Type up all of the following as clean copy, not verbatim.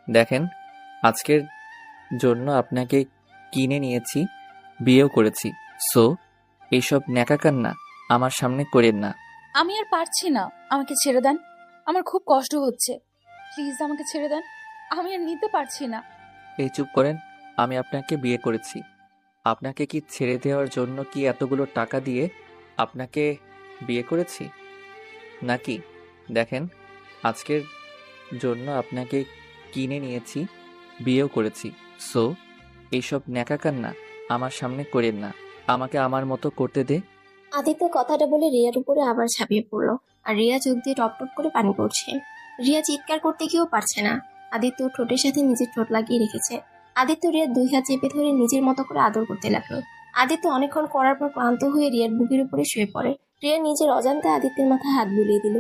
দেখেন, আজকের জন্য আপনাকে কিনে নিয়েছি, বিয়েও করেছি। সো এইসব ন্যাকাকান্না আমার সামনে করেন না। আমি আর পারছি না, আমাকে ছেড়ে দেন। আমার খুব কষ্ট হচ্ছে, প্লিজ আমাকে ছেড়ে দেন। আমি আর নিতে পারছি না। এই চুপ করেন। আমি আপনাকে বিয়ে করেছি। আপনাকে কি ছেড়ে দেওয়ার জন্য কি এতগুলো টাকা দিয়ে আপনাকে বিয়ে করেছি নাকি? দেখেন, আজকের জন্য আপনাকে কিনে নিয়েছি, বিয়েও করেছি। সো এইসব ন্যাকাকান্না আমার সামনে করেন না। আমাকে আমার মতো করতে দে। আদিত্য কথাটা বলে রিয়ার উপরে আবার ঝাঁপিয়ে পড়লো। আর রিয়া চোখ দিয়ে টপ টপ করে পানি পড়ছে। রিয়া চিৎকার করতে গিয়েও পারছে না। আদিত্য ঠোঁটের সাথে নিজের ঠোঁট লাগিয়ে রেখেছে। আদিত্য রিয়ার দুই হাত চেপে ধরে নিজের মতো করে আদর করতে লাগলো। আদিত্য অনেকক্ষণ করার পর ক্লান্ত হয়ে রিয়ার বুকের উপরে শুয়ে পড়ে। রিয়া নিজের অজান্তে আদিত্যের মাথায় হাত বুলিয়ে দিল।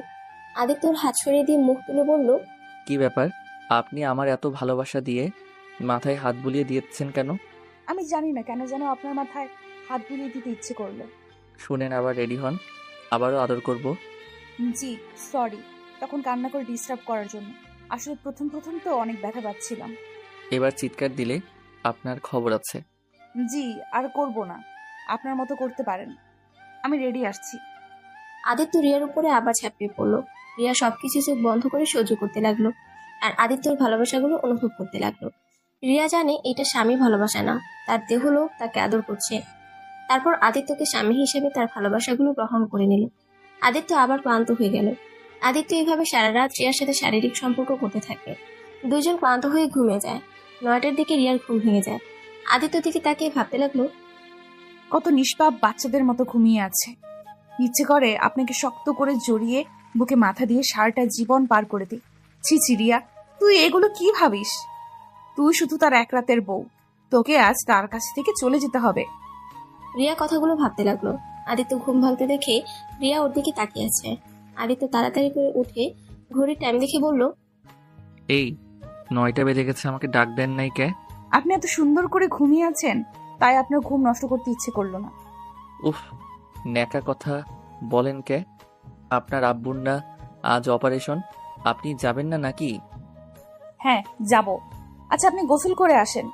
আদিত্যর হাত সরিয়ে দিয়ে মুখ তুলে বলল, কি ব্যাপার? আপনি আমার এত ভালোবাসা দিয়ে মাথায় হাত বুলিয়ে দিয়েছেন কেন? আমি জানি না কেন যেন আপনার মাথায় হাত বুলিয়ে দিতে ইচ্ছে করলো। শুনেন, আবার রেডি হন, আবারও আদর করব। জি, সরি, তখন কান্না করে ডিস্টার্ব করার জন্য। আসলে প্রথম প্রথম তো অনেক ব্যথা পাচ্ছিলাম। এবার চিৎকার দিলে আপনার খবর আছে। জি, আর করব না, আপনার মতো করতে পারেন। আমি রেডি আসছি। আদিত্য রিয়ার উপরে আবার ঝাঁপিয়ে পড়লো। রিয়া সবকিছু চোখ বন্ধ করে সহ্য করতে লাগলো। আর আদিত্যর ভালোবাসাগুলো অনুভব করতে লাগলো। রিয়া জানে এটা স্বামী ভালোবাসা না, তার দেহ লোক তাকে আদর করছে। তারপর আদিত্যকে স্বামী হিসেবে তার ভালোবাসাগুলো গ্রহণ করে নিল। আদিত্য আবার ক্লান্ত হয়ে গেল। আদিত্য এইভাবে সারা রাত রিয়ার সাথে শারীরিক সম্পর্ক করতে থাকে। দুজন ক্লান্ত হয়ে ঘুমিয়ে যায়। 9টার দিকে রিয়ার ঘুম ভেঙে যায়। আদিত্য দিকে তাকিয়ে ভাবতে লাগলো, কত নিষ্পাপ বাচ্চাদের মতো ঘুমিয়ে আছে। ইচ্ছে করে আপনাকে শক্ত করে জড়িয়ে বুকে মাথা দিয়ে সারাটা জীবন পার করে দিই। ছি ছি রিয়া, তুই এগুলো কি ভাবিস? তুই শুধু তার এক রাতের বউ, তোকে আজ তার কাছ থেকে চলে যেতে হবে। রিয়া কথাগুলো ভাবতে লাগলো। আদিত্য ঘুম ভাঙতে দেখে রিয়া ওর দিকে তাকিয়ে আছে। আদিত্য তাড়াতাড়ি করে উঠে ঘড়ির টাইম দেখে বলল, এই 9টা বেজে গেছে, আমাকে ডাক দেন নাই কে? আপনি এত সুন্দর করে ঘুমিয়ে আছেন, তাই আপনার ঘুম নষ্ট করতে ইচ্ছে করলো না। উফ, ন্যাকা কথা বলেন কে? আপনার আব্বুর না আজ অপারেশন, আপনি যাবেন না নাকি? হ্যাঁ, যাব। আচ্ছা, আপনি গোসল করে আসেন,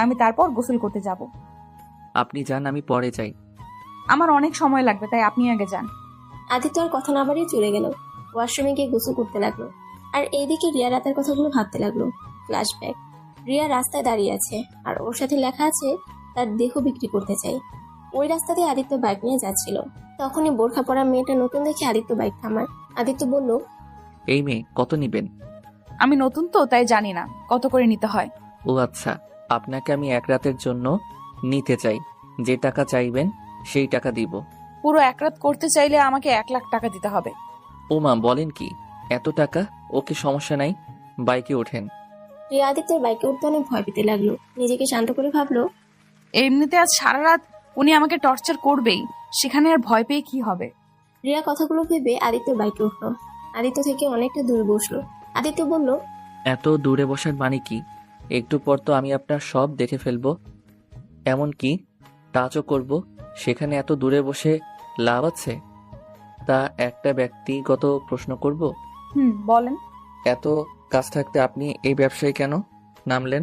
আমি তারপর গোসল করতে যাব। আপনি যান, আমি পরে যাই। আমার অনেক সময় লাগবে, তাই আপনি আগে যান। আদিত্য আর কথা না বাড়িয়ে চলে গেল। ওয়াশরুমে গিয়ে গোসল করতে লাগলো। আর এইদিকে রিয়া রাতের কথাগুলো ভাবতে লাগলো। ফ্ল্যাশব্যাক। রিয়া রাস্তায় দাঁড়িয়ে আছে, আর ওর সাথে লেখা আছে তার দেহ বিক্রি করতে চাই। ওই রাস্তা দিয়ে আদিত্য বাইক নিয়ে যাচ্ছিল। তখনই বোরখা পরা মেয়েটা নতুন দেখে আদিত্য বাইক থামায়। আদিত্য বলল, এই মেয়ে কত নিবেন? আমি নতুন তো, তাই জানি না কত করে নিতে হয়। ও আচ্ছা, আপনাকে আমি এক রাতের জন্য নিতে চাই। যে টাকা চাইবেন সেই টাকা দিব। পুরো এক রাত করতে চাইলে আমাকে 1 লাখ টাকা দিতে হবে। ও মা, বলেন কি? এত টাকা? ওকে, সমস্যা নাই, বাইকে ওঠেন। রিয়া আদিত্যের বাইকে উঠতে অনেক ভয় পেতে লাগলো। নিজেকে শান্ত করে ভাবলো, এমনিতে আজ সারা রাত উনি আমাকে টর্চার করবেই, সেখানে আর ভয় পেয়ে কি হবে। রিয়া কথাগুলো ভেবে আদিত্য বাইকে উঠলো। আদিত্য থেকে অনেকটা দূরে বসলো। আদিত্য বলল, এত দূরে বসার মানে কি? একটু পর তো আমি আপনার সব দেখে ফেলবো, এমনকি টাচও করব। সেখানে এত দূরে বসে লাভ আছে? তা একটা ব্যক্তিগত প্রশ্ন করব। বলেন। এত কাজ থাকতে আপনি এই ব্যবসায় কেন নামলেন?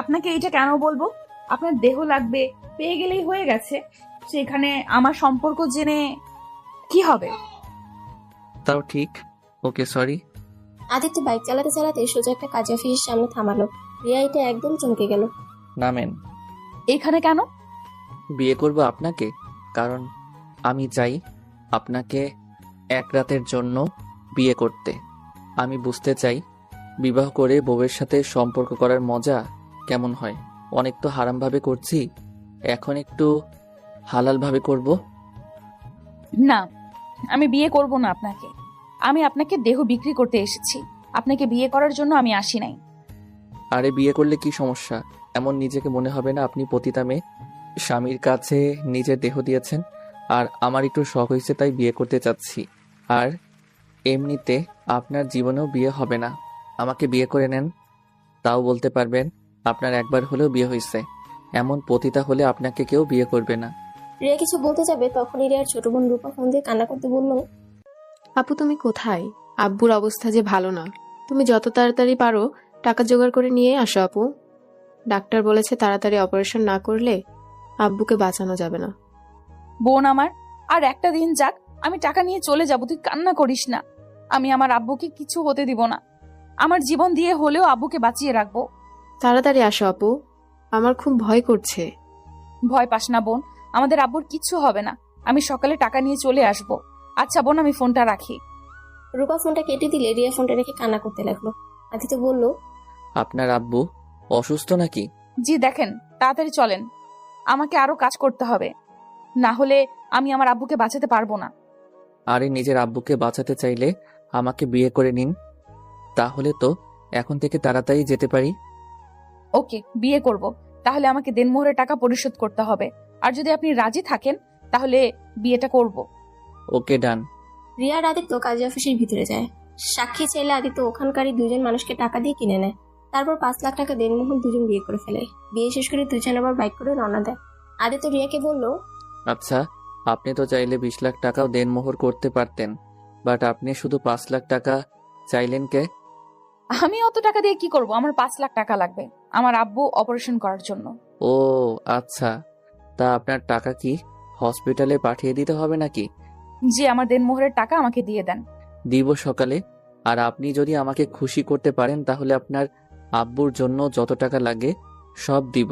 আপনাকে এইটা কেন বলবো? আপনার দেহ লাগবে, পেয়ে গেলেই হয়ে গেছে। সেখানে আমার সম্পর্ক জেনে কি হবে? তাও ঠিক। ওকে, সরি। আদিত্য বাইক চালাতে চালাতে সোজা একটা কাজ অফিসের সামনে থামালো। রিয়া এটা একদম চমকে গেল। নামেন। এখানে কেন? বিয়ে করব আপনাকে, কারণ আমি চাই আপনাকে এক রাতের জন্য বিয়ে করতে। আমি বুঝতে চাই বিবাহ করে বউয়ের সাথে সম্পর্ক করার মজা কেমন হয়। অনেক তো হারামভাবে করছি, এখন একটু হালালভাবে করব। না, আমি বিয়ে করব না আপনাকে। আমি আপনাকে দেহ বিক্রি করতে এসেছি, আপনাকে বিয়ে করার জন্য আমি আসি নাই। আরে, বিয়ে করলে কি সমস্যা? এমন নিজেকে মনে হবে না আপনি পতিতা মেয়ে? স্বামীর কাছে নিজের দেহ দিয়েছেন, আর আমার একটু শখ হয়েছে তাই বিয়ে করতে চাচ্ছি। আর এমনিতে আপনার জীবনেও বিয়ে হবে না। আমাকে বিয়ে করে নেন, তাও বলতে পারবেন আপনার একবার হলেও বিয়ে হয়েছে। এমন পতিতা হলে আপনাকে কেউ বিয়ে করবে না। রিয়া কিছু বলতে যাবে, তখনই রিয়ার ছোট বোন রূপা ফোন দিয়ে কান্না করতে বলল, আপু তুমি কোথায়? আব্বুর অবস্থা যে ভালো না, তুমি যত তাড়াতাড়ি পারো টাকা জোগাড় করে নিয়ে আসো আপু। ডাক্তার বলেছে তাড়াতাড়ি অপারেশন না করলে আব্বুকে বাঁচানো যাবে না। বোন আমার, আর একটা দিন যাক, আমি টাকা নিয়ে চলে যাব, তুই কান্না করিস না। আমি আমার আব্বুকে কিছু হতে দিব না। আমার জীবন দিয়ে হলেও আব্বুকে বাঁচিয়ে রাখবো। তাড়াতাড়ি আসো আপু, আমার খুব ভয় করছে। ভয় পাস না বোন, আমাদের আব্বুর কিচ্ছু হবে না। আমি সকালে টাকা নিয়ে চলে আসব। আচ্ছা বোন, আমি ফোনটা রাখি। রূপা ফোনটা কেটে দিলে রিয়া ফোনটা রেখে কান্না করতে লাগলো। আদিত্য বলল, আপনার আব্বু অসুস্থ নাকি? জি দেখেন, তাড়াতাড়ি চলেন, আমাকে আরো কাজ করতে হবে, না হলে আমি আমার আব্বুকে বাঁচাতে পারবো না। আরে নিজের আব্বুকে বাঁচাতে চাইলে আমাকে বিয়ে করে নিন, তাহলে তো এখন থেকে তাড়াতাড়ি যেতে পারি। ওকে, বিয়ে করব, তাহলে আমাকে দেনমোহরের টাকা পরিশোধ করতে হবে। আর যদি আপনি রাজি থাকেন তাহলে বিয়েটা করব। ওকে ডান। রিয়া আর আদিত্য কাজী অফিসের ভিতরে যায়। সাক্ষী চাইলে আদিত্য ওখানকারই দুজন মানুষকে টাকা দিয়ে কিনে নেয়। তারপর 5 লাখ টাকা দেনমোহর দুজন বিয়ে করে ফেলে। বিয়ে শেষ করে দুজন আবার বাইক করে রওনা দেয়। আদিত্য রিয়াকে বলল, আচ্ছা, আপনি তো চাইলে 20 লাখ টাকাও দেনমোহর করতে পারতেন, বাট আপনি শুধু 5 লাখ টাকা চাইলেন কে? আমি অত টাকা দিয়ে কি করব? আমার 5 লাখ টাকা লাগবে আমার আব্বু অপারেশন করার জন্য। ও আচ্ছা, তা আপনার টাকা কি হসপিটালে পাঠিয়ে দিতে হবে নাকি? যে আমার দেনমোহরের টাকা আমাকে দিয়ে দেন। দিব সকালে। আর আপনি যদি আমাকে খুশি করতে পারেন তাহলে আপনার আব্বুর জন্য যত টাকা লাগে সব দিব।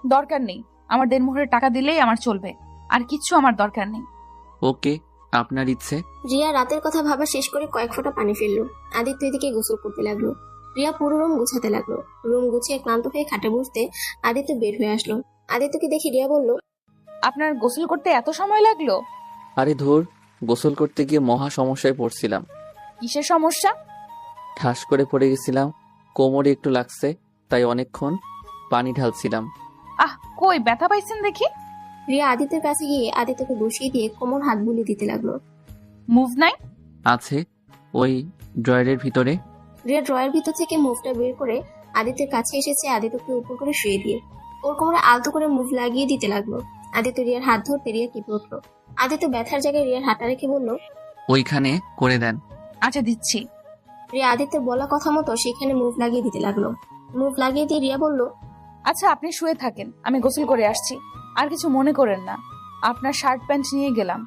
দরকার নেই, আমার দেনমোহরের টাকা দিলেই আমার চলবে, আর কিচ্ছু আমার দরকার নেই। ওকে, আপনার ইচ্ছে। রিয়া রাতের কথা ভাবা শেষ করে কয়েক ফোঁটা পানি ফেললো। আদিত্য এদিকে গোসল করতে লাগলো। রিয়া পুরো রুম গুছাতে লাগলো। রুম গুছিয়ে ক্লান্ত হয়ে খাটে বসতে আদিত্য বের হয়ে আসলো। আদিত্যকে দেখে রিয়া বলল, আপনার গোসল করতে এত সময় লাগলো? আরে ধুর, গোসল করতে গিয়ে মহা সমস্যায় পড়ছিলাম। কিসের সমস্যা? ঠাস করে পড়ে গেছিলাম, কোমরে একটু লাগছে, তাই অনেকক্ষণ পানি ঢালছিলাম। আহ, কই ব্যথা পাইছেন দেখি। রিয়া আদিত্যের কাছে গিয়ে আদিত্যকে বসিয়ে দিয়ে কোমর হাত বুলিয়ে দিতে লাগলো। মুভ নাই? আছে ওই ড্রয়ারের ভিতরে। রিয়া ড্রয়ের ভিতর থেকে মুভটা বের করে আদিত্যের কাছে এসেছে, আদিত্যকে উপর করে শুয়ে দিয়ে ওর কোমরে আলতো করে মুভ লাগিয়ে দিতে লাগলো। আদিত্য রিয়ার হাত ধরতে রিয়া কেঁপে উঠলো। আদিত্য ব্যথার জায়গায় রিয়ার হাতটা রেখে বলল, ওইখানে করে দেন। আচ্ছা দিচ্ছি। রিয়া আদিত্যের বলা কথা মতো সেখানে মুভ লাগিয়ে দিতে লাগলো। মুভ লাগিয়ে দিয়ে রিয়া বলল, আচ্ছা আপনি শুয়ে থাকেন, আমি গোসল করে আসছি। আর কিছু মনে করেন না, আপনার শার্ট প্যান্ট নিয়ে গেলাম।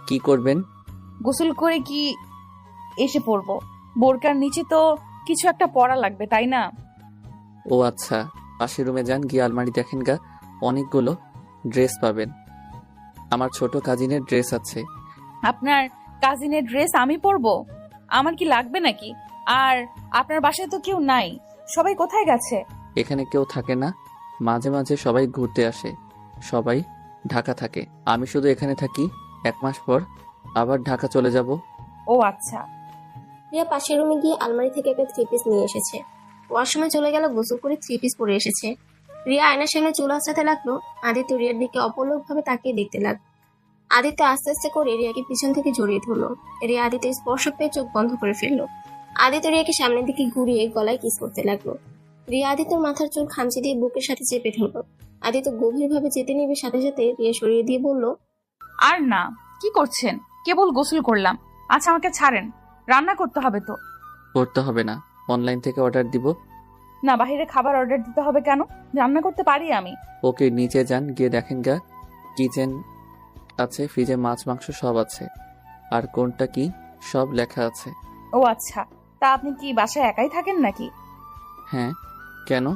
কি করবেন? গোসল করে কি এসে পড়বো? বোরকার নিচে তো কিছু একটা পরা লাগবে, তাই না? ও আচ্ছা, পাশের রুমে যান, গিয়ে আলমারি দেখেন গা, অনেকগুলো ড্রেস পাবেন। আমার ছোট কাজিনের ড্রেস আছে। আপনার কাজিনের ড্রেস আমি পরবো? আমার কি লাগবে নাকি? আর আপনার বাসায় তো কেউ নাই, সবাই কোথায় গেছে? এখানে কেউ থাকে না, মাঝে মাঝে সবাই ঘুরতে আসে, সবাই ঢাকা থাকে। আমি শুধু এখানে থাকি, 1 মাস পর আবার ঢাকা চলে যাব। ও আচ্ছা। রিয়া পাশের রুমে গিয়ে আলমারি থেকে একটা 3 পিস নিয়ে এসেছে। ওয়াশরুমে চলে গেল, গোসল করে 3 পিস পরে এসেছে। রিয়া আয়নার সামনে চুল আঁচড়াতে লাগলো। আদিত্য রিয়ার দিকে অপলকভাবে তাকিয়ে দেখতে লাগলো। আদিত্য আস্তে আস্তে করে রিয়াকে পিছন থেকে জড়িয়ে ধরলো। রিয়া আদিত্যের স্পর্শ পেয়ে চোখ বন্ধ করে ফেললো। আদিত্য রিয়াকে সামনের দিকে ঘুরিয়ে গলায় কিস করতে লাগলো। রিয়া আদিত্যর মাথার চুল খামচি দিয়ে বুকের সাথে চেপে ধরলো। আদিত্য গভীরভাবে যেতে নিবে সাথে সাথে রিয়া সরিয়ে দিয়ে বলল, আর না, কি করছেন? কেবল গোসল করলাম। আচ্ছা আমাকে ছাড়েন, রান্না করতে হবে তো। করতে হবে না, অনলাইন থেকে অর্ডার দিব। না, বাইরে খাবার অর্ডার দিতে হবে কেন? রান্না করতে পারি আমি। ওকে, নিচে যান, গিয়ে দেখেন গা, কিচেন আছে, ফ্রিজে মাছ মাংস সব আছে, আর কোনটা কি সব লেখা আছে। ও আচ্ছা, তা আপনি কি বাসায় একাই থাকেন নাকি? হ্যাঁ, কেন?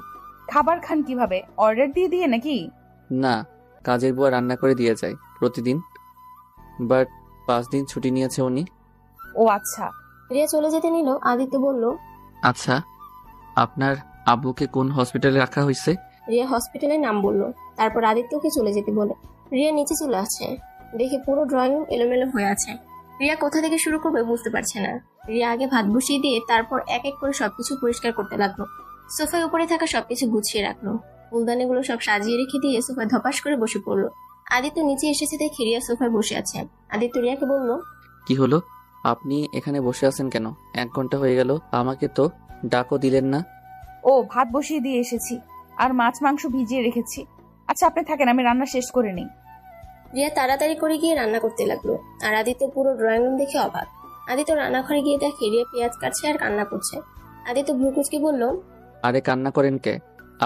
খাবার খান কিভাবে? অর্ডার দিয়ে দিয়ে নাকি? না, কাজের বুয়া রান্না করে দিয়ে যায় প্রতিদিন, বাট 5 দিন ছুটি নিয়েছে উনি। ও আচ্ছা। রিয়া চলে যেতে নিল। আদিত্য বলল, আচ্ছা, আপনার আব্বুকে কোন হসপিটালে রাখা হয়েছে? রিয়া হসপিটালের নাম বলল। তারপর আদিত্যকে চলে যেতে বলে। রিয়া নিচে চলে আসছে, দেখে পুরো ড্রয়িং রুম এলোমেলো হয়ে আছে। রিয়া কোথা থেকে শুরু করবে বুঝতে পারছে না। রিয়া আগে ভাত বসিয়ে দিয়ে তারপর এক এক করে সবকিছু পরিষ্কার করতে লাগলো। সোফায় উপরে থাকা সবকিছু গুছিয়ে রাখলো। ফুলদানিগুলো সব সাজিয়ে রেখে দিয়ে সোফায় ধপাস করে বসে পড়লো। আদিত্য নিচে এসেছে দেখে রিয়া সোফায় বসে আছে। আদিত্য রিয়াকে বলল, কি হলো, আপনি এখানে বসে আছেন কেন? 1 ঘন্টা হয়ে গেল, আমাকে তো ডাকও দিলেন না। ও, ভাত বসিয়ে দিয়ে এসেছি, আর মাছ মাংস ভিজিয়ে রেখেছি। আচ্ছা আপনি থাকেন, আমি রান্না শেষ করে নিই। রিয়া তাড়াতাড়ি করে গিয়ে রান্না করতে লাগলো। আর আদিত্য পুরো ড্রয়িং রুম দেখে অবাক। আদিত্য রান্নাঘরে গিয়ে দেখে রিয়া পেঁয়াজ কাটছে আর কান্না করছে। আদিত্য ভ্রুকুচকে বলল, আরে কান্না করেন কে?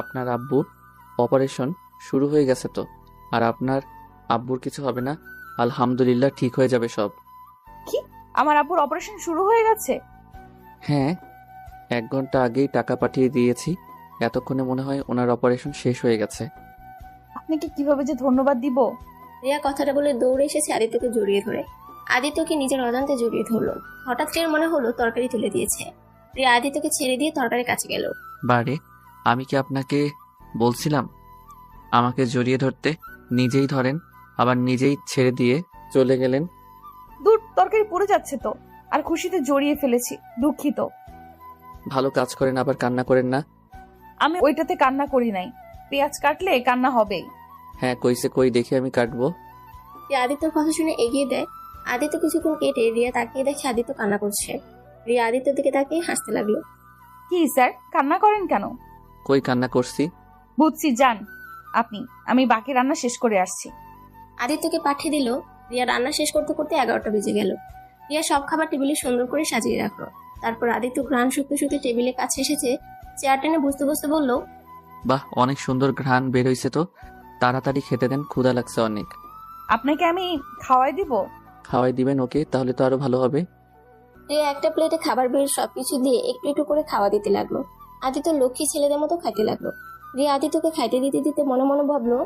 আপনার আব্বু অপারেশন শুরু হয়ে গেছে তো। আর আপনার আব্বুর কিছু হবে না, আলহামদুলিল্লাহ, ঠিক হয়ে যাবে সব। কি, আমার আব্বুর অপারেশন শুরু হয়ে গেছে? হ্যাঁ, 1 ঘন্টা আগেই টাকা পাঠিয়ে দিয়েছি। এতক্ষণে মনে হয় ওনার অপারেশন শেষ হয়ে গেছে। আপনাকে কিভাবে যে ধন্যবাদ দিব। রিয়া কথাটা বলে দৌড়ে এসেছে আদিত্যকে জড়িয়ে ধরে। আদিত্যকে নিজের অজান্তে জড়িয়ে ধরলো। হঠাৎ রিয়ার মনে হলো তরকারি তুলে দিয়েছে। রিয়া আদিত্যকে ছেড়ে দিয়ে তরকারির কাছে গেল। বারে, আমি কি আপনাকে বলছিলাম আমাকে জড়িয়ে ধরতে? নিজেই ধরেন, আবার নিজেই ছেড়ে দিয়ে চলে গেলেন। দূর, তরকারি পড়ে যাচ্ছে তো। আর খুশিতে জড়িয়ে ফেলেছি, দুঃখিত। ভালো কাজ করেন, আবার কান্না করেন না। আমি ওইটাতে কান্না করি নাই। পেঁয়াজ কাটলে কান্না হবেই। হ্যাঁ, কইছে কই, দেখি আমি কাটবো। রিয়া আদিত্যর কথা শুনে এগিয়ে দেয়। আদিত্য কিছুক্ষণ কেটে রিয়া তাকিয়ে দেখে আদিত্য কান্না করছে। রিয়া আদিত্যর দিকে তাকিয়ে হাসতে লাগলো। কি স্যার, কান্না করেন কেন? কই কান্না করছি? বুঝছি, যান আপনি। আমি বাকি রান্না শেষ করে আসছি। আদিত্যকে পাঠিয়ে দিল। রিয়া রান্না শেষ করতে করতে 11টা বেজে গেল। রিয়া সব খাবার টেবিলে সুন্দর করে সাজিয়ে রাখলো। তারপর আদিত্য ঘ্রাণ শুকতে শুকতে টেবিলের কাছে এসেছে। চেয়ার টেনে বসতে বসতে বলল, বাহ, অনেক সুন্দর ঘ্রাণ বের হইছে তো। তাড়াতাড়ি খেতে দেন, ক্ষুধা লাগছে অনেক। আপনাকে আমি খাওয়াই দিব? খাওয়াই দিবেন? ওকে, তাহলে তো আরো ভালো হবে। রিয়া একটা প্লেটে খাবার বের সবকিছু দিয়ে একটু একটু করে খাওয়া দিতে লাগলো। আদিত্য লক্ষ্মী ছেলেদের মতো খাইতে লাগলো। রিয়া আদিত্যকে খাইতে দিতে দিতে মনে মনে ভাবলো,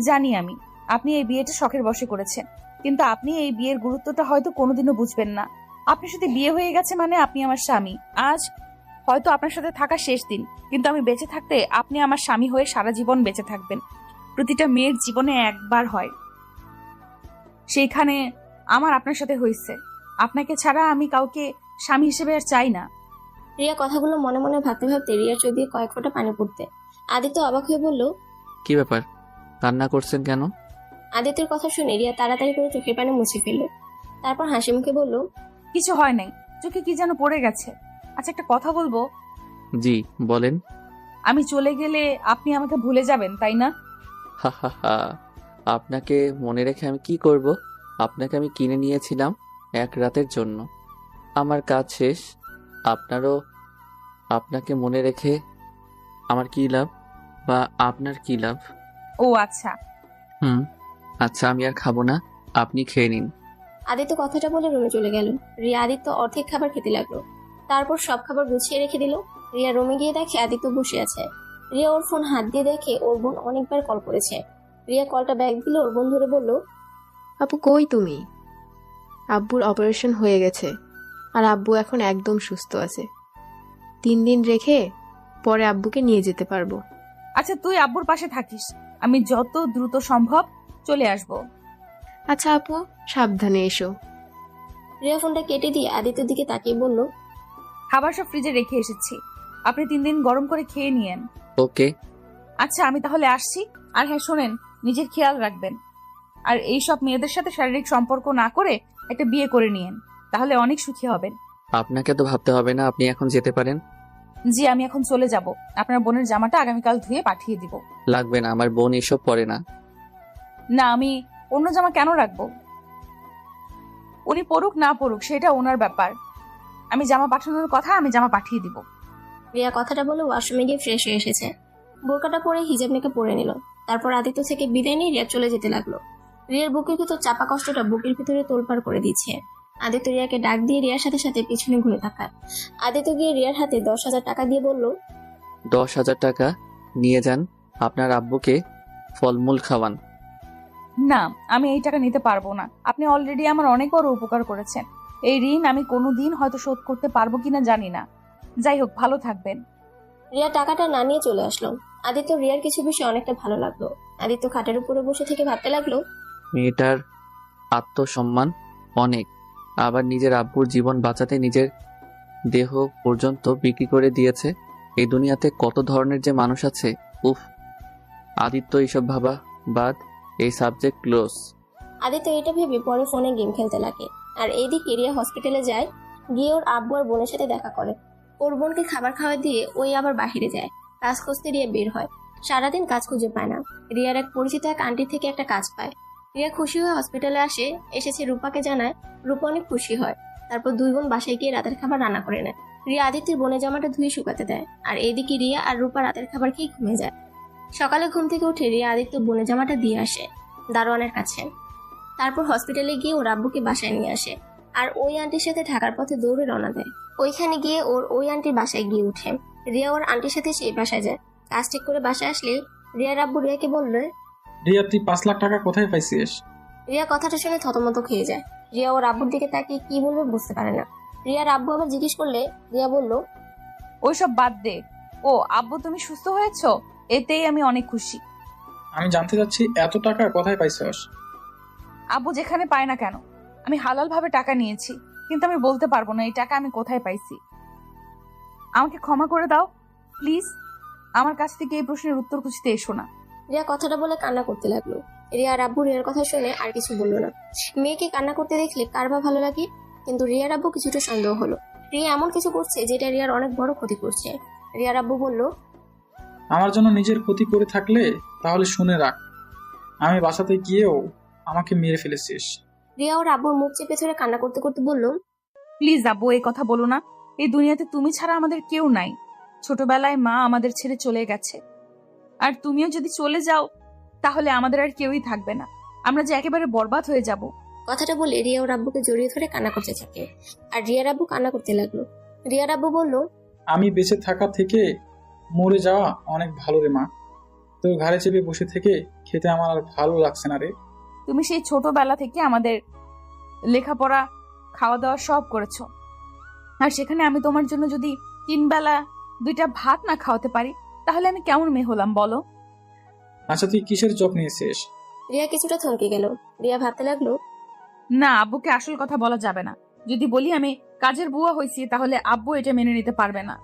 জানি আমি আপনি এই বিয়েটা শখের বশে করেছেন, কিন্তু আপনি এই বিয়ের গুরুত্বটা হয়তো কোনোদিনও বুঝবেন না। আপনার সাথে বিয়ে হয়ে গেছে মানে আপনি আমার স্বামী। আজ হয়তো আপনার সাথে থাকা শেষ দিন, কিন্তু আমি বেঁচে থাকতে আপনি আমার স্বামী হয়ে সারা জীবন বেঁচে থাকবেন। প্রতিটা মেয়ের জীবনে একবার হয়, সেইখানে আমার আপনার সাথে হয়েছে। আপনাকে ছাড়া আমি কাউকে স্বামী হিসেবে আর চাই না। রিয়া কথাগুলো মনে মনে ভাবতে ভাবতে রিয়ার চোখ দিয়ে কয়েক ফোঁটা পানি পড়তে। আদিত্য অবাক হয়ে বলল, কি ব্যাপার, কান্না করছেন কেন? আদিত্যের কথা শুনে রিয়া তাড়াতাড়ি করে চোখের পানি মুছে ফেলল। তারপর হাসি মুখে বলল, কিছু হয় নাই, চোখে কি যেন পড়ে গেছে। আচ্ছা, একটা কথা বলবো? জি বলেন। আমি চলে গেলে আপনি আমাকে ভুলে যাবেন, তাই না? হা হা হা, আপনাকে মনে রেখে আমি কি করব? আপনাকে আমি কিনে নিয়েছিলাম 1 রাতের জন্য। আমার কাজ শেষ। আপনাকে মনে রেখে আমার কি লাভ, বা আপনার কি লাভ? ও আচ্ছা। আচ্ছা, আমি আর খাবো না, আপনি খেয়ে নিন। আদিত্য কথাটা বলে রুমে চলে গেল। রিয়া আদিত্য অর্ধেক খাবার খেতে লাগলো। তারপর সব খাবার গুছিয়ে রেখে দিল। রিয়া রুমে গিয়ে দেখে আদিত্য বসে আছে। রিয়া ওর ফোন হাত দিয়ে দেখে ওর বোন অনেকবার কল করেছে। রিয়া কলটা ব্যাক দিলে ওর বোন ধরে বলল, আপু কই তুমি? আব্বুর অপারেশন হয়ে গেছে আর আব্বু এখন একদম সুস্থ আছে। 3 দিন রেখে পরে আব্বুকে নিয়ে যেতে পারবো। আচ্ছা, তুই আব্বুর পাশে থাকিস, আমি যত দ্রুত সম্ভব চলে আসব। আচ্ছা আপু, সাবধানে এসো। রিয়া ফোনটা কেটে দিয়ে আদিত্যর দিকে তাকিয়ে বলল, খাবার সব ফ্রিজে রেখে এসেছি, আপনি 3 দিন গরম করে খেয়ে নিয়েন। ওকে। আচ্ছা, আমি তাহলে আসছি। আর হ্যাঁ শোনেন, নিজের খেয়াল রাখবেন। আর এই সব মেয়েদের সাথে শারীরিক সম্পর্ক না করে একটা বিয়ে করে নিয়েন, তাহলে অনেক সুখী হবেন। আপনাকে তো ভাবতে হবে না, আপনি এখন যেতে পারেন। জি, আমি এখন চলে যাব। আপনার বোনের জামাটা আগামীকাল ধুয়ে পাঠিয়ে দিব। লাগবে না, আমার বোন এসব পরে না। না, আমি অন্য জামা কেন রাখবো? উনি পড়ুক না পড়ুক সেটা ওনার ব্যাপার। আমি জামা পাঠানোর কথা, আমি জামা পাঠিয়ে দিব। রিয়া কথাটা বলে ওয়াশরুমে গিয়ে ফ্রেশ হয়ে এসেছে। বোরকাটা পরে হিজাব নেকে পরে নিল। তারপর আদিত্য থেকে বিদায় নিয়ে রিয়া চলে যেতে লাগলো। রিয়ার বুকের ভিতর চাপা কষ্টটা বুকের ভিতরে তোলপাড় করে দিচ্ছে। আদিত্য রিয়াকে ডাক দিয়ে রিয়ার সাথে সাথে পিছনে ঘুরে তাকায়। আদিত্য গিয়ে রিয়ার হাতে 10,000 টাকা দিয়ে বলল, 10,000 টাকা নিয়ে যান, আপনার আব্বুকে ফলমূল খাওয়ান। না, আমি এই টাকা নিতে পারবো না। আপনি অলরেডি আমার অনেক বড় উপকার করেছেন। এই ঋণ আমি কোনোদিন হয়তো শোধ করতে পারবো কিনা জানি না। যাই হোক, ভালো থাকবেন। রিয়া টাকাটা না নিয়ে চলে আসলো। আদিত্য রিয়ার কিছু বিষয় অনেকটা ভালো লাগলো। আদিত্য খাটের উপরে বসে থেকে ভাবতে লাগলো, মেয়েটার আত্মসম্মান অনেক, আবার নিজের আব্বুর জীবন বাঁচাতে নিজের দেহ পর্যন্ত বিক্রি করে দিয়েছে। এই দুনিয়াতে কত ধরনের যে মানুষ আছে। উফ, আদিত্য এইসব ভাবা বাদ, এই সাবজেক্ট ক্লোজ। আদিত্য এটা ভেবে পরে ফোনে গেম খেলতে লাগে। আর এইদিকে রিয়া হসপিটালে যায়। গিয়ে ওর আব্বু আর বোনের সাথে দেখা করে। ওর বোনকে খাবার খাওয়া দিয়ে ওই আবার বাহিরে যায়। কাজ খুঁজতে রিয়া বের হয়। সারাদিন কাজ খুঁজে পায় না। রিয়ার এক পরিচিত এক আন্টি থেকে একটা কাজ পায়। রিয়া খুশি হয়ে হসপিটালে এসেছে রূপাকে জানায়। রূপা অনেক খুশি হয়। তারপর 2 বোন বাসায় গিয়ে রাতের খাবার রান্না করে নেয়। রিয়া আদিত্যের বোনের জামাটা ধুয়ে শুকাতে দেয়, আর এদিকে রিয়া আর রূপা রাতের খাবার খেয়ে ঘুমিয়ে যায়। সকালে ঘুম থেকে উঠে রিয়া আদিত্য বোনের জামাটা দিয়ে আসে দারোয়ানের কাছে। তারপর হসপিটালে গিয়ে ওর আব্বুকে বাসায় নিয়ে আসে, আর ওই আন্টির সাথে ঢাকার পথে দৌড়ে রওনা দেয়। ওইখানে গিয়ে ওই আন্টির বাসায় গিয়ে উঠে। রিয়া ওর আন্টির সাথে সেই বাসায় যায়। কাজ ঠিক করে বাসায় আসলে রিয়ার আব্বু রিয়াকে বললে, রিয়া তুই 5 লাখ টাকা কোথায় পাইছিস? রিয়া কথাটা শুনে থতমত খেয়ে যায়। রিয়া ওর আব্বুর দিকে তাকিয়ে কি বলবে বুঝতে পারে না। রিয়ার আব্বু আবার জিজ্ঞেস করলে রিয়া বলল, ওইসব বাদ দে। ও আব্বু, তুমি সুস্থ হয়েছো, এতেই আমি অনেক খুশি। আমি জানতে চাচ্ছি এত টাকা কোথায় পাইছিস? আব্বু যেখানে পায় না কেন, আমি হালাল ভাবে টাকা নিয়েছি, কিন্তু আমি বলতে পারবো না এই টাকা আমি কোথায় পাইছি। আমাকে ক্ষমা করে দাও প্লিজ। আমার কাছ থেকে এই প্রশ্নের উত্তর খুঁজতে এসো না। রিয়া কথাটা বলে কান্না করতে লাগলো। রিয়ার আব্বু রিয়ার কথা শুনে আর কিছু বললো না। মেয়েকে কান্না করতে দেখলে কার বা ভালো লাগে, কিন্তু রিয়ার আব্বু কিছুটা সন্দেহ হলো। রিয়া এমন কিছু করছে যেটা রিয়ার অনেক বড় ক্ষতি করছে। রিয়ার আব্বু বলল, আমার জন্য নিজের ক্ষতি করে থাকলে তাহলে শুনে রাখ, আমি বাসাতে গিয়েও আমাকে মেরে ফেলেছিস। রিয়া ওর আব্বুর মুখ চেপে ধরে কান্না করতে করতে বলল, প্লিজ আব্বু, এই কথা বলো না। এই দুনিয়াতে তুমি ছাড়া আমাদের কেউ নাই। ছোটবেলায় মা আমাদের ছেড়ে চলে গেছে, আর তুমিও যদি চলে যাও তাহলে আমাদের আর কেউই থাকবে না। আমরা যে একেবারে বরবাদ হয়ে যাব। কথাটা বলে রিয়া ওর আব্বুকে জড়িয়ে ধরে কান্না করতে থাকে, আর রিয়ার আব্বু কান্না করতে লাগলো। রিয়ার আব্বু বলল, আমি বেঁচে থাকা থেকে মরে যাওয়া অনেক ভালো রে মা। তোর ঘাড়ে চেপে বসে থেকে খেতে আমার আর ভালো লাগছে না রে। তুমি সেই ছোটবেলা থেকে আমাদের লেখাপড়া, খাওয়া দাওয়া সব করেছো, আর সেখানে আমি তোমার জন্য যদি 3 বেলা 2টা ভাত না খাওয়াতে পারি তাহলে আমি কেমন মেয়ে হলাম বলো? আচ্ছা তুই কিসের জব নিয়েছিস? রিয়া কিছুটা থমকে গেল। রিয়া ভাবতে লাগলো, না, আব্বুকে আসল কথা বলা যাবে না। যদি বলি আমি কাজের বুয়া হয়েছি তাহলে আব্বু এটা মেনে নিতে পারবে না।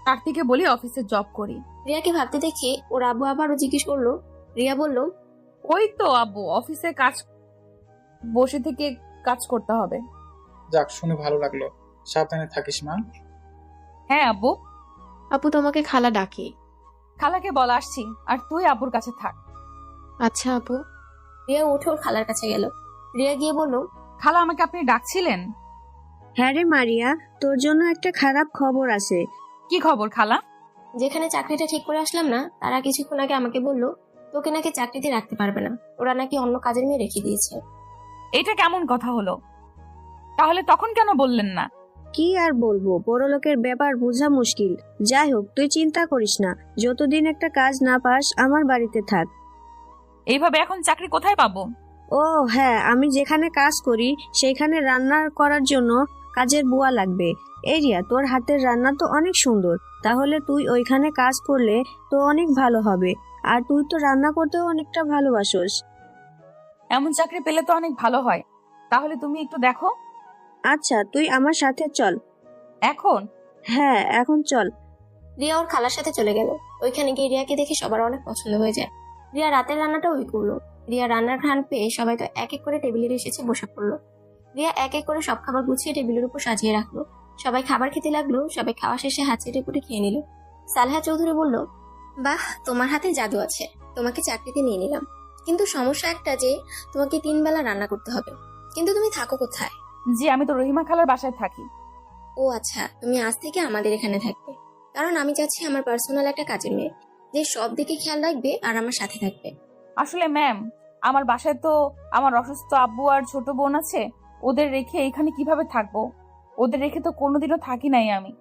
তার থেকে বলি অফিসে জব করি। রিয়াকে ভাবতে দেখে ওর আব্বু আবারও জিজ্ঞেস করলো। রিয়া বলল, ওই তো আব্বু, অফিসে কাজ, বসে থেকে কাজ করতে হবে। যাক, শুনে ভালো লাগলো। সাবধানে থাকিস মা। হ্যাঁ আব্বু। আপু তোমাকে খালা ডাকে। খালাকে বলা আসছি, আর তুই আব্বুর কাছে থাক। আচ্ছা আপু। রিয়া উঠে ওর খালার কাছে গেল। রিয়া গিয়ে বলল, খালা, আমাকে আপনি ডাকছিলেন? হ্যাঁ রে মারিয়া, তোর জন্য একটা খারাপ খবর আছে। কি খবর খালা? যেখানে চাকরিটা ঠিক করে আসলাম না, তারা কিছুক্ষণ আগে আমাকে বলল তোকে নাকি চাকরিতে রাখতে পারবে না, ওরা নাকি অন্য কাজের মেয়ে রেখে দিয়েছে। এটা কেমন কথা হলো? তাহলে তখন কেন বললেন না? কি আর বলবো, বড়লোকের ব্যাপার বোঝা মুশকিল। যাই হোক, তুই চিন্তা করিস না, যতদিন একটা কাজ না পাস আমার বাড়িতে থাক। এইভাবে এখন চাকরি কোথায় পাবো? ও হ্যাঁ, আমি যেখানে কাজ করি সেখানে রান্না করার জন্য কাজের বুয়া লাগবে। এরিয়া, তোর হাতের রান্না তো অনেক সুন্দর, তাহলে তুই ওইখানে কাজ করলে তো অনেক ভালো হবে। আর তুই তো রান্না করতেও অনেকটা ভালোবাসোস। এমন চাকরি পেলে তো অনেক ভালো হয়। তাহলে তুমি একটু দেখো। আচ্ছা, তুই আমার সাথে চল। এখন? হ্যাঁ, এখন চল। রিয়া ওর খালার সাথে চলে গেল। ওইখানে গিয়ে রিয়াকে দেখে সবার অনেক পছন্দ হয়ে যায়। রিয়া রাতের রান্নাটা ওই করলো। রিয়া রান্নার ঘ্রাণ পেয়ে সবাই তো এক এক করে টেবিলে এসেছে বসে পড়লো। রিয়া এক এক করে সব খাবার গুছিয়ে টেবিলের উপর সাজিয়ে রাখলো। সবাই খাবার খেতে লাগলো। সবাই খাওয়া শেষে হাত চেটে পুটে খেয়ে নিল। সালেহা চৌধুরী বলল, বাহ, তোমার হাতে জাদু আছে, তোমাকে চাকরিতে নিয়ে নিলাম। কিন্তু সমস্যা একটা যে তোমাকে 3 বেলা রান্না করতে হবে। কিন্তু তুমি থাকো কোথায়? জি, আমি তো রহিমা খালার বাসায় থাকি। ও আচ্ছা, তুমি আজ থেকে আমাদের এখানে থাকবে। কারণ আমি চাচ্ছি আমার পার্সোনাল একটা কাজের মেয়ে, যে সব দিকে খেয়াল রাখবে আর আমার সাথে থাকবে। আসলে ম্যাম, আমার বাসায় তো আমার অসুস্থ আব্বু আর ছোট বোন আছে। ওদের রেখে এখানে কিভাবে থাকবো? ওদের রেখে তো কোনোদিনও থাকি নাই আমি।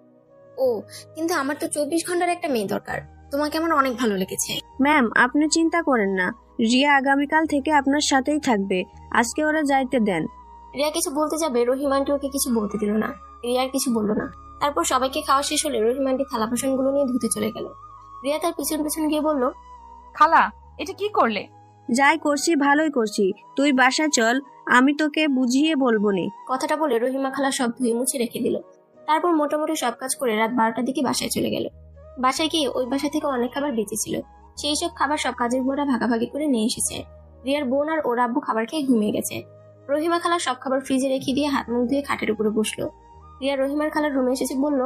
ও, কিন্তু আমার তো 24 ঘন্টার একটা মেয়ে দরকার। তোমাকে আমার অনেক ভালো লেগেছে। ম্যাম, আপনি চিন্তা করেন না, রিয়া আগামীকাল থেকে আপনার সাথেই থাকবে। আজকে ওরা যাইতে দেন। রিয়া কিছু বলতে যাবে, রহিম আন্টি ওকে কিছু বলতে দিল না। রিয়া আর কিছু বললো না। তারপর সবাইকে খাওয়া শেষ হলে রহিম আন্টি থালা বাসনগুলো নিয়ে ধুতে চলে গেল। রিয়া তার পিছন পিছন গিয়ে বলল, খালা, এটা কি করলে? যাই করছি ভালোই করছি, তুই বাসা চল, আমি তোকে বুঝিয়ে বলবো নি। কথাটা বলে রহিমা খালা সব ধুয়ে মুছে রেখে দিল। তারপর মোটামুটি সব কাজ করে রাত 12টার দিকে বাসায় চলে গেল। বাসায় গিয়ে ওই বাসা থেকে অনেক খাবার বেঁচেছিল। সেই সব খাবার সব কাজের বুয়ারা ভাগাভাগি করে নিয়ে এসেছে। রিয়ার বোন আর ওর আব্বু খাবার খেয়ে ঘুমিয়ে গেছে। রহিমা খালা সব খাবার ফ্রিজে রেখে দিয়ে হাত মুখ ধুয়ে খাটের উপরে বসলো। রিয়া রহিমার খালার রুমে এসেছে, বলল,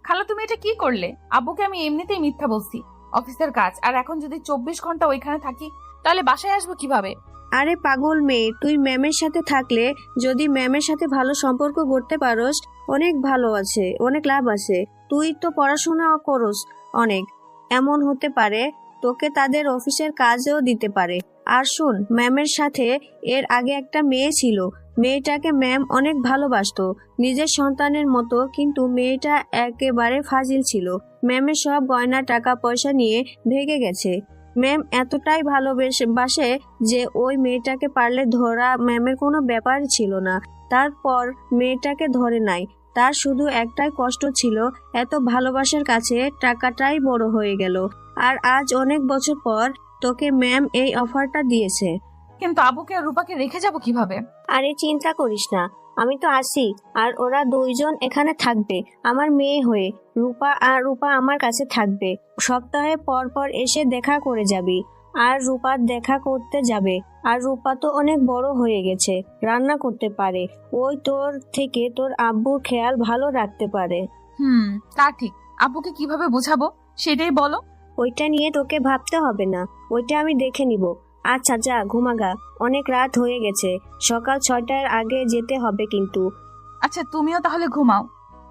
খালা, তুমি এটা কি করলে? আব্বুকে আমি এমনিতেই মিথ্যা বলছি, অফিসের কাজ। আর এখন যদি 24 ঘন্টা ওইখানে থাকি তাহলে বাসায় আসবো কিভাবে? আরে পাগল মেয়ে, তুই ম্যামের সাথে থাকলে যদি ম্যামের সাথে ভালো সম্পর্ক করতে পারোস, অনেক ভালো আছে, অনেক লাভ আছে। তুই তো পড়াশোনা করস অনেক, এমন হতে পারে তোকে তাদের অফিসের কাজও দিতে পারে। আর শোন, ম্যামের সাথে এর আগে একটা মেয়ে ছিল, মেয়েটাকে ম্যাম অনেক ভালোবাসতো, নিজের সন্তানের মতো, কিন্তু মেয়েটা একেবারে ফাজিল ছিল। ম্যামের সব গয়না টাকা পয়সা নিয়ে ভেগে গেছে। ম্যাম এতটাই ভালোবাসে যে ওই মেয়েটাকে পারলে ধরা ম্যামের কোনো ব্যাপার ছিল না। তারপর মেয়েটাকে ধরে নাই। তার শুধু একটাই কষ্ট ছিল, এত ভালোবাসার কাছে টাকাটাই বড় হয়ে গেল। আর আজ অনেক বছর পর তোকে ম্যাম এই অফারটা দিয়েছে। কিন্তু আবুকে আর রূপাকে রেখে যাব কিভাবে? আরে চিন্তা করিস না, আমি তো আছি। আর ওরা দুইজন এখানে থাকবে আমার মেয়ে হয়ে। রূপা আমার কাছে থাকবে। সপ্তাহে পর পর এসে দেখা করে যাবি। আর রূপা দেখা করতে যাবে। আর রূপা তো অনেক বড় হয়ে গেছে, রান্না করতে পারে। ওই তোর থেকে তোর আব্বুর খেয়াল ভালো রাখতে পারে। তা ঠিক। আব্বুকে কিভাবে বোঝাবো সেটাই বলো। ওইটা নিয়ে তোকে ভাবতে হবে না, ওইটা আমি দেখে নিব। আচ্ছা যা ঘুমাগা, অনেক রাত হয়ে গেছে, সকাল 6টার আগে যেতে হবে কিন্তু। আচ্ছা তুমিও তাহলে ঘুমাও।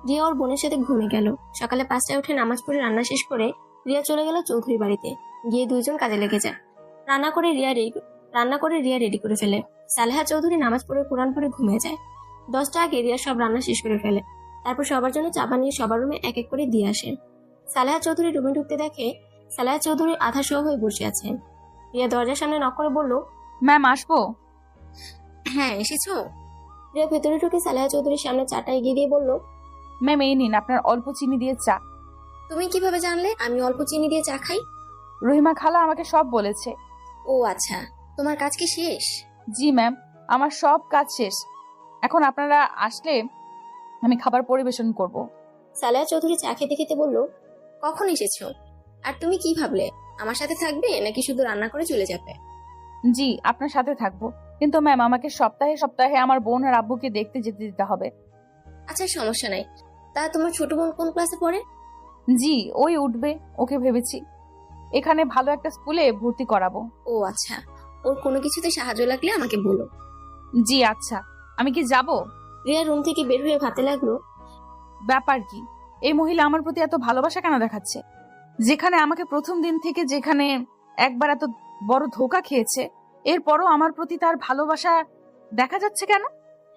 রিয়া ওর বোনের সাথে ঘুমে গেল। সকালে 5টায় উঠে নামাজ পড়ে রান্না শেষ করে রিয়া চলে গেল চৌধুরী বাড়িতে। গিয়ে দুইজন কাজে লেগে যায়। রান্না করে রিয়া রেডি করে ফেলে। সালেহা চৌধুরী নামাজ পড়ে কোরআন পড়ে ঘুমিয়ে যায়। 10টা আগে রিয়া সব রান্না শেষ করে ফেলে। তারপর সবার জন্য চা বানিয়ে সবার রুমে এক এক করে দিয়ে আসে। সালেহা চৌধুরী রুমে ঢুকতে দেখে সালেহা চৌধুরী আধা শোয়া হয়ে বসে আছেন। রিয়া দরজার সামনে নক করে বলল, ম্যাম আসবো? হ্যাঁ এসেছো। রিয়া ভেতরে ঢুকে সালেহা চৌধুরীর সামনে চাটা এগিয়ে দিয়ে বলল, ম্যাম এই নিন আপনার অল্প চিনি দিয়ে চা। তুমি কিভাবে জানলে আমি অল্প চিনি দিয়ে চা খাই? রহিমা খালা আমাকে সব বলেছে। ও আচ্ছা, তোমার কাজ কি শেষ? জি ম্যাম, আমার সব কাজ শেষ। এখন আপনারা আসলে আমি খাবার পরিবেশন করব। সালেহা চৌধুরী চা খেতে খেতে বলল, কখন এসেছো? আর তুমি কি ভাবলে আমার সাথে থাকবে নাকি শুধু রান্না করে চলে যাবে? জি আপনার সাথে থাকবো, কিন্তু ম্যাম আমাকে সপ্তাহে সপ্তাহে আমার বোন আর আব্বুকে দেখতে যেতে দিতে হবে। আচ্ছা সমস্যা নাই। তা তোমার ছোট বোন কোন ক্লাসে পড়ে? জি ওই উঠবে, ওকে ভেবেছি এখানে ভালো একটা স্কুলে ভর্তি করাবো। ও আচ্ছা, ওর কোনো কিছুতে সাহায্য লাগলে আমাকে বলো। জি আচ্ছা, আমি কি যাব? রিয়া রুম থেকে বের হয়ে ভাবতে লাগলো, ব্যাপার কি, এই মহিলা আমার প্রতি এত ভালোবাসা কেন দেখাচ্ছে? যেখানে আমাকে প্রথম দিন থেকে যেখানে একবার এত বড় ধোঁকা খেয়েছে, এরপরও আমার প্রতি তার ভালোবাসা দেখা যাচ্ছে কেন?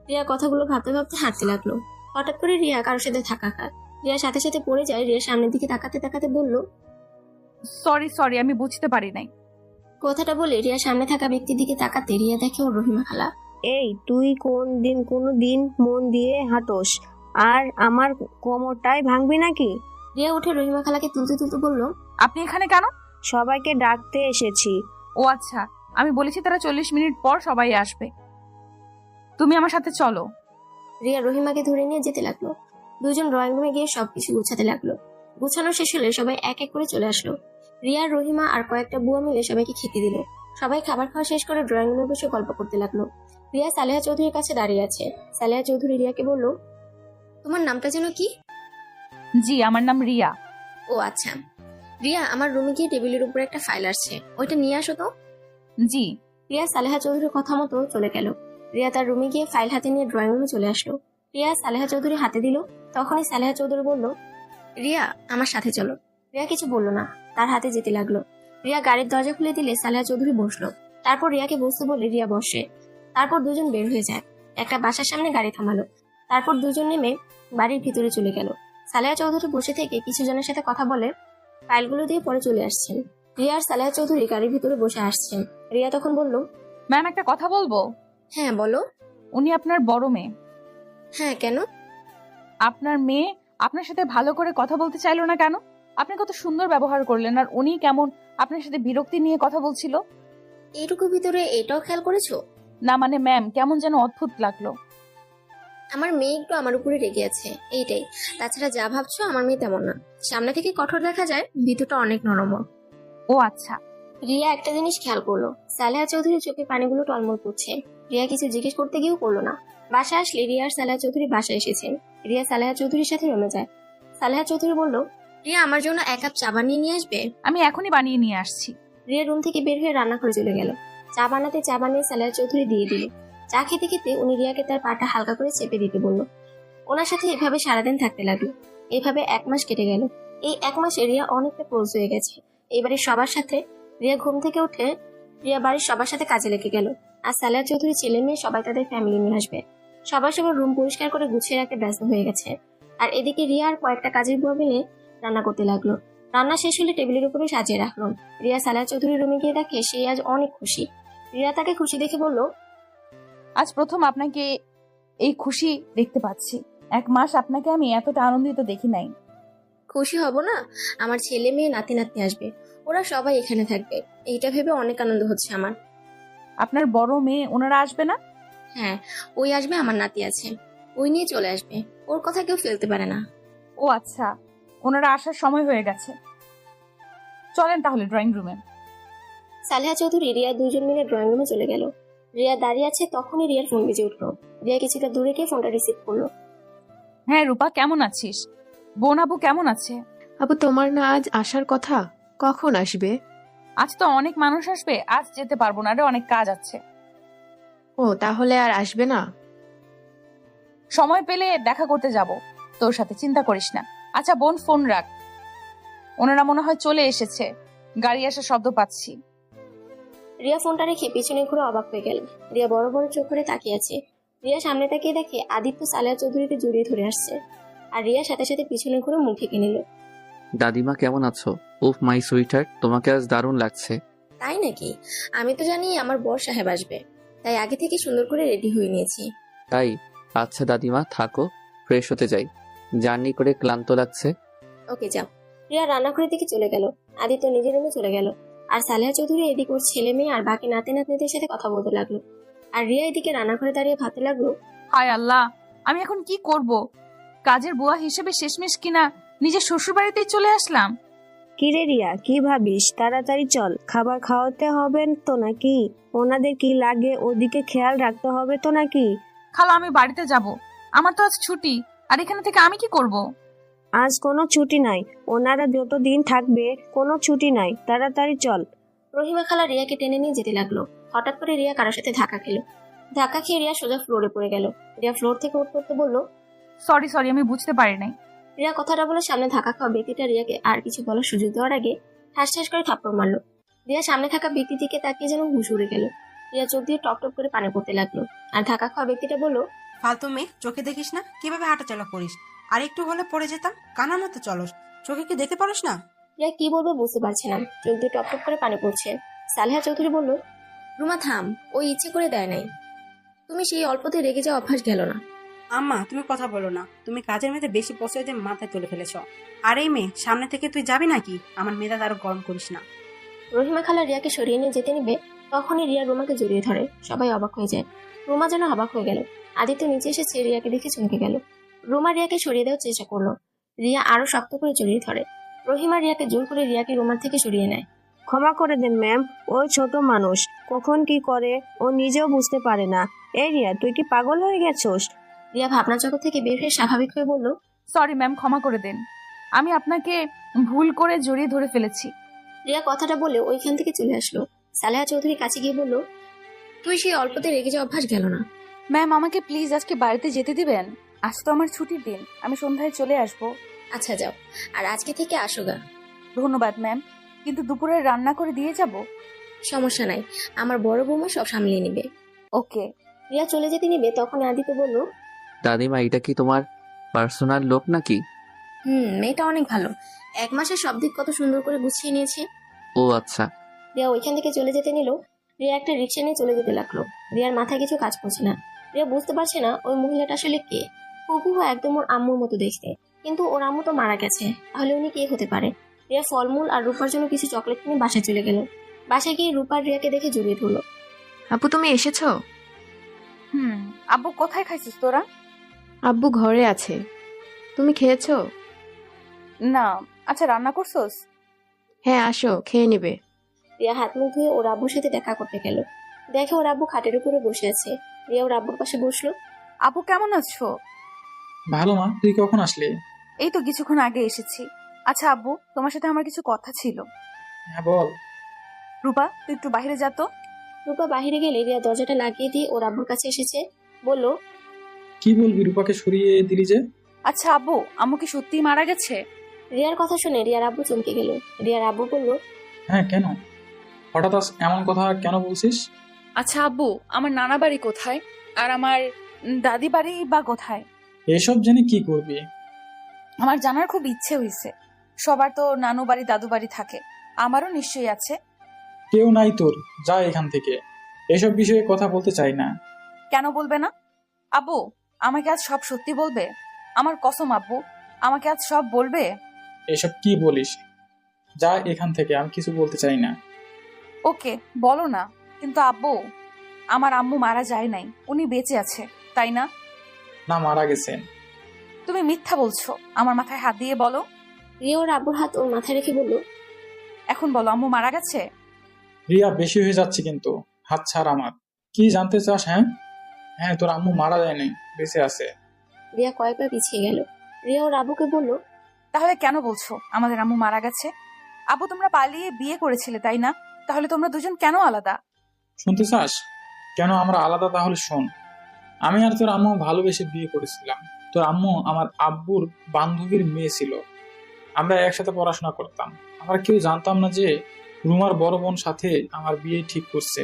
রিয়া কথাগুলো ভাবতে ভাবতে হাঁটতে লাগলো। হঠাৎ করে রিয়া কারোর সাথে ধাক্কা খায়। রিয়া সাথে সাথে পড়ে যায়। রিয়া সামনের দিকে তাকাতে তাকাতে বলল, সরি আমি বুঝতে পারি নাই। কথাটা বলে রিয়া সামনে থাকা ব্যক্তির দিকে তাকাতে রিয়া দেখে ওর রহিমা খালা। এই তুই কোনো দিন মন দিয়ে হাঁটোস আর আমার কোমরটাই ভাঙবি নাকি? রিয়া উঠে রহিমা খালাকে তুলতে তুলতে বলল, আপনি এখানে কেন? সবাইকে ডাকতে এসেছি। ও আচ্ছা, আমি বলেছি তারা 40 মিনিট পর সবাই আসবে, তুমি আমার সাথে চলো। রিয়া রহিমাকে ধরে নিয়ে যেতে লাগলো। দুজন ড্রয়িং রুমে গিয়ে সবকিছু গুছাতে লাগলো। গুছানো শেষ হলে সবাই এক এক করে চলে আসলো। রিয়া, রহিমা আর কয়েকটা বুয়া মিলে সবাইকে খেতে দিল। সবাই খাবার খাওয়া শেষ করে ড্রয়িং রুমে বসে গল্প করতে লাগলো। রিয়া সালেহা চৌধুরীর কাছে দাঁড়িয়ে আছে। সালেহা চৌধুরী রিয়াকে বলল, তোমার নামটা যেন কি? জি আমার নাম রিয়া। ও আচ্ছা। রিয়া, আমার রুমে গিয়ে টেবিলের উপরে একটা ফাইল আসছে, ওইটা নিয়ে আসো তো। জি। রিয়া সালেহা চৌধুরীর কথা মতো চলে গেল। রিয়া তার রুমে গিয়ে ফাইল হাতে নিয়ে ড্রয়িং রুমে চলে আসলো। রিয়া সালেহা চৌধুরী হাতে দিল। তখনই সালেহা চৌধুরী বলল, রিয়া আমার সাথে চলো। রিয়া কিছু বলল না, তার হাতে যেতে লাগলো। রিয়া গাড়ির দরজা খুলে দিলে সালেহা চৌধুরী বসলো। তারপর রিয়াকে বসতে বলে রিয়া বসে। তারপর দুজন বের হয়ে যায়। একটা বাসার সামনে গাড়ি থামালো। তারপর দুজন নেমে বাড়ির ভিতরে চলে গেল। সালেহা চৌধুরী বসে থেকে কিছু জনের সাথে কথা বলে ফাইলগুলো দিয়ে পরে চলে আসছেন। রিয়া আর সালেহা চৌধুরী গাড়ির ভিতরে বসে আসছেন। রিয়া তখন বলল, ম্যাম একটা কথা বলবো? হ্যাঁ বলো। উনি আপনার বড় মেয়ে। হ্যাঁ কেন? আপনার মেয়ে আপনার সাথে ভালো করে কথা বলতে চাইলো না কেন? আপনি কত সুন্দর ব্যবহার করলেন, আর উনি কেমন আপনার সাথে বিরক্তি নিয়ে কথা বলছিল। এইটুকু ভিতরে এটাও খেয়াল করেছো? না মানে ম্যাম, কেমন যেন অদ্ভুত লাগলো। আমার মেয়ে একটু আমার উপরে রেগে আছে, এইটাই। তাছাড়া যা ভাবছো আমার মেয়ে তেমন না। সামনে থেকে কঠোর দেখা যায়, ভিতরটা অনেক নরম। ও আচ্ছা। রিয়া একটা জিনিস খেয়াল করলো, সালেহা চৌধুরীর চোখে পানিগুলো টলমল করছে। রিয়া কিছু জিজ্ঞেস করতে গিয়েও করলো না। বাসা আসলে রিয়া আর সালেহা চৌধুরী বাসায় এসেছেন। রিয়া সালেহা চৌধুরীর সাথে রুমে যায়। সালেহা চৌধুরী বলল, রিয়া আমার জন্য 1 কাপ চা বানিয়ে নিয়ে আসবে? আমি এখনই বানিয়ে নিয়ে আসছি। রিয়া রুম থেকে বের হয়ে রান্না করে চলে গেল। চা বানিয়ে সালেহা চৌধুরী দিয়ে দিল। চা খেতে খেতে উনি রিয়াকে তার পাটা হালকা করে চেপে দিতে বলল। ওনার সাথে এভাবে সারাদিন থাকতে লাগলো। এভাবে 1 মাস কেটে গেল। এই 1 মাসে রিয়া অনেকটা ক্লোজ হয়ে গেছে। এবারে সবার সাথে রিয়া ঘুম থেকে উঠে রিয়া বাড়ির সবার সাথে কাজে লেগে গেল। আর সালেহা চৌধুরী ছেলে মেয়ে সবাই তাদের ফ্যামিলি নিয়ে আসবে। সবার রুম পরিষ্কার করে গুছিয়ে রাখতে ব্যস্ত হয়ে গেছে। আর এদিকে রিয়া আর কয়েকটা কাজের বুয়া মিলে রান্না করতে লাগলো। রান্না শেষ হলে টেবিলের উপরে সাজিয়ে রাখলো। রিয়া সালেহা চৌধুরীর রুমে গিয়ে দেখে সে আজ অনেক খুশি। রিয়া তাকে খুশি দেখে বলল, আজ প্রথম আপনাকে এই খুশি দেখতে পাচ্ছি। 1 মাস আপনাকে আমি এতটা আনন্দিত দেখি নাই। খুশি হব না? আমার ছেলে মেয়ে নাতি নাতনি আসবে, ওরা সবাই এখানে থাকবে, এইটা ভেবে অনেক আনন্দ হচ্ছে আমার। আপনার বড় মেয়ে ওনারা আসবে না? হ্যাঁ, ওই আসবে, আমার নাতি আছে, ওই নিয়ে চলে আসবে, ওর কথা কেউ ফেলতে পারে না। ও আচ্ছা, ওনারা আসার সময় হয়ে গেছে। চলেন তাহলে ড্রয়িং রুমে। সালেহা চৌধুরী রিয়া দুইজন মিলে ড্রয়িং রুমে চলে গেল। রিয়া দাঁড়িয়ে আছে, তখনই রিয়ার ফোন বেজে উঠলো। রিয়া কিছুটা দূরে গিয়ে ফোনটা রিসিভ করলো। হ্যাঁ রূপা, কেমন আছিস? বোন আপু কেমন আছে? আপু তোমার না আজ আসার কথা, কখন আসবে? আজ তো অনেক মানুষ আসবে, আজ যেতে পারবো না রে, অনেক কাজ আছে। ও তাহলে আর আসবে না? সময় পেলে দেখা করতে যাব তোর সাথে, চিন্তা করিস না। আচ্ছা বোন, ফোন রাখ, ওনারা মনে হয় চলে এসেছে, গাড়ি আসার শব্দ পাচ্ছি। রিয়া ফোনটা রেখে পিছনে ঘুরে অবাক হয়ে গেল। রিয়া বড় বড় চোখ করে তাকিয়ে আছে। রিয়া সামনে তাকিয়ে দেখে আদিত্য সালেহা চৌধুরীকে জড়িয়ে ধরে আসছে। আর রিয়া সাথে সাথে পিছনে ঘুরে মুখ ঢেকে নিল। দাদিমা কেমন আছো? উফ মাই সুইটহার্ট, তোমাকে আজ দারুণ লাগছে। তাই নাকি? আমি তো জানি আমার বর সাহেব আসবে, তাই আগে থেকে সুন্দর করে রেডি হয়ে নিয়েছি। তাই? আচ্ছা দাদিমা থাকো, ফ্রেশ হতে যাই, জার্নি করে ক্লান্ত লাগছে। ওকে যাও। রিয়া রান্নাঘরের দিকে চলে গেল। আদিত্য নিজের রুমে চলে গেল। আর সালেহা চৌধুরী এদিকে ওর ছেলে মেয়ে আর বাকি নাতি নাতনিদের সাথে কথা বলতে লাগলো। আর রিয়া এদিকে রান্নাঘরে দাঁড়িয়ে ভাবতে লাগলো, হায় আল্লাহ, আমি এখন কি করব? কাজের বুয়া হিসেবে শেষমেশ কিনা নিজের শ্বশুর বাড়িতেই চলে আসলাম। কিরে রিয়া, কি ভাবিস? তাড়াতাড়ি চল, খাবার খাওয়াতে হবে তো নাকি? ওনাদের কি লাগে ওদিকে খেয়াল রাখতে হবে তো নাকি? খালা, আমি বাড়িতে যাব, আমার তো আজ ছুটি, আর এখানে থেকে আমি কি করব? আজ কোনো ছুটি নাই, ওনারা যতদিন থাকবে কোনো ছুটি নাই, তাড়াতাড়ি চল। রহিমা খালা রিয়াকে টেনে নিয়ে যেতে লাগলো। হঠাৎ করে রিয়া কারোর সাথে ধাক্কা খেলো। ধাক্কা খেয়ে রিয়া সোজা ফ্লোরে পড়ে গেল। রিয়া ফ্লোর থেকে উঠতে উঠতে বলল, সরি, আমি বুঝতে পারি নাই। রিয়া কথাটা বলে সামনে ধাক্কা খাওয়া ব্যক্তিটা রিয়াকে আর কিছু বলার সুযোগ দেওয়ার আগে ঠাস ঠাস করে থাপ্পড় মারলো। রিয়া সামনে থাকা ব্যক্তির দিকে তাকিয়ে যেন হুঁশ উড়ে গেল। রিয়া চোখ দিয়ে টপ টপ করে পানি পড়তে লাগলো। আর ধাক্কা খাওয়া ব্যক্তিটা বলল, ফালতু মেয়ে, চোখে দেখিস না কিভাবে হাঁটাচলা করিস? আর একটু হলে পড়ে যেতাম, কানার মতো চলস, চোখে কি দেখতে পারিস না? রিয়া কি বলবে বুঝতে পারছে না, চোখ দিয়ে টপ টপ করে পানি পড়ছে। সালেহা চৌধুরী বলল, রুমা থাম, ওই ইচ্ছে করে দেয় নাই, তুমি সেই অল্পতে রেগে যাওয়া অভ্যাস গেল না। আম্মা তুমি কথা বলো না, তুমি কাজের মেয়েতে বেশি প্রশ্রয় দিয়ে মাথায় তুলে ফেলেছ। আর এই মেয়ে, সামনে থেকে তুই যাবি নাকি? আমার মেয়েটা আরো গরম করিস না। রহিমা খালা রিয়াকে সরিয়ে নিয়ে যেতে নিবে, তখনই রিয়া রুমাকে জড়িয়ে ধরে। সবাই অবাক হয়ে যায়। রুমা যেন অবাক হয়ে গেল। আদিত্য নিচে এসেছে, রিয়াকে দেখে চমকে গেল। রুমা রিয়াকে সরিয়ে দেওয়ার চেষ্টা করলো। রিয়া আরো শক্ত করে জড়িয়ে ধরে। রহিমা রিয়াকে জোর করে রিয়াকে রুমার থেকে সরিয়ে নেয়। ক্ষমা করে দেন ম্যাম, ওই ছোট মানুষ কখন কি করে ও নিজেও বুঝতে পারে না। এই রিয়া, তুই কি পাগল হয়ে গেছোস? রিয়া ভাবনা জগৎ থেকে বের হয়ে স্বাভাবিক হয়ে বলল, সরি ম্যাম, ক্ষমা করে দেন, আমি আপনাকে ভুল করে জড়িয়ে ধরে ফেলেছি। রিয়া কথাটা বলে ওইখান থেকে চলে আসলো। সালেহা চৌধুরী কাছে গিয়ে বলল, তুই সেই অল্পতে রেগে যাওয়া অভ্যাস গেল না। ম্যাম, আমাকে প্লিজ আজকে বাড়িতে যেতে দিবেন, আজ তো আমার ছুটির দিন, আমি সন্ধ্যায় চলে আসবো। আচ্ছা যাও, আর আজকে থেকে আসো গা। ধন্যবাদ ম্যাম, কিন্তু দুপুরে রান্না করে দিয়ে যাব। সমস্যা নাই, আমার বড় বৌমা সব সামলিয়ে নিবে। ওকে। রিয়া চলে যেতে নিবে, তখন আদিত্য বলল, দাদিমা এটা কি তোমার পার্সোনাল লোক নাকি? মেয়েটা অনেক ভালো, 1 মাসে সব দিক কত সুন্দর করে গুছিয়ে নিয়েছে। ও আচ্ছা। রিয়া ওইখান থেকে চলে যেতে নিল। রিয়া একটা রিক্সা নিয়ে চলে যেতে লাগলো। রিয়ার মাথায় কিছু কাজ করছে না। রিয়া বুঝতে পারছে না ওই মহিলাটা আসলে কে। হুবহু একদম ওর আম্মুর মতো দেখতে, কিন্তু ওর আম্মু তো মারা গেছে, তাহলে উনি কে হতে পারে? রিয়া ফলমূল আর রূপার জন্য কিছু চকলেট কিনে বাসায় চলে গেল। বাসায় গিয়ে রূপার রিয়াকে দেখে জড়িয়ে ধরলো। আপু তুমি এসেছো? আব্বু কোথায় খাইছিস তোরা? আব্বু ঘরে আছে। তুমি খেয়েছো? না। আচ্ছা, রান্না করছোস? হ্যাঁ আসো, খেয়ে নিবে। রিয়া হাত মুখ ধুয়ে ওর আব্বুর সাথে দেখা করতে গেল। দেখে ওর আব্বু খাটের উপরে বসে আছে। রিয়া ওর আব্বুর পাশে বসলো। আপু কেমন আছো? ভালো মা, তুই কখন আসলি? এই তো কিছুক্ষণ আগে এসেছি। আচ্ছা আব্বু, তোমার সাথে আমার কিছু কথা ছিল। হ্যাঁ বল। রূপা, তুই একটু বাইরে যা তো। রূপা বাহিরে গেলে রিয়া দরজাটা লাগিয়ে দিয়ে ওর আব্বুর কাছে এসেছে। বলল, কি বলবি, রূপাকে সরিয়ে দিলি যে? আচ্ছা আব্বু, আম্মু কি সত্যিই মারা গেছে? রিয়ার কথা শুনে রিয়ার আব্বু চমকে গেল। রিয়ার আব্বু বলল, হ্যাঁ, কেন? হঠাৎ এমন কথা কেন বলছিস? আচ্ছা আব্বু, আমার নানা বাড়ি কোথায় আর আমার দাদি বাড়ি বা কোথায়? এসব জেনে কি করবি? আমার জানার খুব ইচ্ছে হয়েছে। সবার তো নানু বাড়ি দাদু বাড়ি থাকে, আমারও নিশ্চয়ই আছে। কেউ নাই তোর, যা এখান থেকে। এসব বিষয়ে কথা বলতে চাই না। কেন বলবে না? আব্বু, আমাকে আজ সব সত্যি বলবে? আমার কসম আব্বু, আমাকে আজ সব বলবে? এসব কি বলিস? যা এখান থেকে, আমি কিছু বলতে চাই না। ওকে, বলো না। কিন্তু আব্বু, আমার আম্মু মারা যায় নাই, উনি বেঁচে আছে, তাই না? না, মারা গেছেন। তুমি মিথ্যা বলছো, আমার মাথায় হাত দিয়ে বলো। রিয়া ওর আব্বুর হাত ওর মাথায় রেখে বলল, এখন বলো আম্মু মারা গেছে? রিয়া, বেশি হয়ে যাচ্ছে কিন্তু। হাত ছাড় আমার। কি জানতে চাস? হ্যাঁ হ্যাঁ, তোর আম্মু মারা যায়নি, বেঁচে আছে। রিয়া কয়েক পা পিছিয়ে গেল। রিয়া ওর আব্বুকে বলল, তাহলে কেন বলছো আমাদের আম্মু মারা গেছে? আব্বু, তোমরা পালিয়ে বিয়ে করেছিলে, তাই না? তাহলে তোমরা দুজন কেন আলাদা? শুনতে চাস কেন আমরা আলাদা? তাহলে শোন। আমি আর তোর আম্মু ভালোবেসে বিয়ে করেছিলাম। তোর আম্মু আমার আব্বুর বান্ধবীর মেয়ে ছিল। আমরা একসাথে পড়াশোনা করতাম। আমরা কেউ জানতাম না যে রুমার বড় বোন সাথে আমার বিয়ে ঠিক করছে।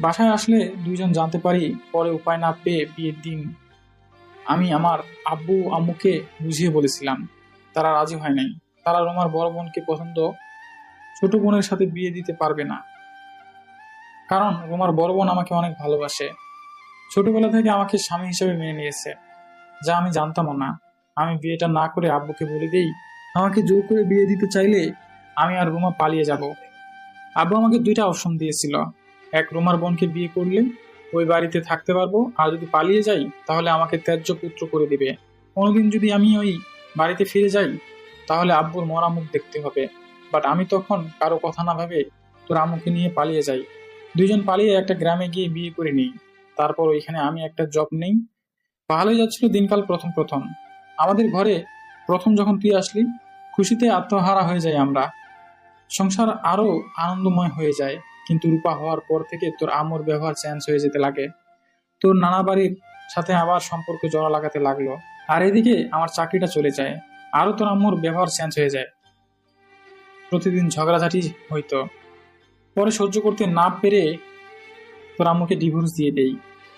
বাসায় আসলে দুইজন জানতে পারি। পরে উপায় না পেয়ে বিয়ের দিন আমি আমার আব্বু আম্মুকে বুঝিয়ে বলেছিলাম। তারা রাজি হয় নাই। তারা রুমার বড় বোনকে পছন্দ, ছোট বোনের সাথে বিয়ে দিতে পারবে না, কারণ রুমার বড় বোন আমাকে অনেক ভালোবাসে। ছোটবেলা থেকে আমাকে স্বামী হিসেবে মেনে নিয়েছে, যা আমি জানতামও না। আমি বিয়েটা না করে আব্বুকে বলে দেই আমাকে জোর করে বিয়ে দিতে চাইলে আমি আর রুমা পালিয়ে যাব। আব্বু আমাকে দুইটা অপশন দিয়েছিল। এক, রুমার বোনকে বিয়ে করলে ওই বাড়িতে থাকতে পারবো, আর যদি পালিয়ে যাই তাহলে আমাকে ত্যায্য পুত্র করে দিবে। কোনোদিন যদি আমি ওই বাড়িতে ফিরে যাই তাহলে আব্বুর মরা মুখ দেখতে হবে। বাট আমি তখন কারো কথা না ভেবে তোর আম্মুকে নিয়ে পালিয়ে যাই। দুইজন পালিয়ে একটা গ্রামে গিয়ে বিয়ে করে নিই। তারপর ওইখানে আমি একটা জব নেই। ভালোই যাচ্ছিল দিনকাল। প্রথম প্রথম আমাদের ঘরে প্রথম যখন তুই আসলি, খুশিতে আত্মহারা হয়ে যাই আমরা। সংসার আরো আনন্দময় হয়ে যায়। কিন্তু রূপা হওয়ার পর থেকে তোর আম্মুর ব্যবহার চেঞ্জ হয়ে যেতে লাগে। তোর নানা বাড়ির সাথে আবার সম্পর্ক জোড়া লাগাতে লাগলো। আর এদিকে আমার চাকরিটা চলে যায়। আরো তোর আম্মুর ব্যবহার চেঞ্জ হয়ে যায়। প্রতিদিন ঝগড়াঝাটি হইতো। পরে সহ্য করতে না পেরে তোর আম্মুকে ডিভোর্স দিয়ে দেই।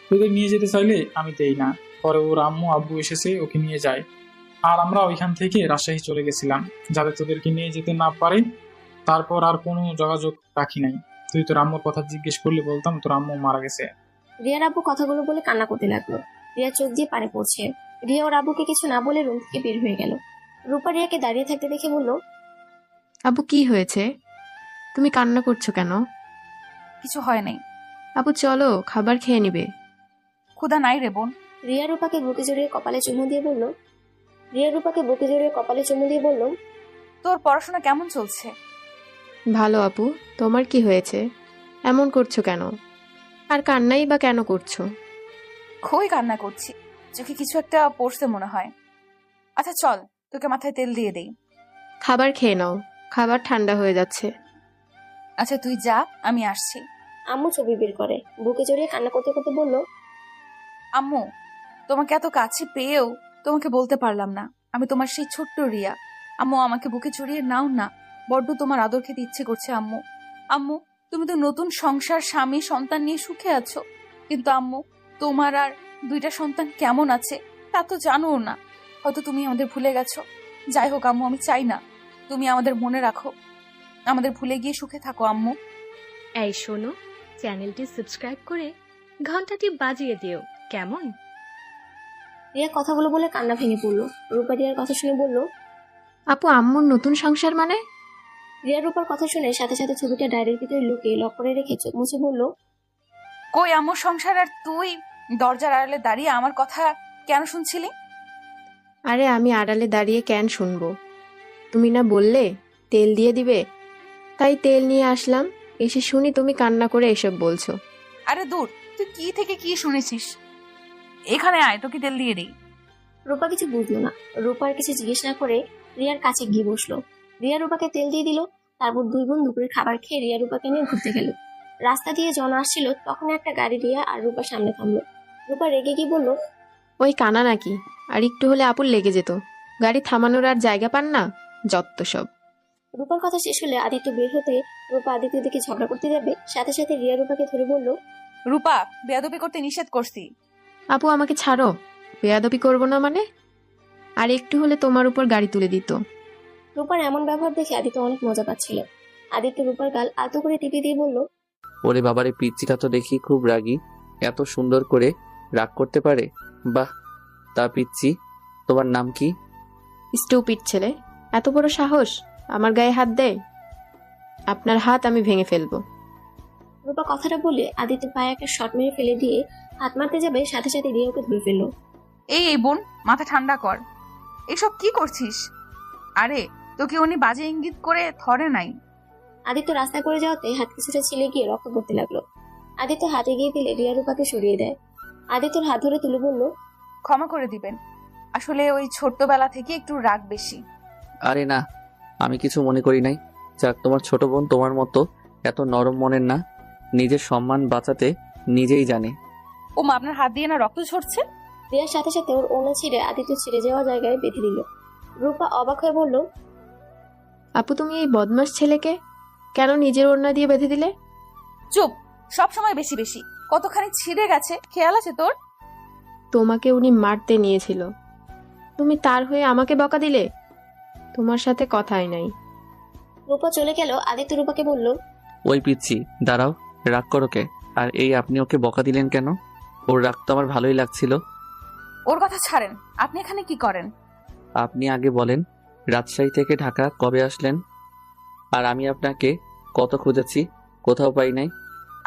তোদের নিয়ে যেতে চাইলে আমি দেই না। পরে ওর আম্মু আব্বু এসেছে, ওকে নিয়ে যায়। আর আমরা ওইখান থেকে রাজশাহী চলে গেছিলাম, যাতে তোদেরকে নিয়ে যেতে না পারে। তারপর আর কোনো যোগাযোগ রাখি নাই। তুই তোর আম্মুর কথা জিজ্ঞেস করলে বলতাম তোর আম্মু মারা গেছে। রিয়ার আব্বু কথাগুলো বলে কান্না করতে লাগলো। রিয়া চোখ দিয়ে পানি পড়ছে। রিয়া ওর আব্বুকে কিছু না বলে রুম থেকে বের হয়ে গেল। রূপা রিয়াকে দাঁড়িয়ে থাকতে দেখে বলল, আব্বু কি হয়েছে? তুমি কান্না করছো কেন? কিছু হয় নাই। আব্বু চলো, খাবার খেয়ে নিবে। ক্ষুধা নাই রে বোন। রিয়া রূপাকে বুকে জড়িয়ে কপালে চুমু দিয়ে বলল, তোর পড়াশোনা কেমন চলছে? ভালো আপু, তোমার কি হয়েছে? এমন করছো কেন? আর কান্নাই বা কেন করছো? খুবই কান্না করছি, চোখে কিছু একটা পড়ছে মনে হয়। আচ্ছা চল, তোকে মাথায় তেল দিয়ে দেই। খাবার খেয়ে নাও, খাবার ঠান্ডা হয়ে যাচ্ছে। আচ্ছা তুই যা, আমি আসছি। আম্মু ছবি বের করে বুকে জড়িয়ে কান্না করতে করতে বলল, আম্মু, তোমাকে এত কাছে পেয়েও তোমাকে বলতে পারলাম না আমি তোমার সেই ছোট্ট রিয়া। আম্মু, আমাকে বুকে জড়িয়ে নাও না, বড্ড তোমার আদর খেতে ইচ্ছে করছে আম্মু। আম্মু, তুমি তো নতুন সংসার, স্বামী, সন্তান নিয়ে সুখে আছো, কিন্তু আম্মু, তোমার আর দুইটা সন্তান কেমন আছে তা তো জানো না। হয়তো তুমি আমাদের ভুলে গেছো। যাই হোক আম্মু, আমি চাই না তুমি আমাদের মনে রাখো, আমাদের ভুলে গিয়ে সুখে থাকো আম্মু। এই শোনো, চ্যানেলটি সাবস্ক্রাইব করে ঘন্টাটি বাজিয়ে দিও, কেমন? রিয়া কথাগুলো বলে কান্না ভেঙে পড়লো। রূপা রিয়ার কথা শুনে বলল, আপু, আম্মুর নতুন সংসার মানে? রিয়া রূপার কথা শুনে সাথে সাথে ছবিটা ডায়েরির ভিতরে লুকিয়ে লক করে রেখে চোখ মুছে বলল, কই আম্মুর সংসার? আর তুই দরজার আড়ালে দাঁড়িয়ে আমার কথা কেন শুনছিলি? আরে আমি আড়ালে দাঁড়িয়ে কেন শুনবো? তুমি না বললে তেল দিয়ে দিবে, তাই তেল নিয়ে আসলাম। এসে শুনি তুমি কান্না করে এসব বলছো। আরে দূর, তুই কি থেকে কি শুনেছিস? এখানে আয়, তোকে তেল দিয়ে দেই। রূপা কিছু বুঝলো না। রূপার কিছু জিজ্ঞেস না করে রিয়ার কাছে গিয়ে বসলো। রিয়া রূপাকে তেল দিয়ে দিল। তারপর দুই বোন দুপুরের খাবার খেয়ে রিয়া রূপাকে নিয়ে ঘুরতে গেল। রাস্তা দিয়ে জন আসছিল, তখন একটা গাড়ি রিয়া আর রূপার সামনে থামলো। রূপা রেগে গিয়ে বলল, ওই কানা নাকি? আর একটু হলে আপুর লেগে যেত। গাড়ি থামানোর আর জায়গা পান না, যত সব। রূপার কথা শেষ হলে আদিত্য বের হতে রূপা আদিত্যের দিকে ঝগড়া করতে যাবে, সাথে সাথে রিয়া রূপাকে ধরে বলল, রূপা, বেয়াদবি করতে নিষেধ করছি। আপু আমাকে ছাড়ো। বেয়াদবি করবো না মানে? আর একটু হলে তোমার উপর গাড়ি তুলে দিত। রূপার এমন ব্যবহার দেখে আদিত্য অনেক মজা পাচ্ছিল। আদিত্য রূপার গাল আলতো করে টিপে দিয়ে বলল, ওরে বাবারে, পিচ্চিটা তো দেখি খুব রাগী। এত সুন্দর করে রাগ করতে পারে, বাহ। তা পিচ্চি, তোমার নাম কি? স্টুপিড ছেলে, এত বড় সাহস আমার গায়ে হাত দেয়? আপনার হাত আমি ভেঙে ফেলবো। রূপা কথাটা বলে আদিত্য পায়ে একটা শট মেরে ফেলে দিয়ে হাত মারতে যাবে, সাথে সাথে রিয়া ওকে ধরে ফেললো। এই বোন, মাথা ঠান্ডা কর। এসব কি করছিস? আরে তোকে উনি বাজে ইঙ্গিত করে ধরে নাই। আদিত্য রাস্তা করে যাওয়াতে হাত কিছুটা ছিলে গিয়ে রক্ত পড়তে লাগলো। আদিত্য হাতে গিয়ে দিলে রিয়া রূপাকে সরিয়ে দেয়। আদিত্যর হাত ধরে তুলে বলল, ক্ষমা করে দিবেন, আসলে ওই ছোট্টবেলা থেকে একটু রাগ বেশি। আরে না, আমি কিছু মনে করি নাই। যাক, তোমার ছোট বোন তোমার মতো এত নরম মনের না, নিজের সম্মান বাঁচাতে নিজেই জানে। ও মা, আপনার হাত দিয়ে না রক্ত ঝরছে। রিয়ার সাথে সাথে ওর ওনা ছিঁড়ে আদিত্য ছিঁড়ে যাওয়া জায়গায় বেঁধে দিল। রূপা অবাক হয়ে বলল, আপু তুমি এই বদমাস ছেলেকে কেন নিজের ওড়না দিয়ে বেঁধে দিলে? চুপ, সব সময় বেশি বেশি। কতখানি ছিঁড়ে গেছে খেয়াল আছে তোর? তোমাকে উনি মারতে নিয়েছিল, তুমি তার হয়ে আমাকে বকা দিলে? তোমার সাথে কথাই নাই। রূপা চলে গেল। আদিত্য রূপাকে বলল, ওই পিচ্চি, দাঁড়াও, রাগ করো কে? আর এই আপনি ওকে বকা দিলেন কেন? ওর রাগ তো আমার ভালোই লাগছিল। ওর কথা ছাড়েন, আপনি এখানে কি করেন? আপনি আগে বলেন, রাজশাহী থেকে ঢাকা কবে আসলেন? আর আমি আপনাকে কত খুঁজেছি, কোথাও পাই নাই।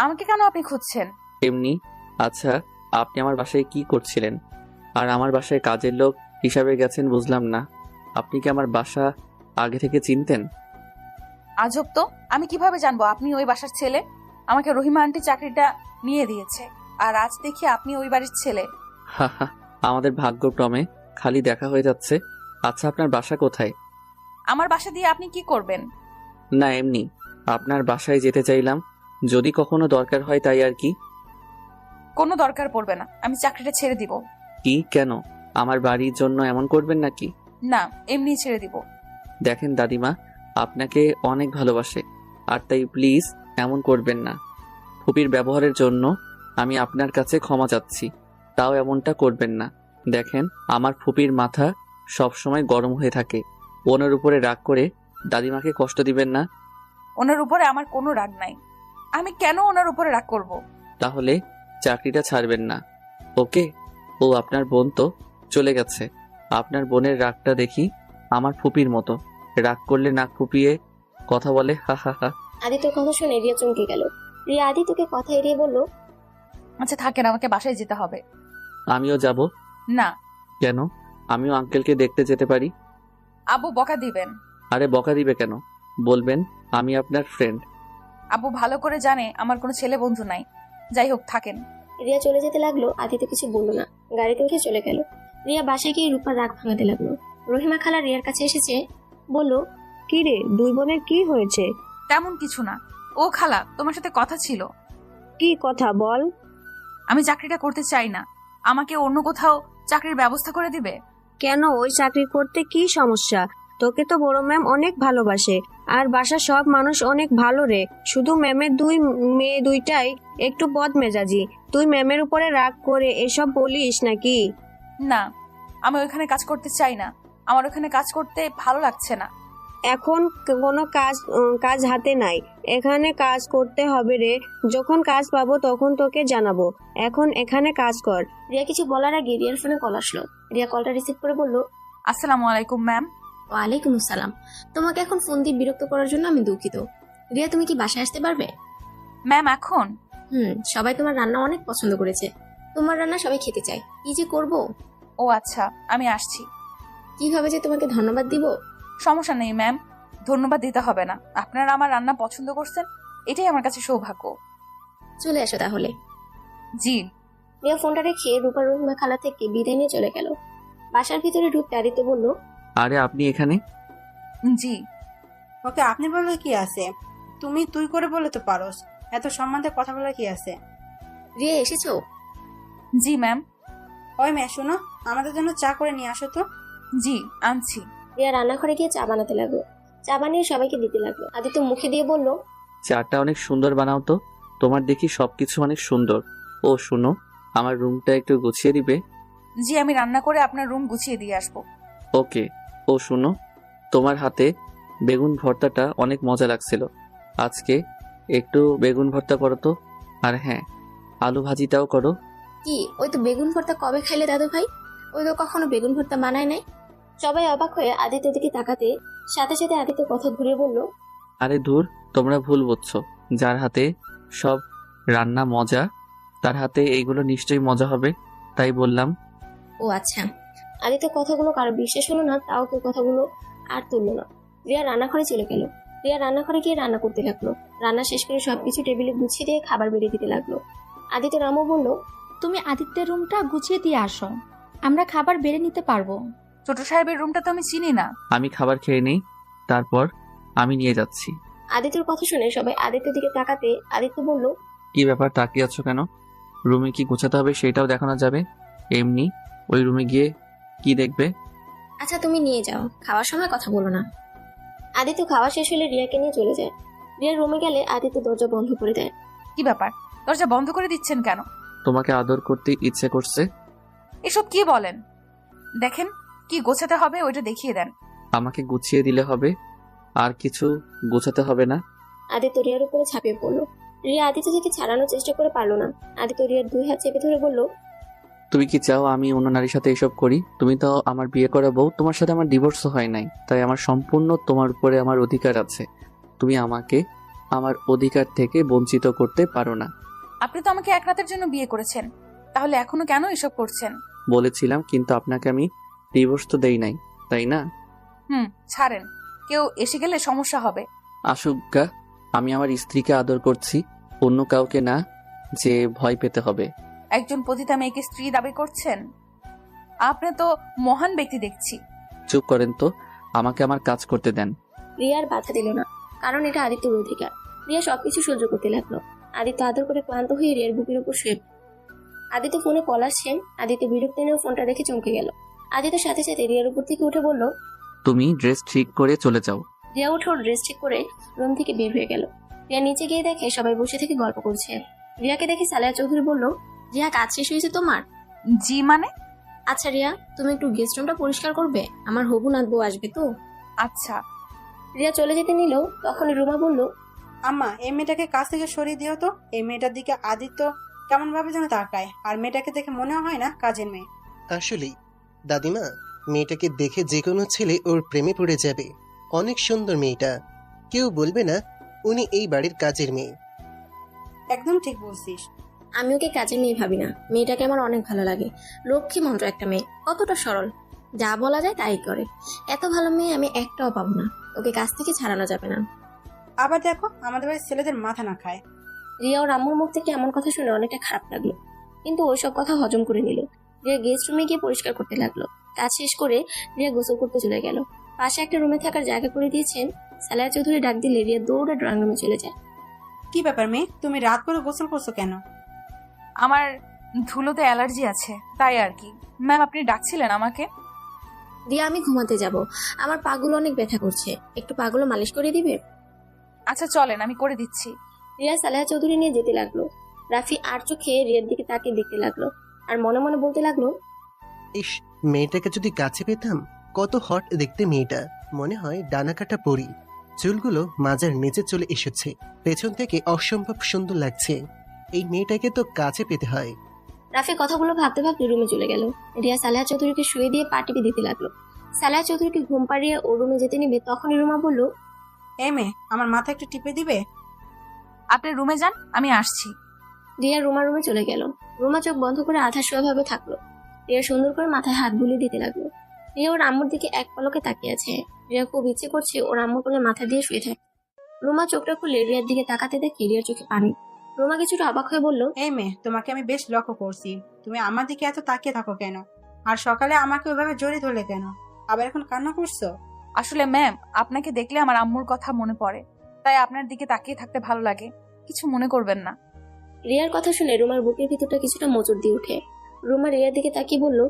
আমাকে কেন আপনি খুঁজছেন? এমনি। আচ্ছা, আপনি আমার বাসায় কি করছিলেন? আর আমার বাসায় কাজের লোক হিসাবে গেছেন বুঝলাম না। আপনি কি আমার বাসা আগে থেকে চিনতেন? আজব তো, আমি কিভাবে জানবো আপনি ওই বাসার ছেলে? আমাকে রহিমা আন্টি চাকরিটা নিয়ে দিয়েছে, আর আজ দেখি আপনি ওই বাড়ির ছেলে। হা হা, আমাদের ভাগ্যক্রমে খালি দেখা হয়ে যাচ্ছে। আচ্ছা, আপনার বাসা কোথায়? আমার বাসা দিয়ে আপনি কি করবেন? না, এমনি আপনার বাসায় যেতে চাইলাম, যদি কখনো দরকার হয় তাই আর কি। কোনো দরকার পড়বে না, আমি চাকরিটা ছেড়ে দিব। কি, কেন? আমার বাড়ির জন্য এমন করবেন নাকি? না, এমনি ছেড়ে দিব। দেখেন দাদিমা, আপনাকে অনেক ভালোবাসে, আর তাই প্লিজ এমন করবেন না। ফুপির ব্যবহারের জন্য আমি আপনার কাছে ক্ষমা চাচ্ছি, তাও এমনটা করবেন না। দেখেন, আমার ফুপির মাথা সবসময় গরম হয়ে থাকে। ওনার উপরে রাগ করে দাদিমাকে কষ্ট দিবেন না। ওনার উপরে আমার কোনো রাগ নাই, আমি কেন ওনার উপরে রাগ করব? তাহলে চাকরিটা ছাড়বেন না, ওকে? ও আপনার বোন তো চলে গেছে। আপনার বোনের রাগটা দেখি আমার ফুপির মতো, রাগ করলে নাক ফুপিয়ে কথা বলে, হা হা হা। আদিত্যর কথা শুনে রিয়া চমকে গেল। রিয়া আদিত্যকে কথা এড়িয়ে বলল, আচ্ছা থাকেন, আমাকে বাসায় যেতে হবে। আমিও যাব। না। কেন? আমিও আঙ্কেলকে দেখতে যেতে পারি। আব্বু বকা দিবেন। আরে বকা দিবে কেন? বলবেন আমি আপনার ফ্রেন্ড। আব্বু ভালো করে জানে আমার কোনো ছেলে বন্ধু নাই। যাই হোক, থাকেন। রিয়া চলে যেতে লাগলো। আদিত্য কিছু বলল না, গাড়িতে উঠে চলে গেল। রিয়া বাসায় গিয়ে রূপার রাগ ভাঙাতে লাগলো। রহিমা খালা রিয়ার কাছে এসেছে, বলল, কি রে, দুই বোনের কি হয়েছে? তেমন কিছু না। ও খালা, তোমার সাথে কথা ছিল। কি কথা বল? আমি চাকরিটা করতে চাই না, আমাকে অন্য কোথাও চাকরির ব্যবস্থা করে দিবে। কেন, ওই চাকরি করতে কি সমস্যা? তোকে তো বড় ম্যাম অনেক ভালোবাসে, আর বাসার সব মানুষ অনেক ভালো রে। শুধু ম্যামের দুই মেয়ে দুইটাই একটু বদমেজাজি। তুই ম্যামের উপরে রাগ করে এসব বলিস নাকি? না, আমি ওইখানে কাজ করতে চাই না, আমার ওখানে কাজ করতে ভালো লাগছে না। এখন কোনো কাজ হাতে নাই, এখানে কাজ করতে হবে রে। যখন কাজ পাবো তখন তোকে জানাবো, এখন এখানে কাজ কর। রিয়া কিছু বলার আগে রিয়ার ফোনে কল আসলো। রিয়া কলটা রিসিভ করে বলল, আসসালামু আলাইকুম ম্যাম। ওয়ালাইকুম আসসালাম। তোমাকে এখন ফোন দিয়ে বিরক্ত করার জন্য আমি দুঃখিত। রিয়া, তুমি কি বাসায় আসতে পারবে? ম্যাম এখন? সবাই তোমার রান্না অনেক পছন্দ করেছে। তোমার রান্না সবাই খেতে চায়, কি যে করব। ও আচ্ছা, আমি আসছি। কিভাবে যে তোমাকে ধন্যবাদ দিব। সমস্যা নেই ম্যাম, ধন্যবাদ দিতে হবে না। আপনারা আমার রান্না পছন্দ করছেন, এটাই আমার কাছে সৌভাগ্য। চলে আসো তাহলে। জি। রিয়া ফোনটা রেখে রূপা রহিমা খালা থেকে বিদায় নিয়ে চলে গেল। বাসার ভিতরে ঢুকতে আদিত্য বলল, আরে আপনি এখানে? জি। ওকে আপনি বললে কি আছে, তুমি তুই করে বলে তো পারোস। এত সম্মান দিয়ে কথা বলার কি আছে? রিয়া এসেছো? জি ম্যাম। ওই মেয়ে শোনো, আমাদের জন্য চা করে নিয়ে আসো তো। জি আনছি। রিয়া রান্নাঘরে গিয়ে চা বানাতে লাগলো। চা বানিয়ে সবাইকে দিতে লাগলো। আদিত্য মুখে দিয়ে বলল, চাটা অনেক সুন্দর বানাও তো। তোমার দেখি সবকিছু অনেক সুন্দর। ও শুনো, আমার রুমটা একটু গুছিয়ে দিবে? জি আমি রান্না করে আপনার রুম গুছিয়ে দিয়ে আসবো। ওকে। ও শুনো, তোমার হাতে বেগুন ভর্তাটা অনেক মজা লাগছিল। আজকে একটু বেগুন ভর্তা করো তো। আর হ্যাঁ, আলু ভাজিটাও করো। কি ওই তো বেগুন ভর্তা কবে খাইলে দাদু ভাই? ওই তো কখনো বেগুন ভর্তা বানায় নাই। সবাই অবাক হয়ে আদিত্যের দিকে তাকাতে সাথে সাথে আদিত্য কথা ঘুরিয়ে বলল, আরে ধুর, তোমরা ভুল বুঝছো। যার হাতে সব রান্না মজা, তার হাতে এইগুলো নিশ্চয়ই মজা হবে, তাই বললাম। ও আচ্ছা। আদিত্যের কথাগুলো কারো বিশ্বাস হলো না, তাও কেউ কথাগুলো আর তুললো না। রিয়া রান্নাঘরে চলে গেল। রিয়া রান্নাঘরে গিয়ে রান্না করতে লাগলো। রান্না শেষ করে সবকিছু টেবিলে গুছিয়ে দিয়ে খাবার বেড়ে দিতে লাগলো। আদিত্য রামও বলল, তুমি আদিত্যের রুমটা গুছিয়ে দিয়ে আসো, আমরা খাবার বেড়ে নিতে পারবো। ছোট সাহেবের রুমটা তো আমি চিনি না। আমি খাবার খেয়ে নেই, তারপর আমি নিয়ে যাচ্ছি। আদিত্যর কথা শুনে সবাই আদিত্যের দিকে তাকাতে আদিত্য বলল, কি ব্যাপার, তাকিয়ে আছো কেন? রুমে কি গোছাতে হবে সেটাও দেখানো যাবে? এমনি ওই রুমে গিয়ে কি দেখবে? আচ্ছা তুমি নিয়ে যাও, খাওয়ার সময় কথা বলো না। আদিত্য খাওয়া শেষ হলে রিয়াকে নিয়ে চলে যায়। রিয়ার রুমে গেলে আদিত্য দরজা বন্ধ করে দেয়। কি ব্যাপার, দরজা বন্ধ করে দিচ্ছেন কেন? তোমাকে আদর করতে ইচ্ছে করছে। এসব কি বলেন? দেখেন কি গোছাতে হবে ওইটা দেখিয়ে দেন। আমাকে গুছিয়ে দিলে হবে, আর কিছু গোছাতে হবে না। আদিত্য রিয়ার উপরে ঝাঁপিয়ে পড়লো। রিয়া আদিত্য থেকে ছাড়ানোর চেষ্টা করে পারলো না। আদিত্য রিয়ার 2 হাত চেপে ধরে বলল, তুমি কি চাও আমি অন্য নারীর সাথে এসব করি? তুমি তো আমার বিয়ে করা বউ, তোমার সাথে আমার ডিভোর্সও হয় নাই, তাই আমার সম্পূর্ণ তোমার উপরে আমার অধিকার আছে। তুমি আমাকে আমার অধিকার থেকে বঞ্চিত করতে পারো না। আপনি তো আমাকে এক রাতের জন্য বিয়ে করেছেন, তাহলে এখনো কেন এসব করছেন? বলেছিলাম, কিন্তু আপনাকে আমি ডিভোর্স তো দেই নাই, তাই না? ছাড়েন, কেউ এসে গেলে সমস্যা হবে। আসুজ্ঞা, আমি আমার স্ত্রীকে আদর করছি, অন্য কাউকে না যে ভয় পেতে হবে। একজন পতিতা মেয়েকে স্ত্রী দাবি করছেন? আপনি তো মহান ব্যক্তি দেখছি। চুপ করেন তো, আমাকে আমার কাজ করতে দেন। রিয়ার বাধা দিল না, কারণ এটা আদিত্যর অধিকার। রিয়া সবকিছু সহ্য করতে লাগলো। আদিত্য আদর করে ক্লান্ত হয়ে রিয়ার বুকের উপর শুয়ে পড়ল। আদিত্য ফোনে কল আসছে। আদিত্য বিরক্তি নিয়েও ফোনটা দেখে চমকে গেল। আদিত্যর সাথে সাথে রিয়ার উপর থেকে উঠে বলল, তুমি ড্রেস ঠিক করে চলে যাও। রিয়া উঠে ওর ড্রেস ঠিক করে রুম থেকে বের হয়ে গেল। রিয়া নিচে গিয়ে দেখে সবাই বসে থেকে গল্প করছে। রিয়াকে দেখে সালেহা চৌধুরী বলল, রিয়া কাজ শেষ হয়েছে তোমার? জি মানে? আচ্ছা রিয়া, তুমি একটু গেস্ট রুমটা পরিষ্কার করবে, আমার হবু নাত বউ আসবে তো। আচ্ছা। রিয়া চলে যেতে নিল, তখনই রুমা বলল, আম্মা এই মেয়েটাকে কাছ থেকে সরিয়ে দিও তো। এই মেয়েটার দিকে আদিত্য কেমন ভাবে যেন তাকায়, আর মেয়েটাকে দেখে মনে হয় না কাজের মেয়ে। আসলেই দাদিমা, মেয়েটাকে দেখে যে কোনো ছেলে ওর প্রেমে পড়ে যাবে। অনেক সুন্দর মেয়েটা, কেউ বলবে না উনি এই বাড়ির কাজের মেয়ে। একদম ঠিক বলছিস। আমি ওকে কাজের মেয়ে ভাবি না, মেয়েটাকে আমার অনেক ভালো লাগে। লক্ষ্মী মন্ত্র একটা মেয়ে, কতটা সরল, যা বলা যায় তাই করে। এত ভালো মেয়ে আমি একটাও পাবো না, ওকে কাছ থেকে ছাড়ানো যাবে না। আবার দেখো আমাদের বাড়ির ছেলেদের মাথা না খায়। রিয়া ও রাম্মুর মুখ থেকে এমন কথা শুনে অনেকটা খারাপ লাগলো, কিন্তু ওইসব কথা হজম করে নিল। রিয়া গেস্ট রুমে গিয়ে পরিষ্কার করতে লাগলো। কাজ শেষ করে রিয়া গোসল করতে চলে গেল। পাশে একটা রুমে থাকার জায়গা করে দিয়েছেন। সালেহা চৌধুরী ডাক দিলে রিয়া দৌড়ে ড্রয়িং রুমে চলে যায়। কি ব্যাপার মেয়ে, তুমি রাত করে গোসল করছো কেন? আমার ধুলোতে অ্যালার্জি আছে, তাই আর কি। ম্যাম আপনি ডাকছিলেন আমাকে? রিয়া আমি ঘুমাতে যাব, আমার পাগুলো অনেক ব্যথা করছে, একটু পাগুলো মালিশ করে দিবে? আচ্ছা চলেন, আমি করে দিচ্ছি। রিয়া সালেহা চৌধুরী নিয়ে যেতে লাগলো। রাফি আর চোখে রিয়ার দিকে তাকিয়ে দেখতে লাগলো, আর মনে মনে বলতে লাগলো, ইস, মেয়েটাকে যদি কাছে পেতাম, কত হট দেখতে মেয়েটা। মনে হয় ডানা কাটা পরি, চুলগুলো মাজার নিচে চলে এসেছে, পেছন থেকে অসম্ভব সুন্দর লাগছে। এই মেয়েটাকে তো কাছে পেতে হয়। রাফি কথাগুলো ভাবতে ভাবতে রুমে চলে গেল। রিয়া সালেহা চৌধুরীকে শুয়ে দিয়ে পা টিপে দিতে লাগলো। সালেহা চৌধুরীকে ঘুম পাড়িয়ে ও রুমে যেতে নিবে, তখনই রুমা বলল, এই মেয়ে আমার মাথা একটু টিপে দিবে? আপনি রুমে যান, আমি আসছি। রিয়া রুমে চলে গেল। রুমা চোখ বন্ধ করে আধা শোয়া ভাবে থাকলো। রিয়া সুন্দর করে মাথায় হাত বুলিয়ে দিতে লাগলো। রিয়া ওর আম্মুর দিকে এক পলকে তাকিয়ে আছে। রিয়া খুব ইচ্ছে করছে ওর আম্মুর কোলে মাথা দিয়ে শুয়ে থাকে। রুমা চোখটা খুলে রিয়ার দিকে তাকাতে দেখে রিয়ার চোখে পানি। রুমা কিছুটা অবাক হয়ে বলল, এই মেয়ে তোমাকে আমি বেশ লক্ষ্য করছি, তুমি আমার দিকে এত তাকিয়ে থাকো কেন? আর সকালে আমাকে ওইভাবে জড়িয়ে ধরলে কেন? আবার এখন কান্না করছো? আসলে ম্যাম আপনাকে দেখলে আমার আম্মুর কথা মনে পড়ে, তাই আপনার দিকে তাকিয়ে থাকতে ভালো লাগে। কিছু মনে করবেন না। রিয়ার কথা শুনে রুমার বুকের ভিতরটা কিছুটা মোচড় দিয়ে ওঠে। রুমা রিয়ার দিকে তাকিয়ে বলল,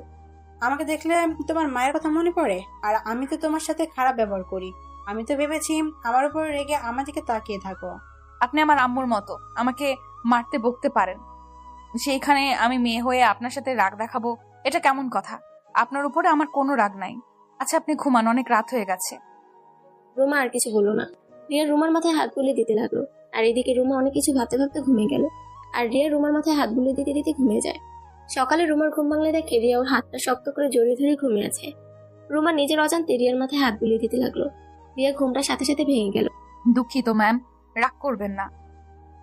আমাকে দেখলে তোমার মায়ের কথা মনে পড়ে? আর আমি তো তোমার সাথে খারাপ ব্যবহার করি। আমি তো ভেবেছি আমার উপর রেগে আমার দিকে তাকিয়ে থাকো। আপনি আমার আম্মুর মতো, আমাকে মারতে বকতে পারেন, সেইখানে আমি মেয়ে হয়ে আপনার সাথে রাগ দেখাবো? এটা কেমন কথা? আপনার উপরে আমার কোনো রাগ নাই। আচ্ছা আপনি ঘুমান, অনেক রাত হয়ে গেছে। রুমা আর কিছু বলল না। রিয়া রুমার মাথায় হাত বুলিয়ে দিতে লাগলো। আর এদিকে রুমা অনেক কিছু ভাবতে ভাবতে ঘুমিয়ে গেল। আর রিয়া রুমার মাথায় হাত বুলিয়ে দিতে দিতে ঘুমিয়ে যায়। সকালে রুমার ঘুম ভাঙলে দেখে রিয়া ওর হাতটা শক্ত করে জড়িয়ে ধরে ঘুমিয়ে আছে। রুমা নিজের অজান্তে রিয়ার মাথায় হাত বুলিয়ে দিতে লাগলো। রিয়া ঘুমটার সাথে সাথে ভেঙে গেল। দুঃখিত ম্যাম, রাগ করবেন না।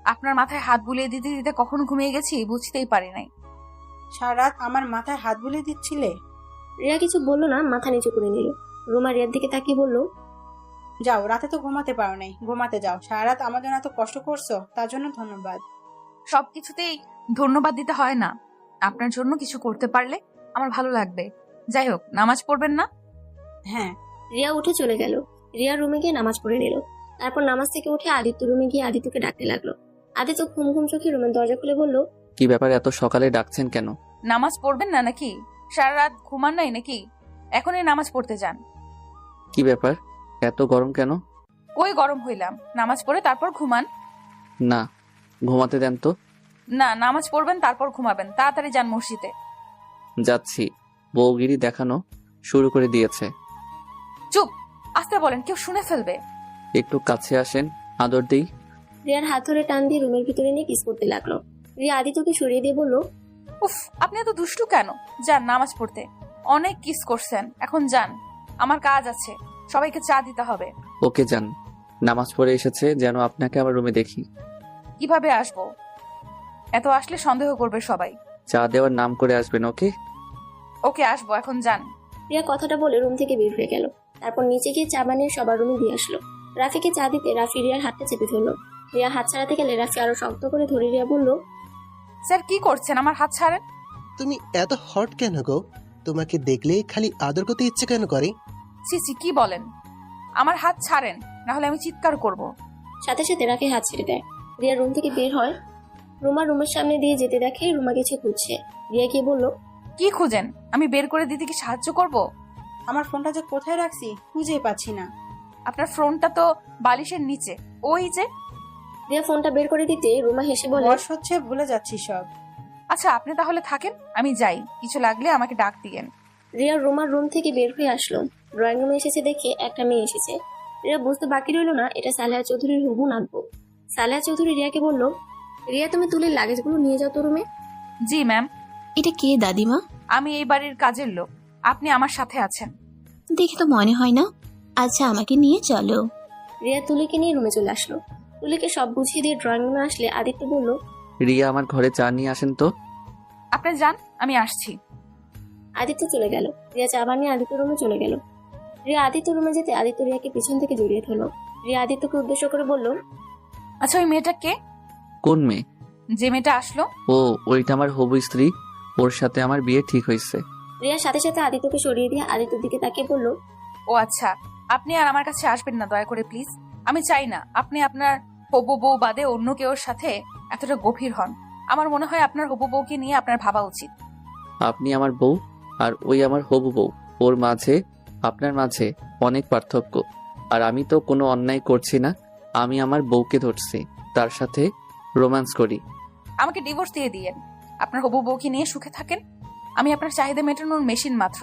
আপনার মাথায় হাত বুলিয়ে দিতে দিতে কখন ঘুমিয়ে গেছি বুঝতেই পারি নাই। সারা রাত আমার মাথায় হাত বুলিয়ে দিচ্ছিলে? রিয়া কিছু বলল না, মাথা নিচু করে নিল। রুমা রিয়ার দিকে তাকিয়ে বলল, যাও, রাতে তো ঘুমাতে পারো নাই, ঘুমাতে যাও। সারা রাত আমার জন্য এত কষ্ট করছো, তার জন্য ধন্যবাদ। সবকিছুতেই ধন্যবাদ দিতে হয় না। আপনার জন্য কিছু করতে পারলে আমার ভালো লাগবে। যাই হোক, নামাজ পড়বেন না? হ্যাঁ। রিয়া উঠে চলে গেল। রিয়া রুমে গিয়ে নামাজ পড়ে নিল। তারপর নামাজ থেকে উঠে আদিত্য রুমে গিয়ে আদিত্যকে ডাকতে লাগলো। আদিত্য ঘুম ঘুম চোখে রুমের দরজা খুলে বলল, কি ব্যাপার, এত সকালে ডাকছেন কেন? নামাজ পড়বেন না নাকি? সারা রাত ঘুমান নাই নাকি? এখনই নামাজ পড়তে যান। কি ব্যাপার, এত গরম কেন? কই গরম হইলাম, নামাজ পড়ে তারপর ঘুমান। না, ঘুমাতে দেন তো। না, নামাজ পড়বেন তারপর ঘুমাবেন। তাড়াতাড়ি যান মসজিদে। যাচ্ছি। বউগিরি দেখানো শুরু করে দিয়েছে। চুপ, আস্তে বলেন, কেউ শুনে ফেলবে। একটু কাছে আসেন, আদর দিই। রিয়ার হাত ধরে টান দিয়ে রুমের ভিতরে নিয়ে কিস করতে লাগলো। রিয়া আদিত্যকে সরিয়ে দিয়ে বলল, উফ, আপনি এত দুষ্টু কেন? যান নামাজ পড়তে। অনেক কিস করছেন, এখন যান, আমার কাজ আছে, সবাইকে চা দিতে হবে। ওকে যান। নামাজ পড়ে এসেছে, যেন আপনাকে আমার রুমে দেখি। কিভাবে আসবো? এত আসলে সন্দেহ করবে সবাই। চা দেওয়ার নাম করে আসবেন। ওকে ওকে, আসবো, এখন যান। রিয়া কথাটা বলে রুম থেকে বের হয়ে গেল। তারপর নিচে গিয়ে চা বানিয়ে সবার রুমে দিয়ে আসলো। রাফিকে চা দিতে রাফি রিয়ার হাতটা চেপে ধরলো। রিয়া হাত ছাড়াতে গেলে রাফি আরো শক্ত করে ধরে রিয়া বলল, স্যার কি করছেন? আমার হাত ছাড়েন। তুমি এত হট কেন গো? তোমাকে দেখলেই খালি আদর করতে ইচ্ছে কেন করে? সিসি কি বলেন? আমার হাত ছাড়েন, না হলে আমি চিৎকার করব। সাথে সাথে রাফি হাত ছেড়ে দেয়। রিয়া রুম থেকে বের হয়। রুমা রুমের সামনে দিয়ে যেতে দেখে রুমা কিছু খুঁজছে। রিয়া গিয়ে বলল, কি খুঁজেন? আমি বের করে দিতে কি সাহায্য করব? আমার ফোনটা যে কোথায় রাখছি খুঁজেই পাচ্ছি না। আপনার ফোনটা তো বালিশের নিচে, ওই যে। রিয়া ফোনটা বের করে দিতে রুমা হেসে বলে, বয়স হচ্ছে, ভুলে যাচ্ছি সব। আচ্ছা আপনি তাহলে থাকেন, আমি যাই, কিছু লাগলে আমাকে ডাক দিয়েন। রিয়া রুমার রুম থেকে বের হয়ে আসলো। ড্রয়িং রুমে এসেছে দেখে একটা মেয়ে এসেছে। রিয়া বুঝতে বাকি রইল না এটা সালেহা চৌধুরীর হুবু নাতবু। সালেহা চৌধুরী রিয়াকে বলল, রিয়া তুমি তুলির লাগেজগুলো নিয়ে যাও তো রুমে। জি ম্যাম। এটা কে দাদিমা? আমি এই বাড়ির কাজের লোক, আপনি আমার সাথে আছেন। দেখে তো মনে হয় না। আচ্ছা আমাকে নিয়ে চলো। রিয়া তুলিকে নিয়ে রুমে চলে আসলো। তুলিকে সব বুঝিয়ে দিয়ে ড্রয়িং রুমে আসলে আদিত্য বলল, রিয়া, আমার ঘরে চা নিয়ে আসেন তো। আপনি যান, আমি আসছি। আদিত্য চলে গেল। রিয়া চা বানিয়ে আদিত্য রুমে চলে গেল। রিয়া আদিত্য রুমে যেতে আদিত্য রিয়াকে পিছন থেকে জড়িয়ে ধরলো। রিয়া আদিত্যকে উদ্দেশ্য করে বলল, আচ্ছা ওই মেয়েটা কে? কোন মেয়ে? যে মেয়েটা আসলো। ও, ওইটা আমার হবু স্ত্রী, ওর সাথে আমার বিয়ে ঠিক হয়েছে। রিয়ার সাথে সাথে আদিত্যকে সরিয়ে দিয়ে আদিত্যর দিকে তাকিয়ে বলল, ও আচ্ছা, আপনি আর আমার কাছে আসবেন না দয়া করে প্লিজ। আমি চাই না আপনি আপনার হবু বউ বাদে অন্য কেউর সাথে এতটা গভীর হন। আমার মনে হয় আপনার হবু বউকে নিয়ে আপনার ভাবা উচিত। আপনি আমার বউ আর ওই আমার হবু বউ, ওর মাঝে আপনার মাঝে অনেক পার্থক্য। আর আমি তো কোনো অন্যায় করছি না, আমি আমার বউকে ধরছি, তার সাথে রোম্যান্স করি। আমাকে ডিভোর্স দিয়ে দিয়েন, আপনার হবু বউকে নিয়ে সুখে থাকেন। আমি আপনার চাহিদা মেটানোর মেশিন মাত্র,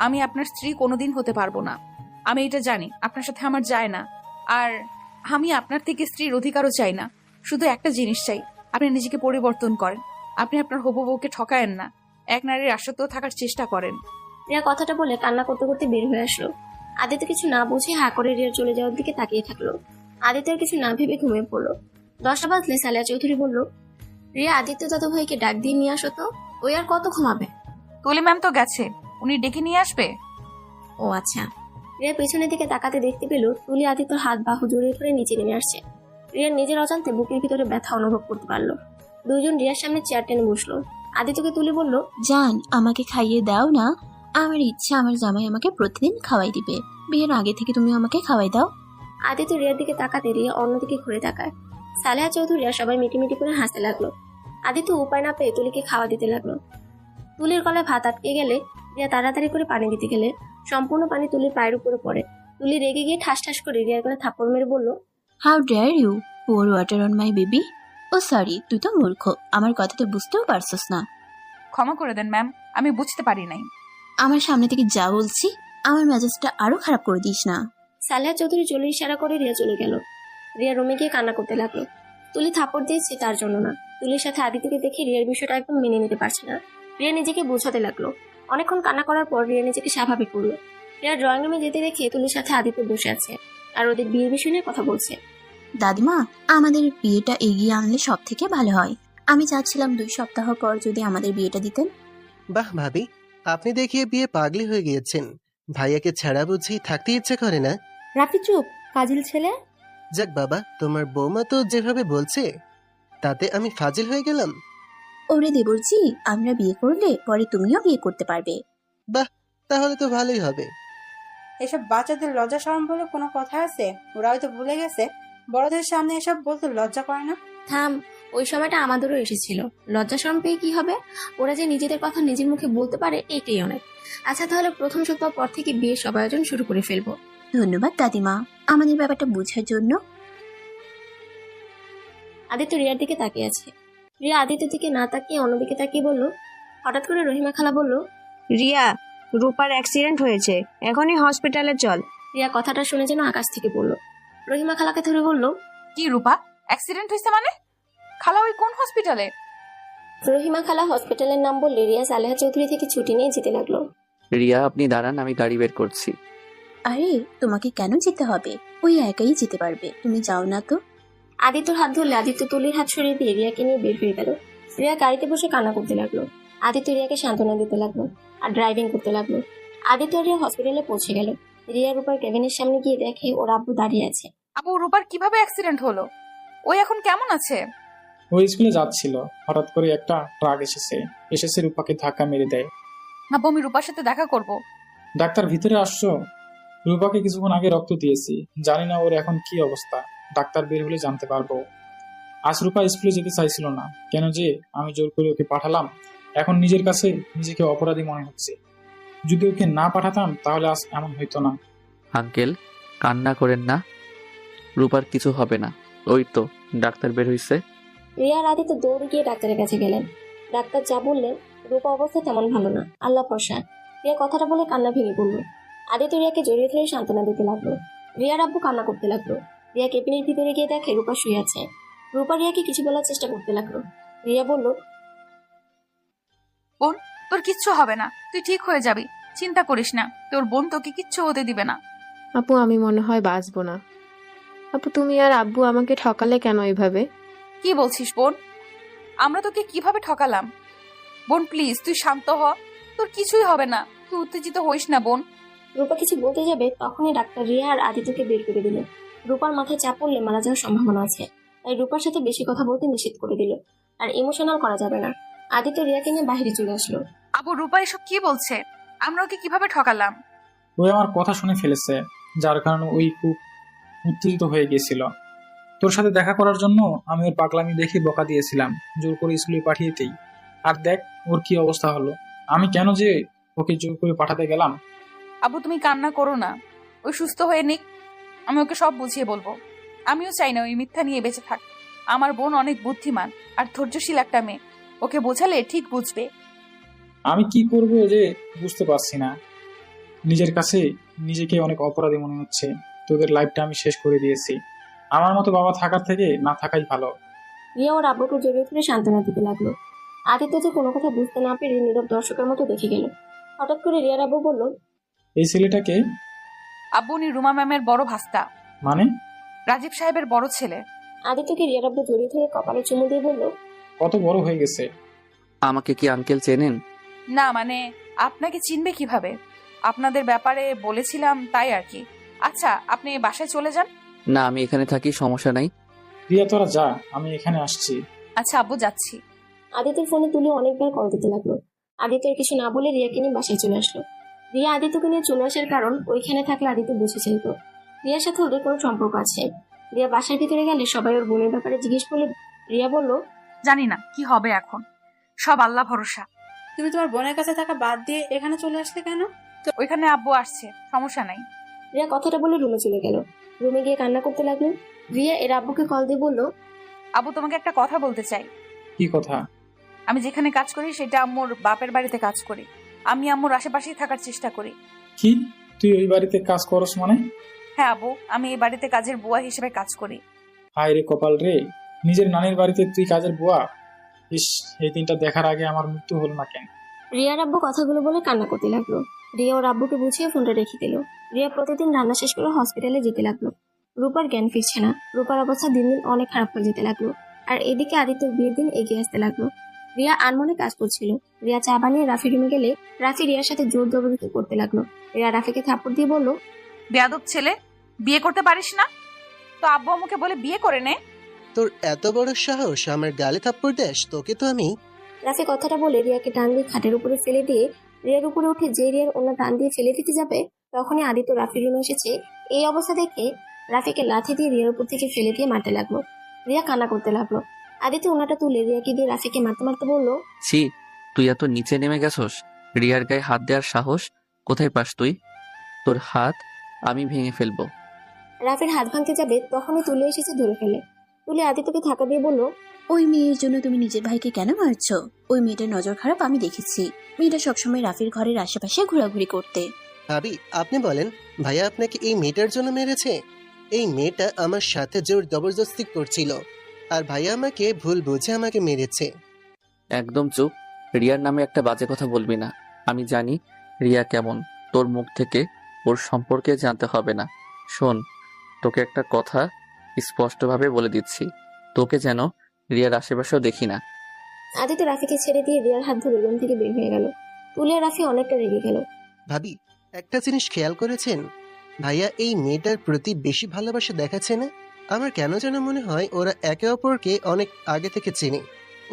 আমি আপনার স্ত্রী কোনোদিন হতে পারবো না। আমি এটা জানি, আপনার সাথে আমার যায় না। আর আমি আপনার থেকে স্ত্রীর অধিকারও চাই না। শুধু একটা জিনিস চাই, আপনি নিজেকে পরিবর্তন করেন। আপনি আপনার হবু বউকে ঠকায়েন না, এক নারীর আসক্ত থাকার চেষ্টা করেন। রিয়া কথাটা বলে কান্না করতে করতে বের হয়ে আসলো। আদিত্য কিছু না বুঝে হা করে রিয়ার চলে যাওয়ার দিকে তাকিয়ে থাকলো। আদিত্যের কিছু না ভেবে ঘুমিয়ে পড়লো। 10টা বাজলে সালেহা চৌধুরী বলল, রিয়া আদিত্য দাদু ভাইকে ডাক দিয়ে নিয়ে আসো তো, ওই আর কত ঘুমাবে? তুলি ম্যাম তো গেছে, উনি ডেকে নিয়ে আসবে। ও আচ্ছা। রিয়া পেছনের দিকে তাকাতে দেখতে পেল তুলি আদিত্যর হাত বাহু জড়িয়ে ধরে নিচে নেমে আসছে। রিয়ার নিজের অজান্তে বুকের ভিতরে ব্যথা অনুভব করতে পারলো। দুজন রিয়ার সামনে চেয়ার টেনে বসলো। আদিত্যকে তুলি বলল, জান আমাকে খাইয়ে দাও না, আমার ইচ্ছা আমার জামাই আমাকে প্রতিদিন খাওয়াই দিবে, বিয়ের আগে থেকে তুমি আমাকে খাওয়াই দাও। আদিত্য রিয়ার দিকে তাকাতে রিয়া অন্যদিকে ঘুরে তাকায়। সালেহা চৌধুরী আর সবাই মিটিমিটি করে হাসতে লাগলো। আদিত্য উপায় না পেয়ে তুলিকে খাওয়া দিতে লাগলো। তুলির গলায় ভাত আটকে গেলে রিয়া তাড়াতাড়ি করে পানি দিতে গেলে সম্পূর্ণ পানি তুলির পায়ের উপরে পড়ে। তুলি রেগে গিয়ে ঠাস ঠাস করে রিয়ার গলায় থাপ্পড় মেরে বলল, how dare you pour water on my baby. Oh sorry, তুই তো মূর্খ, আমার কথাতে বুঝতেও পারছস না। ক্ষমা করে দেন ম্যাম, আমি বুঝতে পারি নাই। আমার সামনে থেকে যা বলছি, আমার মেজাজটা আরো খারাপ করে দিস না। সালেহা চৌধুরী চলে ইশারা করে রিয়া চলে গেল। রিয়া রুমে গিয়ে কান্না করতে লাগলো। তুলি থাপ্পড় দিয়েছে তার জন্য না, তুলির সাথে আদিত্যকে দেখে রিয়ার বিষয়টা একদম মেনে নিতে পারছে না। রিয়া নিজেকে বোঝাতে লাগলো। অনেকক্ষণ কান্না করার পর রিয়া নিজেকে স্বাভাবিক করলো। রিয়া ড্রয়িং রুমে যেতে দেখে তুলির সাথে আদিত্য বসে আছে আর ওদের বিয়ের বিষয় নিয়ে কথা বলছে। দাদিমা, আমাদের বিয়েটা এগিয়ে আনলে সব থেকে ভালো হয়। আমি চাচ্ছিলাম 2 সপ্তাহ পর যদি আমাদের বিয়েটা দিতেন। বাহ ভাবি, আপনি দেখিয়ে বিয়ে পাগলি হয়ে গিয়েছেন। ভাইয়াকে ছাড়া বুঝি থাকতে ইচ্ছে করে না? রাফি চুপ, ফাজিল ছেলে। যাক বাবা, তোমার বৌমা তো যেভাবে বলছে তাতে আমি ফাজিল হয়ে গেলাম। ওরে দেবরজি, আমরা বিয়ে করলে পরে তুমিও বিয়ে করতে পারবে। বাহ, তাহলে তো ভালোই হবে। এসব বাচ্চাদের লজ্জা শরম বলে কোনো কথা আছে? ওরা হয়তো ভুলে গেছে বড়দের সামনে এসব বলতে লজ্জা করে না। থাম, ওই সময়টা আমাদেরও এসেছিল। লজ্জা শরম পেয়ে কি হবে? ওরা যে নিজেদের কথা নিজের মুখে বলতে পারে এটাই অনেক। আচ্ছা তাহলে প্রথম সপ্তাহ পর থেকে বিয়ের সব আয়োজন শুরু করে ফেলবো। ধন্যবাদ দাদিমা আমাদের ব্যাপারটা বোঝার জন্য। আদিত্য রিয়ার দিকে তাকিয়ে আছে। রিয়া আদিত্যের দিকে না তাকিয়ে অন্যদিকে তাকিয়ে বলল। হঠাৎ করে রহিমা খালা বলল, রিয়া, রূপার অ্যাক্সিডেন্ট হয়েছে, এখনই হসপিটালে চল। রিয়া কথাটা শুনে যেন আকাশ থেকে পড়লো। রহিমা খালাকে ধরে বলল, কি রূপা, অ্যাক্সিডেন্ট হয়েছে মানে? খালা ওই কোন হসপিটালে? রহিমা খালা হসপিটালের নাম বললে রিয়া সালেহা চৌধুরী থেকে ছুটি নিয়ে যেতে লাগলো। রিয়া, আপনি দাঁড়ান, আমি গাড়ি বের করছি। আরে তোমাকে কেন যেতে হবে? ওই একাই যেতে পারবে, তুমি যাও না তো। আদিত্যর হাত ধরলে আদিত্য তুলির হাত সরিয়ে দিয়ে রিয়াকে নিয়ে বের হয়ে গেল। রিয়া গাড়িতে বসে কান্না করতে লাগলো। আদিত্য রিয়াকে সান্ত্বনা দিতে লাগলো আর ড্রাইভিং করতে লাগলো। আদিত্য রিয়া হসপিটালে পৌঁছে গেল। রিয়া রূপার কেবিনের সামনে গিয়ে দেখে ওর আব্বু দাঁড়িয়ে আছে। আপু, রূপার কিভাবে অ্যাক্সিডেন্ট হলো? ওই এখন কেমন আছে? ওই স্কুলে যাচ্ছিল, হঠাৎ করে একটা ট্রাক এসেছে রূপাকে ধাক্কা মেরে দেয়। আপু, আমি রূপার সাথে দেখা করব। ডাক্তার, ভিতরে আসছো? রূপাকে কিছুক্ষণ আগে রক্ত দিয়েছি, জানি না ওর এখন কি অবস্থা। ডাক্তার বের হলে জানতে পারবো। আজ রূপা স্কুলে যেতে চাইছিল না, কেন যে আমি জোর করে ওকে পাঠালাম। এখন নিজের কাছে নিজেকে অপরাধী মনে হচ্ছে। যদি ওকে না পাঠাতাম তাহলে আজ এমন হইতো না। আঙ্কেল, কান্না করেন না, রূপার কিছু হবে না। ওই তো ডাক্তার বের হইছে। রিয়া আদিত্য দৌড়ে গিয়ে ডাক্তারের কাছে গেলেন। ডাক্তার যা বললেন, রূপা অবস্থা তেমন ভালো না, আল্লাহ ভরসা। রিয়া কথাটা বলে কান্না ভেঙে পড়ল। আদিত্য রিয়াকে জড়িয়ে ধরে সান্ত্বনা দিতে লাগলো। রিয়ার আব্বু কান্না করতে লাগলো। রিয়া কেবিনের ভিতরে গিয়ে দেখে রূপা শুয়ে আছে। রূপা রিয়াকে কিছু বলার চেষ্টা করতে লাগলো। রিয়া বলল, বোন, তোর কিচ্ছু হবে না, তুই ঠিক হয়ে যাবি, চিন্তা করিস না, তোর বোন তোকে কিচ্ছু হতে দিবে না। আপু, আমি মনে হয় বাঁচবো না। আপু, তুমি আর আব্বু আমাকে ঠকালে কেন এভাবে? কি বলছিস বোন? আমরা তোকে কিভাবে ঠকালাম? বোন প্লিজ, তুই শান্ত হ, তোর কিছুই হবে না, তুই উত্তেজিত হইস না বোন। রূপা কিছু বলতে যাবে তখনই ডাক্তার রিয়া আর আদিত্যকে বের করে দিল। রূপার মাথায় চাপ পড়লে মারা যাওয়ার সম্ভাবনা আছে, তাই রূপার সাথে বেশি কথা বলতে নিষেধ করে দিল। আর ইমোশনাল করা যাবে না। আদিত্য রিয়াকে নিয়ে বাইরে চলে আসলো। আপু, রূপা এসব কি বলছে? আমরা ওকে কিভাবে ঠকালাম? ওই আমার কথা শুনে ফেলেছে, যার কারণে ওই খুব উত্তেজিত হয়ে গিয়েছিল। তোর সাথে দেখা করার জন্য আমি ওর পাগলামি দেখে বকা দিয়েছিলাম, জোর করে স্কুলে পাঠিয়েতেই। আর দেখ ওর কি অবস্থা হলো। আমি কেন যে ওকে জোর করে পাঠাতে গেলাম। আপু, তুমি কান্না করো না, ওই সুস্থ হয়ে নিক, আমি ওকে সব বুঝিয়ে বলবো। আমিও চাই না ওই মিথ্যা নিয়ে বেঁচে থাক। আমার বোন অনেক বুদ্ধিমান আর ধৈর্যশীল একটা মেয়ে, ওকে বোঝালে ঠিক বুঝবে। আমি কি করব যে বুঝতে পারছি না। নিজের কাছে নিজেকে অনেক অপরাধী মনে হচ্ছে। তোদের লাইফটা আমি শেষ করে দিয়েছি। আমার মতো বাবা থাকার থেকে না থাকাই ভালো। রিয়া ওর আব্বুকে জড়িয়ে ধরে সান্ত্বনা দিতে লাগলো। আদিত্য যে কোনো কথা বুঝতে না পেরে নীরব দর্শকের মতো দেখে গেল। হঠাৎ করে রিয়ার আব্বু বলল, এই ছেলেটাকে? আব্বু উনি রুমা ম্যামের বড় ভাস্তা, মানে? রাজীব সাহেবের বড় ছেলে। আদিত্যকে রিয়ার আব্বু জড়িয়ে ধরে কপালে চুমু দিয়ে বলল, কত বড় হয়ে গেছে। আমাকে কি আঙ্কেল চেনেন? না মানে, আপনাকে চিনবে কিভাবে? আপনাদের ব্যাপারে বলেছিলাম তাই আর কি। আচ্ছা, আপনি বাসায় চলে যান। না, আমি এখানে থাকি, সমস্যা নাই। রিয়া তোরা যা, আমি এখানে আসছি। আচ্ছা আব্বু, যাচ্ছি। আদিত্যের ফোনে তুলে অনেকবার কল দিতে লাগলো। আদিত্যের কিছু না বলে রিয়াকে নিয়ে বাসায় চলে আসলো। রিয়া আদিত্যকে নিয়ে চলে আসার কারণ ওইখানে থাকলে আদিত্য বুঝে যেত রিয়ার সাথে ওদের কোনো সম্পর্ক আছে। রিয়া বাসার ভিতরে গেলে সবাই ওর বোনের ব্যাপারে জিজ্ঞেস করলে রিয়া বলল, জানি না কি হবে এখন, সব আল্লাহ ভরসা। তুমি তোমার বোনের কাছে থাকা বাদ দিয়ে এখানে চলে আসলে কেন? ওইখানে আব্বু আসছে, সমস্যা নাই। রিয়া কথাটা বলে রুমে চলে গেল। রুমে গিয়ে কান্না করতে লাগলো। রিয়া এর আব্বুকে কল দিয়ে বলল, আব্বু তোমাকে একটা কথা বলতে চাই। কি কথা? আমি যেখানে কাজ করি সেটা আম্মুর বাপের বাড়িতে কাজ করি। আমি আম্মুর আশেপাশেই থাকার চেষ্টা করি। কি, তুই ওই বাড়িতে কাজ করস মানে? হ্যাঁ আব্বু, আমি এই বাড়িতে কাজের বুয়া হিসেবে কাজ করি। হায় রে কপাল রে, নিজের নানির বাড়িতে তুই কাজের বুয়া। ইস, এই দিনটা দেখার আগে আমার মৃত্যু হল না কেন। রিয়ার আব্বু কথাগুলো বলে কান্না করতে লাগলো। রিয়া ওর আব্বুকে বুঝিয়ে ফোনটা রেখে দিল। রিয়া প্রতিদিন রান্না শেষ করে হসপিটালে যেতে লাগলো। রূপার জ্ঞান ফিরছে না। রূপার অবস্থা দিন দিন অনেক খারাপ হয়ে যেতে লাগলো। আর এদিকে আদিত্যর বিয়ের দিন এগিয়ে আসতে লাগলো। রিয়া আনমনে কাজ করছিল। রিয়া চা বানিয়ে রাফি রুমে গেলে রাফি রিয়ার সাথে জোর জবরদস্তি করতে লাগলো। রিয়া রাফিকে থাপ্পড় দিয়ে বলল, বেয়াদব ছেলে, বিয়ে করতে পারিস না তো আব্বু আম্মুকে বলে বিয়ে করে নে। তোর এত বড় সাহস আমার গালে থাপ্পড় দেশ? তোকে তো আমি। রাফি কথাটা বলে রিয়াকে টান দিয়ে খাটের উপরে ফেলে দিয়ে রিয়ার উপরে উঠে যে রিয়ার ওনা টান দিয়ে ফেলে দিতে যাবে, তখনই আদিত্য রাফির রুমে এসেছে। এই অবস্থা দেখে রাফিকে লাথি দিয়ে রিয়ার উপর থেকে ফেলে দিয়ে মারতে লাগলো। রিয়া কান্না করতে লাগলো। আদিত্য ওনাটা তুলে রিয়াকে দিয়ে রাফিকে মারতে মারতে বলল, ছি, তুই এত নিচে নেমে গেছস? রিয়ার গায়ে হাত দেওয়ার সাহস কোথায় পাস তুই? তোর হাত আমি ভেঙে ফেলবো। রাফির হাত ভাঙতে যাবে, তখনই তুলে এসেছে ধরে ফেলে। তুলে আদিত্যকে ধাক্কা দিয়ে বলল, ওই মেয়ের জন্য তুমি নিজের ভাইকে কেন মারছো? ওই মেয়েটার নজর খারাপ আমি দেখেছি। মেয়েটা সবসময় রাফির ঘরের আশেপাশে ঘোরাঘুরি করতে। ভাবি, আপনি বলেন, ভাইয়া আপনাকে এই মেয়েটার জন্য মেরেছে? এই মেয়েটা আমার সাথে জোর জবরদস্তি করছিল, আর ভাইয়া আমাকে ভুল বুঝে আমাকে মেরেছে। একদম চুপ। রিয়ার নামে একটা বাজে কথা বলবি না। আমি জানি রিয়া কেমন, তোর মুখ থেকে ওর সম্পর্কে জানতে হবে না। শোন, তোকে একটা কথা স্পষ্টভাবে বলে দিচ্ছি, তোকে যেন রিয়ার আশেপাশেও দেখি না। আদিত্য রাফিকে ছেড়ে দিয়ে রিয়ার হাত ধরে রুম থেকে বের হয়ে গেল। তুলে রাফি অনেকটা রেগে গেল। ভাবি, একটা জিনিস খেয়াল করেছেন? ভাইয়া এই মেয়েটার প্রতি বেশি ভালোবাসা দেখাচ্ছে না? আমার কেন যেন মনে হয় ওরা একে অপরকে অনেক আগে থেকে চেনে,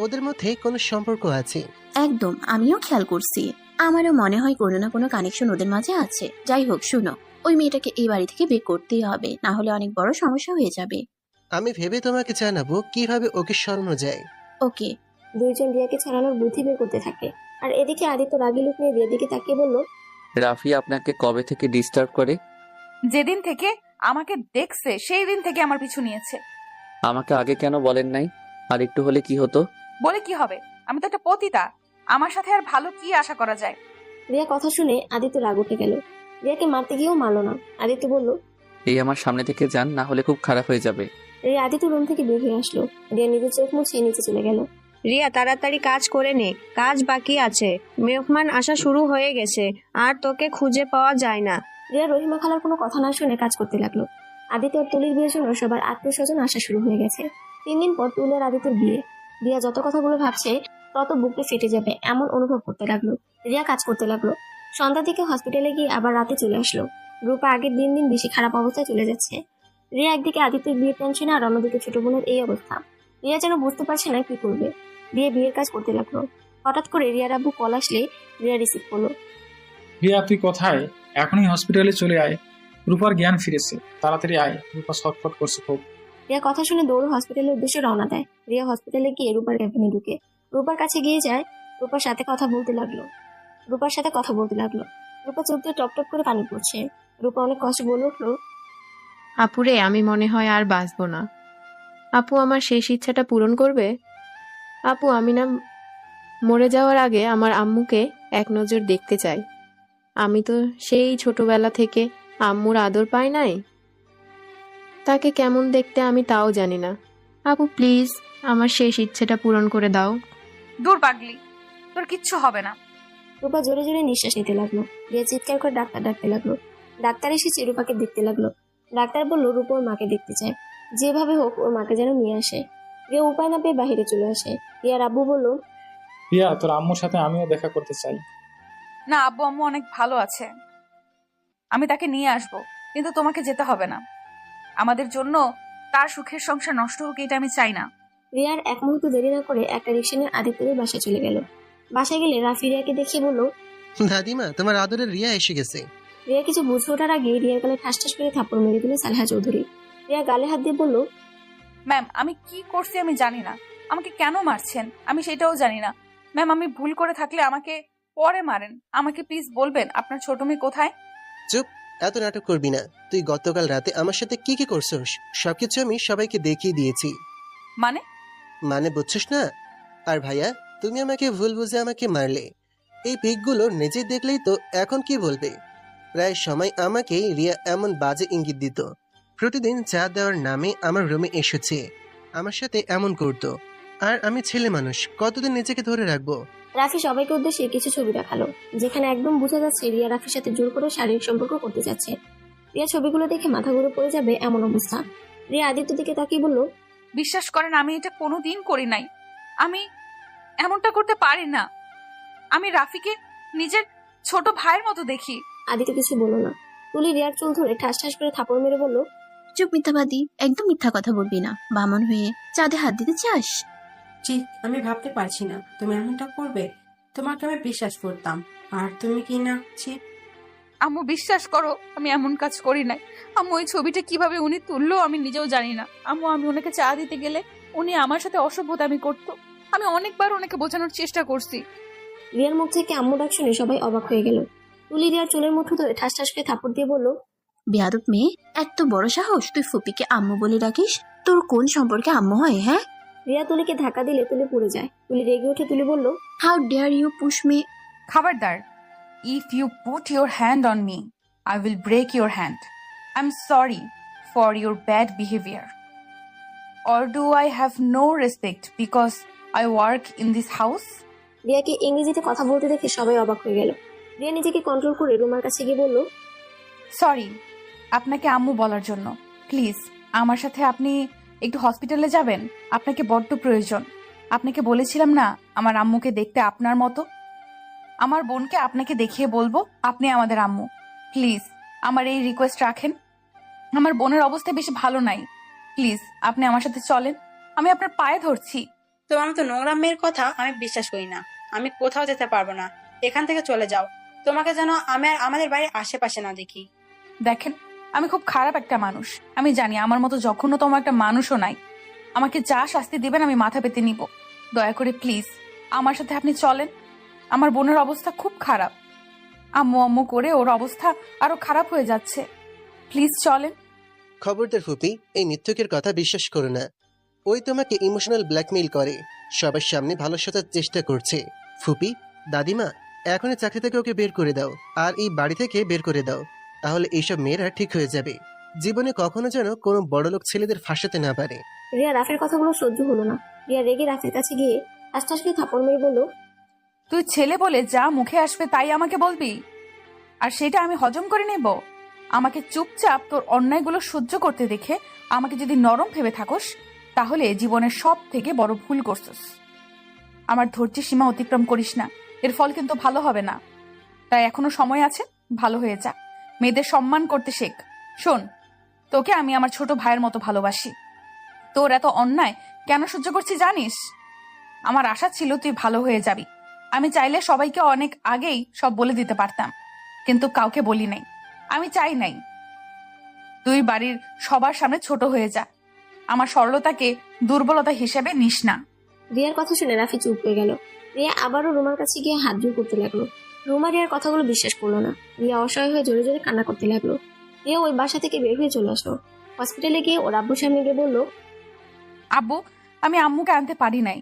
ওদের মধ্যে কোনো সম্পর্ক আছে। একদম, আমিও খেয়াল করছি। আমারও মনে হয় কোনো না কোনো কানেকশন ওদের মাঝে আছে। যাই হোক, শুনো, ওই মেয়েটাকে এই বাড়ি থেকে বের করতেই হবে, না হলে অনেক বড় সমস্যা হয়ে যাবে। আমি ভেবে তোমাকে জানাবো কিভাবে ওকে সরানো যায়। ওকে। দুইজন রিয়াকে ছাড়ানোর বুদ্ধি বের করতে থাকে। আর এদিকে আদিত্য রাগী লুক নিয়ে রিয়ার দিকে তাকিয়ে বলল, রাফি আপনাকে কবে থেকে ডিস্টার্ব করে? যেদিন থেকে আমাকে দেখছে সেই দিন থেকে আমার পিছু নিয়েছে। আমাকে আগে কেন বলেন নাই? আর একটু হলে কি হতো? বলে কি হবে, আমি তো একটা পতিতা। আমার সাথে আর ভালো কি আশা করা যায়? রিয়া কথা শুনে আদিত্য রাগ উঠে গেল। রিয়াকে মারতে গিয়েও মারলো না। আদিত্য বলল, এই আমার সামনে থেকে যান, না হলে খুব খারাপ হয়ে যাবে। রিয়া আদিত্য রুম থেকে বের হয়ে আসলো। রিয়া নিজের চোখ মুছিয়ে নিচে চলে গেল। রিয়া, তাড়াতাড়ি কাজ করে নে, কাজ বাকি আছে। মেহমান আসা শুরু হয়ে গেছে, আর তোকে খুঁজে পাওয়া যায় না। রিয়া রহিমা খালার কোনো কথা না শুনে কাজ করতে লাগলো। আদিত্য আর তুলির বিয়ের জন্য সবার আত্মীয় স্বজন আসা শুরু হয়ে গেছে। 3 দিন পর তুলি আর আদিত্যের বিয়ে। রিয়া যত কথাগুলো ভাবছে তত বুকটা ফেটে যাবে এমন অনুভব করতে লাগলো। রিয়া কাজ করতে লাগলো। সন্ধ্যার দিকে হসপিটালে গিয়ে আবার রাতে চলে আসলো। রূপা আগের দিন দিন বেশি খারাপ অবস্থায় চলে যাচ্ছে। রিয়া একদিকে আদিত্যের বিয়ের টেনশনে আর অন্যদিকে ছোট বোনের এই অবস্থা। রিয়া যেন বুঝতে পারছে না কি করবে। বিয়ের কাজ করতে লাগলো। হঠাৎ করে রিয়ার আব্বু কল আসলে রিয়া রিসিভ করলো। রিয়া, তুই কোথায়? এখনই হসপিটালে চলে আয়, রূপার জ্ঞান ফিরেছে, তাড়াতাড়ি আয়, রূপা ছটফট করছে খুব। রিয়া কথা শুনে দৌড় হসপিটালের উদ্দেশ্যে রওনা দেয়। রিয়া হসপিটালে গিয়ে রূপার ক্যাবিনে ঢুকে রূপার কাছে গিয়ে যায়। রূপার সাথে কথা বলতে লাগলো। রূপা চোখ দিয়ে টপ টপ করে পানি পড়ছে। রূপা অনেক কষ্ট বলে উঠলো, আপুরে, আমি মনে হয় আর বাঁচবো না। আপু আমার শেষ ইচ্ছাটা পূরণ করবে? আপু, আমি না মরে যাওয়ার আগে আমার আম্মুকে এক নজর দেখতে চাই। আমি তো সেই ছোটবেলা থেকে আম্মুর আদর পাই নাই। তাকে কেমন দেখতে আমি তাও জানি না। আপু প্লিজ, আমার শেষ ইচ্ছেটা পূরণ করে দাও। দূর পাগলি, তোর কিচ্ছু হবে না। রূপা জোরে জোরে নিঃশ্বাস নিতে লাগলো। রিয়া চিৎকার করে ডাক্তার ডাকতে লাগলো। ডাক্তার এসেছে রূপাকে দেখতে লাগলো। ডাক্তার বললো রূপা ওর মাকে দেখতে চায়, যেভাবে হোক ওর মাকে যেন নিয়ে আসে। রিয়া উপায় না পেয়ে বাহিরে চলে আসে। রিয়ার আব্বু বললো, রিয়া, তোর আম্মুর সাথে আমিও দেখা করতে চাই। না, আব্বু আম্মু অনেক ভালো আছে, আমি তাকে নিয়ে আসব, কিন্তু তোমাকে যেতে হবে না। আমাদের জন্য তার সুখের সংসার নষ্ট হোক, এটা আমি চাই না। রিয়ার এক মুহূর্ত দেরি না করে একটা রিক্সা নিয়ে আদিত্যদের বাসায় চলে গেল। বাসায় গেলে রাফি রিয়াকে দেখিয়ে বলল, দাদিমা, তোমার আদরের রিয়া এসে গেছে। রিয়া কিছু বুঝে ওঠার আগে রিয়ার গালে ঠাস ঠাস করে থাপ্পড় মেরে দিল সালেহা চৌধুরী। রিয়া গালে হাত দিয়ে বলল, ম্যাম আমি কি করছি আমি জানি না, আমাকে কেন মারছেন আমি সেটাও জানি না। ম্যাম আমি ভুল করে থাকলে আমাকে পরে মারেন, আমাকে প্লিজ বলবেন আপনার ছোট মেয়ে কোথায়? চুপ, এত নাটক করবি না। তুই গতকাল রাতে আমার সাথে কি কি করছিস সবকিছু আমি সবাইকে দেখিয়ে দিয়েছি। মানে বুঝছিস না? আর ভাইয়া, তুমি আমাকে ভুল বুঝে আমাকে মারলে। এই পিকগুলো নিজে দেখলেই তো এখন কি বলবে। প্রায় সময় আমাকেই রিয়া এমন বাজে ইঙ্গিত দিত। প্রতিদিন চা দেওয়ার নামে আমার রুমে এসেছে, আমার সাথে এমন করতো। আর আমি ছেলে মানুষ, কতদিন নিজেকে ধরে রাখবো? রাফি সবাইকে উদ্দেশ্যে কিছু ছবি দেখালো, যেখানে একদম বোঝা যাচ্ছে রিয়া রাফির সাথে জোর করে শারীরিক সম্পর্ক করতে যাচ্ছে। রিয়া ছবিগুলো দেখে মাথা ঘুরে পড়ে যাবে এমন অবস্থা। রিয়া আদিত্যর দিকে তাকিয়ে বলল, বিশ্বাস করেন আমি এটা কোনোদিন করি নাই, আমি এমনটা করতে পারি না। আমি রাফিকে নিজের ছোট ভাইয়ের মতো দেখি। আদিত্য কিছু বলল না। তুলি রিয়ার চুল ধরে ঠাস ঠাস করে থাপড় মেরে বলল, চুপ মিথ্যাবাদী, একদম মিথ্যা কথা বলবি না। বামন হয়ে চাঁদে হাত দিতে চাস? জি, আমি ভাবতে পারছি না তুমি এমনটা করবে। তোমাকে আমি বিশ্বাস করতাম, আর তুমি কি না? ছি। আম্মু বিশ্বাস করো আমি এমন কাজ করি নাই। আম্মু ওই ছবিটা কিভাবে উনি তুললো আমি নিজেও জানি না। আম্মু আমি ওনাকে চা দিতে গেলে উনি আমার সাথে অসভ্যতামি করতো। আমি অনেকবার ওনাকে বোঝানোর চেষ্টা করছি। রিয়ার মুখ থেকে আম্মু ডাক শুনে সবাই অবাক হয়ে গেল। তুলি রিয়ার চুলের মুঠো ধরে ঠাস ঠাস করে থাপড় দিয়ে বলল, বেয়াদব মেয়ে, এত বড় সাহস তুই ফুপিকে আম্মু বলে ডাকিস? তোর কোন সম্পর্কে আম্মু হয়? হ্যাঁ, রিয়া তুলিকে ধাক্কা দিলে তুলি পড়ে যায়। তুলি রেগে উঠে তুলি বলল, how dare you push me? খবরদার, if you put your hand on me I will break your hand. I am sorry for your bad behaviour. Or do I have no respect because I work in this house? রিয়াকে ইংরেজিতে কথা বলতে দেখে সবাই অবাক হয়ে গেল। রিয়া নিজেকে কন্ট্রোল করে রুমার কাছে গিয়ে বলল, সরি আপনাকে আম্মু বলার জন্য। প্লিজ আমার সাথে আপনি একটু হসপিটালে যাবেন, আপনাকে বড্ড প্রয়োজন। আপনাকে বলেছিলাম না আমার আম্মুকে দেখতে আপনার মতো? আমার বোনকে আপনাকে দেখিয়ে বলবো আপনি আমাদের আম্মু। প্লিজ আমার এই রিকোয়েস্ট রাখেন। আমার বোনের অবস্থা বেশি ভালো নাই, প্লিজ আপনি আমার সাথে চলেন, আমি আপনার পায়ে ধরছি। তোমার মতো নোংরা মেয়ের কথা আমি বিশ্বাস করি না। আমি কোথাও যেতে পারবো না, এখান থেকে চলে যাও। তোমাকে যেন আমি আর আমাদের বাড়ির আশেপাশে না দেখি। দেখেন আমি খুব খারাপ একটা মানুষ, আমি জানি আমার মতো জঘন্যতম একটা মানুষও নাই। আমাকে যা শাস্তি দিবেন আমি মাথা পেতে নিব। দয়া করে প্লিজ আমার সাথে আপনি চলেন। আমার বোনের অবস্থা খুব খারাপ, আম্মু আম্মু করে ওর অবস্থা আরো খারাপ হয়ে যাচ্ছে। প্লিজ চলেন। খবরদার ফুপি, এই মিথ্যুকের কথা বিশ্বাস করো না। ওই তোমাকে ইমোশনাল ব্ল্যাকমেইল করে, সবার সামনে ভালো সাজার চেষ্টা করছে। ফুপি, দাদিমা, এখনই চাকরি থেকে ওকে বের করে দাও, আর এই বাড়ি থেকে বের করে দাও। তাহলে এইসব মেয়েরা ঠিক হয়ে যাবে। জীবনে কখনো যেন কোনো বড়লোক ছেলেদের ফাঁসাতে না পারে। রিয়া রাফির কথাগুলো সহ্য হলো না। রিয়া রেগে রাফির কাছে গিয়ে ঠাস ঠাস করে থাপড় মেরে বলল, তুই ছেলে বলে যা মুখে আসবে তাই আমাকে বলবি, আর সেটা আমি হজম করে নেব? আমাকে চুপচাপ তোর অন্যায়গুলো সহ্য করতে দেখে আমাকে যদি নরম ভেবে থাকোস তাহলে জীবনের সব থেকে বড় ভুল করছিস। আমার ধৈর্যের সীমা অতিক্রম করিস না, এর ফল কিন্তু ভালো হবে না। তাই এখনো সময় আছে, ভালো হয়ে যা। মেয়েদের সম্মান করতে শেখ। শোন, তোকে আমি আমার ছোট ভাইয়ের মতো ভালোবাসি। তোর এত অন্যায় কেন সহ্য করছি জানিস? আমার আশা ছিল তুই ভালো হয়ে যাবি। আমি চাইলে সবাইকে অনেক আগেই সব বলে দিতে পারতাম, কিন্তু কাউকে বলি নাই। আমি চাই নাই তুই বাড়ির সবার সামনে ছোট হয়ে যা। আমার সরলতাকে দুর্বলতা হিসেবে নিস না। রিয়ার কথা শুনে রাফি চুপ হয়ে গেল। রিয়া আবারও রুমার কাছে গিয়ে হাত জোর করতে লাগলো। রুমা রিয়ার কথাগুলো বিশ্বাস করলো না। রিয়া অসহায় হয়ে জোরে জোরে কান্না করতে লাগলো। রিয়া ওই বাসা থেকে বের হয়ে চলে আসলো। হসপিটালে গিয়ে ওর আব্বুর সামনে গিয়ে বলল, আব্বু আমি আম্মুকে আনতে পারি নাই।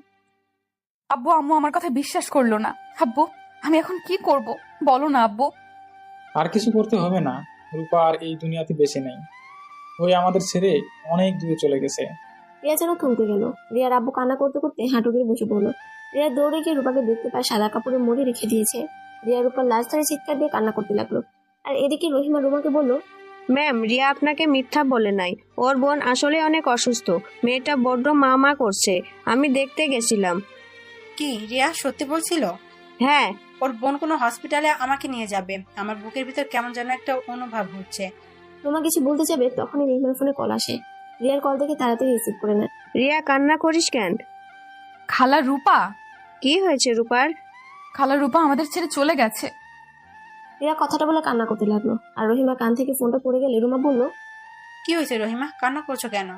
আব্বু আম্মু আমার কথা বিশ্বাস করলো না। আব্বু আমি এখন কি করব বলো না আব্বু। আর কিছু করতে হবে না, রূপা আর এই দুনিয়াতে বেঁচে নেই। ওই আমাদের ছেড়ে অনেক দূরে চলে গেছে। রিয়া যেন থমকে গেল। রিয়ার আব্বু কান্না করতে করতে হাঁটু গিয়ে বসে পড়লো। রিয়া দৌড়ে গিয়ে রূপাকে দেখতে পায় সাদা কাপড়ে মুড়ে রেখে দিয়েছে। রিয়া রূপার লাশ ধরে চিৎকার দিয়ে কান্না করতে লাগলো। আর এদিকে রহিমা রুমাকে বলল, ম্যাম, রিয়া আপনাকে মিথ্যা বলে নাই। ওর বোন আসলে অনেক অসুস্থ। মেয়েটা বড্ড মা করছে। আমি দেখতে গেছিলাম। কি রিয়া সত্যি বলছিল? হ্যাঁ। ওর বোন কোনো হসপিটালে আমাকে নিয়ে যাবে। আমার বুকের ভিতর কেমন যেন একটা অনুভব হচ্ছে। রুমা কিছু বলতে যাবে তখনই রহিমার ফোনে কল আসে। রিয়ার কল থেকে তাড়াতাড়ি রিসিভ করে নেয়। রিয়া, কান্না করিস কেন? খালা রূপা। কি হয়েছে রূপার? খালা রূপা আমাদের ছেড়ে চলে গেছে। রিয়া কথাটা বলে কান্না করতে লাগলো। আর রহিমা কান থেকে ফোনটা পড়ে গেলে রুমা বলল, কি হয়েছে রহিমা, কান্না করছো কেন?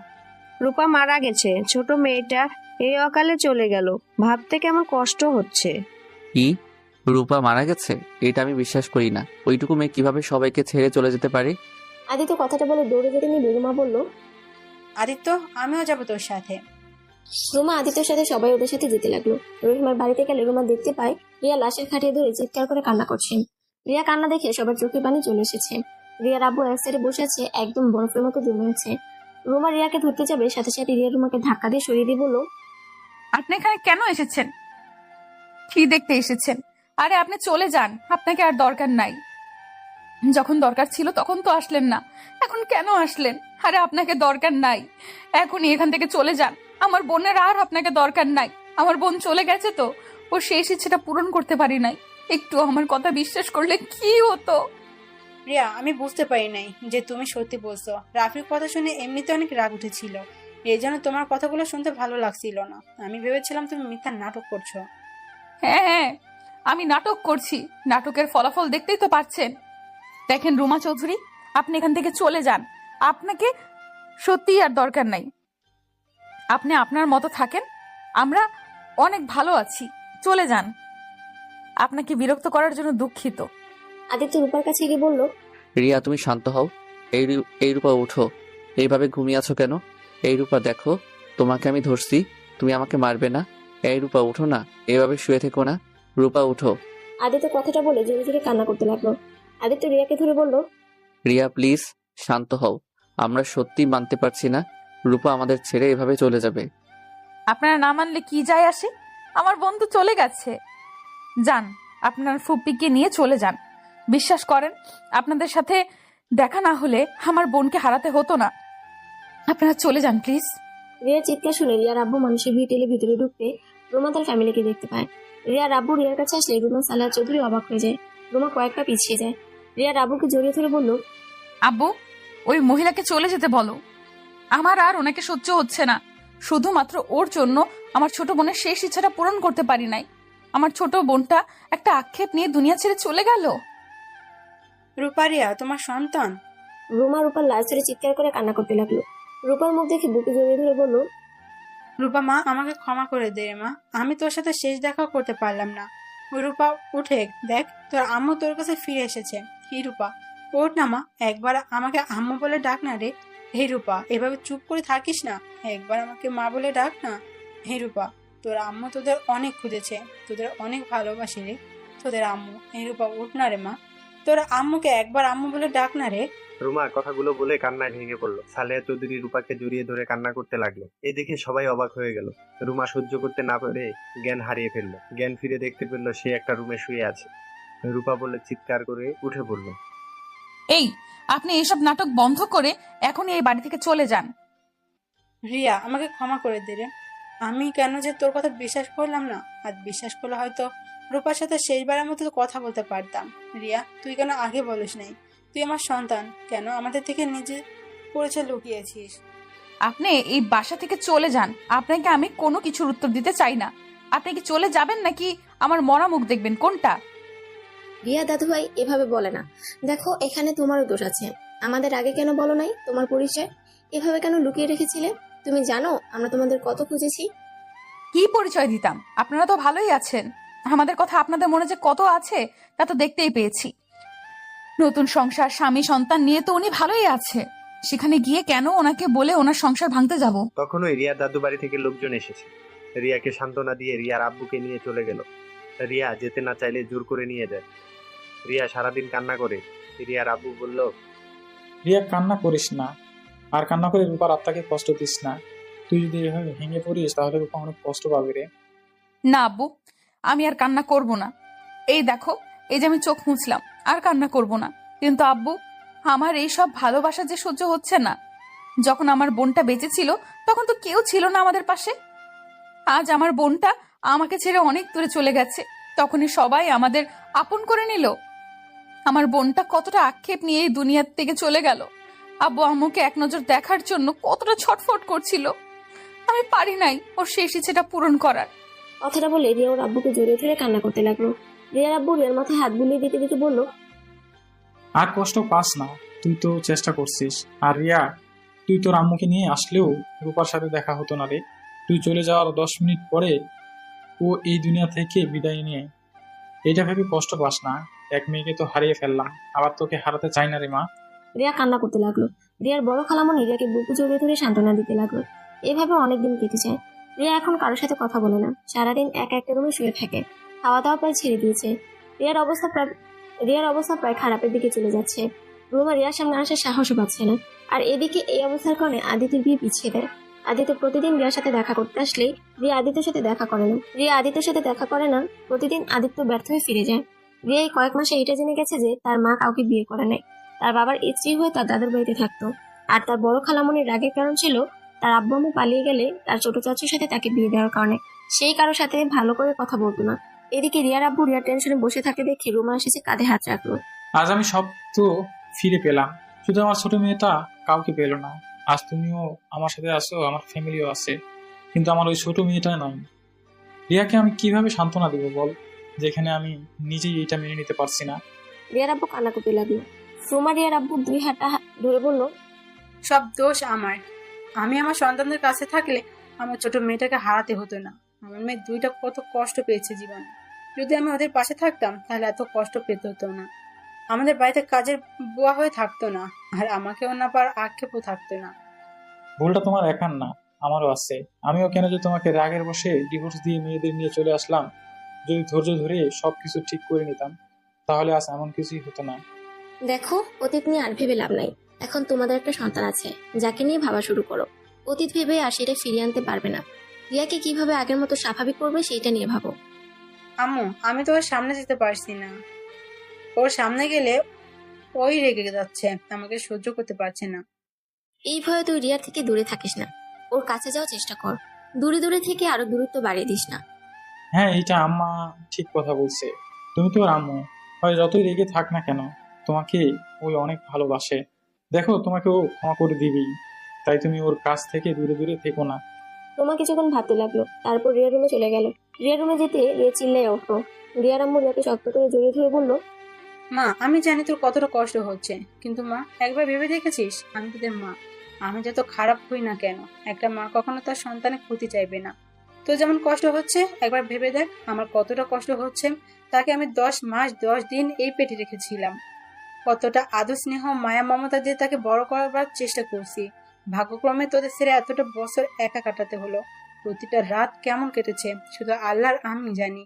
রূপা মারা গেছে, ছোট মেয়েটা এই অকালে চলে গেল, ভাবতে কেমন কষ্ট হচ্ছে। কি, রূপা মারা গেছে? এটা আমি বিশ্বাস করি না। ওইটুকু মেয়ে কিভাবে সবাইকে ছেড়ে চলে যেতে পারে? আদিত্য কথাটা বলে দৌড়ে যেতে নিয়ে রুমা বলল, আদিত্য, আমিও যাবো তোর সাথে। রুমা আদিত্যর সাথে সবাই ওদের সাথে যেতে লাগলো। রহিমার বাড়িতে গেলে রুমা দেখতে পায় রিয়া লাশের খাটিয়ে ধরে চিৎকার করে কান্না করছেন। রিয়া কান্না দেখে সবার চোখে পানি চলে এসেছে। রিয়ার আব্বু এক সাইডে বসে আছে, একদম বরফের মতো জমে আছে। রুমা রিয়াকে ধরতে যাবে, সাথে সাথে রিয়া রুমাকে ধাক্কা দিয়ে সরিয়ে দিয়ে বলল, আপনি এখানে কেন এসেছেন? কি দেখতে এসেছেন? আরে আপনি চলে যান, আপনাকে আর দরকার নাই। যখন দরকার ছিল তখন তো আসলেন না, এখন কেন আসলেন? আরে আপনাকে দরকার নাই, এখনই এখান থেকে চলে যান। আমার বোনের আর আপনাকে দরকার নাই। আমার বোন চলে গেছে তো, ও শেষ ইচ্ছেটা পূরণ করতে পারি নাই। একটু আমার কথা বিশ্বাস করলে কি হতো? রিয়া, আমি বুঝতে পারি নাই যে তুমি সত্যি বলছো। রাফির কথা শুনে এমনিতে অনেক রাগ উঠেছিল, এই জন্য তোমার কথাগুলো শুনতে ভালো লাগছিল না। আমি ভেবেছিলাম তুমি মিথ্যা নাটক করছো। হ্যাঁ হ্যাঁ, আমি নাটক করছি। নাটকের ফলাফল দেখতেই তো পাচ্ছেন। দেখেন রুমা চৌধুরী, আপনি এখান থেকে চলে যান। আপনাকে সত্যিই আর দরকার নাই। আপনি আপনার মতো থাকেন, আমরা অনেক ভালো আছি। চলে যান। আপনাকে বিরক্ত করার জন্য দুঃখিত। আদিত্য রূপার কাছে গিয়ে বলল, রিয়া, তুমি শান্ত হও। এই রূপা উঠো। এইভাবে ঘুমিয়ে আছো কেন? এই রূপা দেখো, তোমাকে আমি ধরছি, তুমি আমাকে মারবে না। এই রূপা উঠো না, এভাবে শুয়ে থেকো না। রূপা উঠো। আদিত্য কথাটা বলে জোরে জোরে কান্না করতে লাগলো। আদিত্য রিয়াকে ধরে বলল, রিয়া প্লিজ শান্ত হও। আমরা সত্যি মানতে পারছি না রূপা আমাদের ছেড়ে এভাবে চলে যাবে। আপনারা না মানলে কি যায় আসে? আমার বন্ধু চলে গেছে। যান, আপনার ফুপ্পিকে নিয়ে চলে যান। বিশ্বাস করেন, আপনাদের সাথে দেখা না হলে আমার বোনকে হারাতে হতো না। আপনারা চলে যান প্লিজ। রিয়ার চিৎকার শুনে রিয়ার আব্বু মানুষের ভিড় টেলে ভিতরে ঢুকতে রুমা তার ফ্যামিলিকে দেখতে পায়। রিয়ার আব্বু রিয়ার কাছে আসলে রুমা সালাহ চৌধুরী অবাক হয়ে যায়। রুমা কয়েক পা পিছিয়ে যায়। রিয়ার আব্বুকে জড়িয়ে ধরে বলল, আব্বু, ওই মহিলাকে চলে যেতে বলো। আমার আর ওনাকে সহ্য হচ্ছে না। শুধুমাত্র ওর জন্য আমার ছোট বোনের শেষ ইচ্ছাটা পূরণ করতে পারি নাই। আমার ছোট বোনটা একটা আক্ষেপ নিয়ে দুনিয়া ছেড়ে চলে গেল। রূপা, রিয়া তোমার সন্তান। রুমা রূপার লাশ ধরে চিৎকার করে কান্না করতে লাগলো। রূপার মুখ দেখে বুকে জড়িয়ে ধরে বলল, রূপা মা, আমাকে ক্ষমা করে দে মা, আমি তোর সাথে শেষ দেখা করতে পারলাম না। রূপা উঠে দেখ, তোর আম্মু তোর কাছে ফিরে এসেছে। হে রূপা, ওঠ না মা, একবার আমাকে আম্মু বলে ডাক না রে। হে রূপা, এভাবে চুপ করে থাকিস না, একবার আমাকে মা বলে ডাক না। হে রূপা, তোর আম্মু তোদের অনেক খুঁজেছে, তোদের অনেক ভালোবাসে রে তোদের আম্মু। হে রূপা, উঠ না রে মা, তোর আম্মুকে একবার আম্মু বলে ডাক না রে। রুমা কথাগুলো বলে কান্নায় ভেঙে পড়লো। সালেহা চৌধুরী রূপাকে জড়িয়ে ধরে কান্না করতে লাগলো। এই দেখে সবাই অবাক হয়ে গেল। রুমা সহ্য করতে না পেরে জ্ঞান হারিয়ে ফেললো। জ্ঞান ফিরে দেখতে পেলো সে একটা রুমে শুয়ে আছে। রূপা বলে চিৎকার করে উঠে পড়লো। এই, আপনি এসব নাটক বন্ধ করে এখনই এই বাড়ি থেকে চলে যান। রিয়া, আমাকে ক্ষমা করে দে রে। আমি কেন যে তোর কথা বিশ্বাস করলাম না, আর বিশ্বাস করলে হয়তো রূপার সাথে শেষবারের মতো কথা বলতে পারতাম। রিয়া, তুই কেন আগে বলিস নাই? তুই আমার সন্তান, কেন আমাদের থেকে নিজে পরিচয় লুকিয়েছিস? আপনি এই বাসা থেকে চলে যান। আপনাকে আমি কোনো কিছুর উত্তর দিতে চাই না। আপনি কি চলে যাবেন নাকি আমার মরা মুখ দেখবেন, কোনটা? রিয়া দাদুভাই এভাবে বলে না। দেখো, এখানে তোমারও দোষ আছে। আমাদের আগে কেন বলো নাই তোমার পরিচয়? এভাবে কেন লুকিয়ে রেখেছিলে? তুমি জানো আমরা তোমাদের কত খুঁজেছি। কি পরিচয় দিতাম? আপনারা তো ভালোই আছেন। আমাদের কথা আপনাদের মনে যে কত আছে তা তো দেখতেই পেয়েছি। নতুন সংসার, স্বামী, সন্তান নিয়ে তো উনি ভালোই আছে। সেখানে গিয়ে কেন ওনাকে বলে ওনার সংসার ভাঙতে যাব? তখনই রিয়ার দাদু বাড়ি থেকে লোকজন এসেছে। রিয়াকে সান্ত্বনা দিয়ে রিয়ার আব্বুকে নিয়ে চলে গেল। রিয়া যেতে না চাইলে জোর করে নিয়ে যায়। রিয়া সারাদিন কান্না করে। রিয়ার আব্বু বলল, রিয়া, কান্না করিস না, আর কান্না করে রূপার আত্মাকে কষ্ট দিস না। তুই যদি এভাবে ভেঙে পড়িস তাহলে রূপা অনেক কষ্ট পাবে রে। না আব্বু, আমি আর কান্না করব না। এই দেখো, এই যে আমি চোখ মুছলাম, আর কান্না করব না। কিন্তু আব্বু, আমার এই সব ভালোবাসা যে সহ্য হচ্ছে না। যখন আমার বোনটা বেঁচে ছিল তখন তো কেউ ছিল না আমাদের পাশে। আজ আমার বোনটা আমাকে ছেড়ে অনেক দূরে চলে গেছে, তখনই সবাই আমাদের আপন করে নিল। আমার বোনটা কতটা আক্ষেপ নিয়ে এই দুনিয়ার থেকে চলে গেল। আব্বু আম্মুকে এক নজর দেখার জন্য কতটা ছটফট করছিল। আমি পারি নাই ওর শেষ ইচ্ছেটা পূরণ করার। কথাটা বলে রিয়া ওর আব্বুকে জড়িয়ে ধরে কান্না করতে লাগলো। রিয়ার আব্বু রিয়ার মাথায় হাত বুলিয়ে দিতে দিতে বলল, আর কষ্ট পাস না, তুই তো চেষ্টা করছিস। আর রিয়া, তুই তোর আম্মুকে নিয়ে আসলেও রূপার সাথে দেখা হতো না রে। তুই চলে যাওয়ার 10 মিনিট পরে ও এই দুনিয়া থেকে বিদায় নিয়ে। এটা ভেবে কষ্ট পাস না, এক মেয়েকে তো হারিয়ে ফেললাম, আবার তোকে হারাতে চাই না রে মা। রিয়া কান্না করতে লাগলো। রিয়ার বড় খালামণি রিয়াকে বুকে জড়িয়ে ধরে সান্ত্বনা দিতে লাগলো। এভাবে অনেকদিন কেটে যায়। রিয়া এখন কারোর সাথে কথা বলে না, সারাদিন একা একটা রুমে শুয়ে থাকে। খাওয়া দাওয়া প্রায় ছেড়ে দিয়েছে। রিয়ার অবস্থা প্রায় খারাপের দিকে চলে যাচ্ছে। রুমা রিয়ার সামনে আসার সাহসও পাচ্ছে না। আর এদিকে এই অবস্থার কারণে আদিত্যের বিয়ে পিছিয়ে দেয়। আদিত্য প্রতিদিন রিয়ার সাথে দেখা করতে আসলেই রিয়া আদিত্যের সাথে দেখা করে না। প্রতিদিন আদিত্য ব্যর্থ হয়ে ফিরে যায়। রিয়া এই কয়েক মাসে এটা জেনে গেছে যে তার মা কাউকে বিয়ে করে নাই। তার বাবার স্ত্রী হয়ে তার দাদুর বাড়িতে থাকতো। আর তার বড় খালামণির রাগের কারণ ছিল তার আব্বু আম্মু পালিয়ে গেলে তার ছোট চাচুর সাথে তাকে বিয়ে দেওয়ার কারণে। সেই কারোর সাথে ভালো করে কথা বলতো না। এদিকে রিয়ার আব্বু রিয়ার টেনশনে বসে থাকে দেখে রুমা এসেছে কাঁধে হাত রাখলো। আজ আমি সব তো ফিরে পেলাম, শুধু আমার ছোট মেয়েটা কাউকে পেল না। আজ তুমিও আমার সাথে আসো, আমার ফ্যামিলিও আছে, কিন্তু আমার ওই ছোট মেয়েটা নয়। রিয়াকে আমি কিভাবে সান্ত্বনা দেবো বল, যেখানে আমি নিজেই এটা মেনে নিতে পারছি না। রিয়ার আব্বু কান্না করতে লাগলো। রুমা রিয়ার আব্বুর 2 হাতটা ধরে বলল, সব দোষ আমার। আমি আমার সন্তানদের কাছে থাকলে আমার ছোট মেয়েটাকে হারাতে হতো না। আমার মেয়ে 2টা কত কষ্ট পেয়েছে জীবনে। যদি আমি ওদের পাশে থাকতাম তাহলে এত কষ্ট পেতে হতো না। আমাদের বাড়িতে কাজের বুয়া হয়ে থাকতো না, আর আমাকেও না পার আক্ষেপও থাকতো না। ভুলটা তোমার একার না, আমারও আছে। আমিও কেন যে তোমাকে রাগের বসে ডিভোর্স দিয়ে মেয়েদের নিয়ে চলে আসলাম। যদি ধৈর্য ধরে সবকিছু ঠিক করে নিতাম তাহলে আজ এমন কিছুই হতো না। দেখো, অতীত নিয়ে আর ভেবে লাভ নাই। এখন তোমাদের একটা সন্তান আছে, যাকে নিয়ে ভাবা শুরু করো। অতীত ভেবে আর সেটা ফিরিয়ে আনতে পারবে না। রিয়াকে কিভাবে আগের মতো স্বাভাবিক করবে সেইটা নিয়ে ভাবো। আম্মু, আমি তো ওর সামনে যেতে পারছি না। ওর সামনে গেলে ওই রেগে যাচ্ছে, আমাকে সহ্য করতে পারছে না। এই ভয়ে তুই রিয়ার থেকে দূরে থাকিস না, ওর কাছে যাওয়ার চেষ্টা কর। দূরে দূরে থেকে আরো দূরত্ব বাড়িয়ে দিস না। হ্যাঁ, এইটা আম্মা ঠিক কথা বলছে। তুমি তো ওর আম্মু, হয় যতই রেগে থাক না কেন, তোমাকে ওই অনেক ভালোবাসে। দেখো, তোমাকে ও ক্ষমা করে দিবেই, তাই তুমি ওর কাছ থেকে দূরে দূরে থেকো না। রোমা কিছুক্ষণ ভাবতে লাগলো, তারপর রিয়ার রুমে চলে গেল। রিয়ার রুমে যেতে রিয়া চিল্লায় উঠলো। রিয়ার আম্মু রিয়াকে শক্ত করে জড়িয়ে ধরে বলল, মা, আমি জানি তোর কতটা কষ্ট হচ্ছে, কিন্তু মা, একবার ভেবে দেখেছিস আমি তোদের মা। আমি যত খারাপ হই না কেন, একটা মা কখনো তার সন্তানের ক্ষতি চাইবে না। তোর যেমন কষ্ট হচ্ছে, একবার ভেবে দেখ আমার কতটা কষ্ট হচ্ছে। তাকে আমি 10 মাস 10 দিন এই পেটে রেখেছিলাম। কতটা আদর স্নেহ মায়া মমতা দিয়ে তাকে বড় করবার চেষ্টা করছি। ভাগ্যক্রমে তোদের ছেড়ে এতটা বছর একা কাটাতে হলো। প্রতিটা রাত কেমন কেটেছে শুধু আল্লাহর আমি জানি।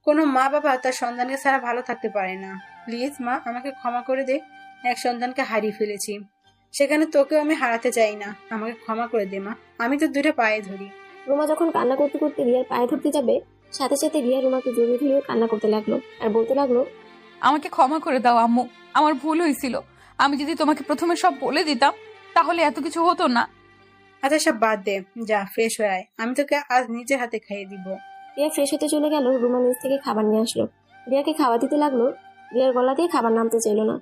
কোনো মা বাবা তার সন্তানকে ছাড়া ভালো থাকতে পারে না। প্লিজ মা, আমাকে ক্ষমা করে দে। এক সন্তানকে হারিয়ে ফেলেছি, সেখানে তোকেও আমি হারাতে চাই না। আমাকে ক্ষমা করে দে মা, আমি তো 2টা পায়ে ধরি। রোমা যখন কান্না করতে করতে রিয়ার পায়ে ধরতে যাবে, সাথে সাথে রিয়া রোমাকে জড়িয়ে ধরে কান্না করতে লাগলো আর বলতে লাগলো, আমাকে ক্ষমা করে দাও আম্মু, আমার ভুল হয়েছিল। আমি যদি তোমাকে প্রথমে সব বলে দিতাম তাহলে এত কিছু হতো না। আচ্ছা, সব বাদ দে, যা ফ্রেশ হয়ে আয়, আমি তোকে আজ নিজের হাতে খাইয়ে দিব। রিয়া ফ্রেশ হতে চলে গেল। রুমা নিচ থেকে খাবার নিয়ে আসলো। রিয়াকে খাওয়া দিতে লাগলো। রিয়ার গলা দিয়ে খাবার নামতে চাইল না।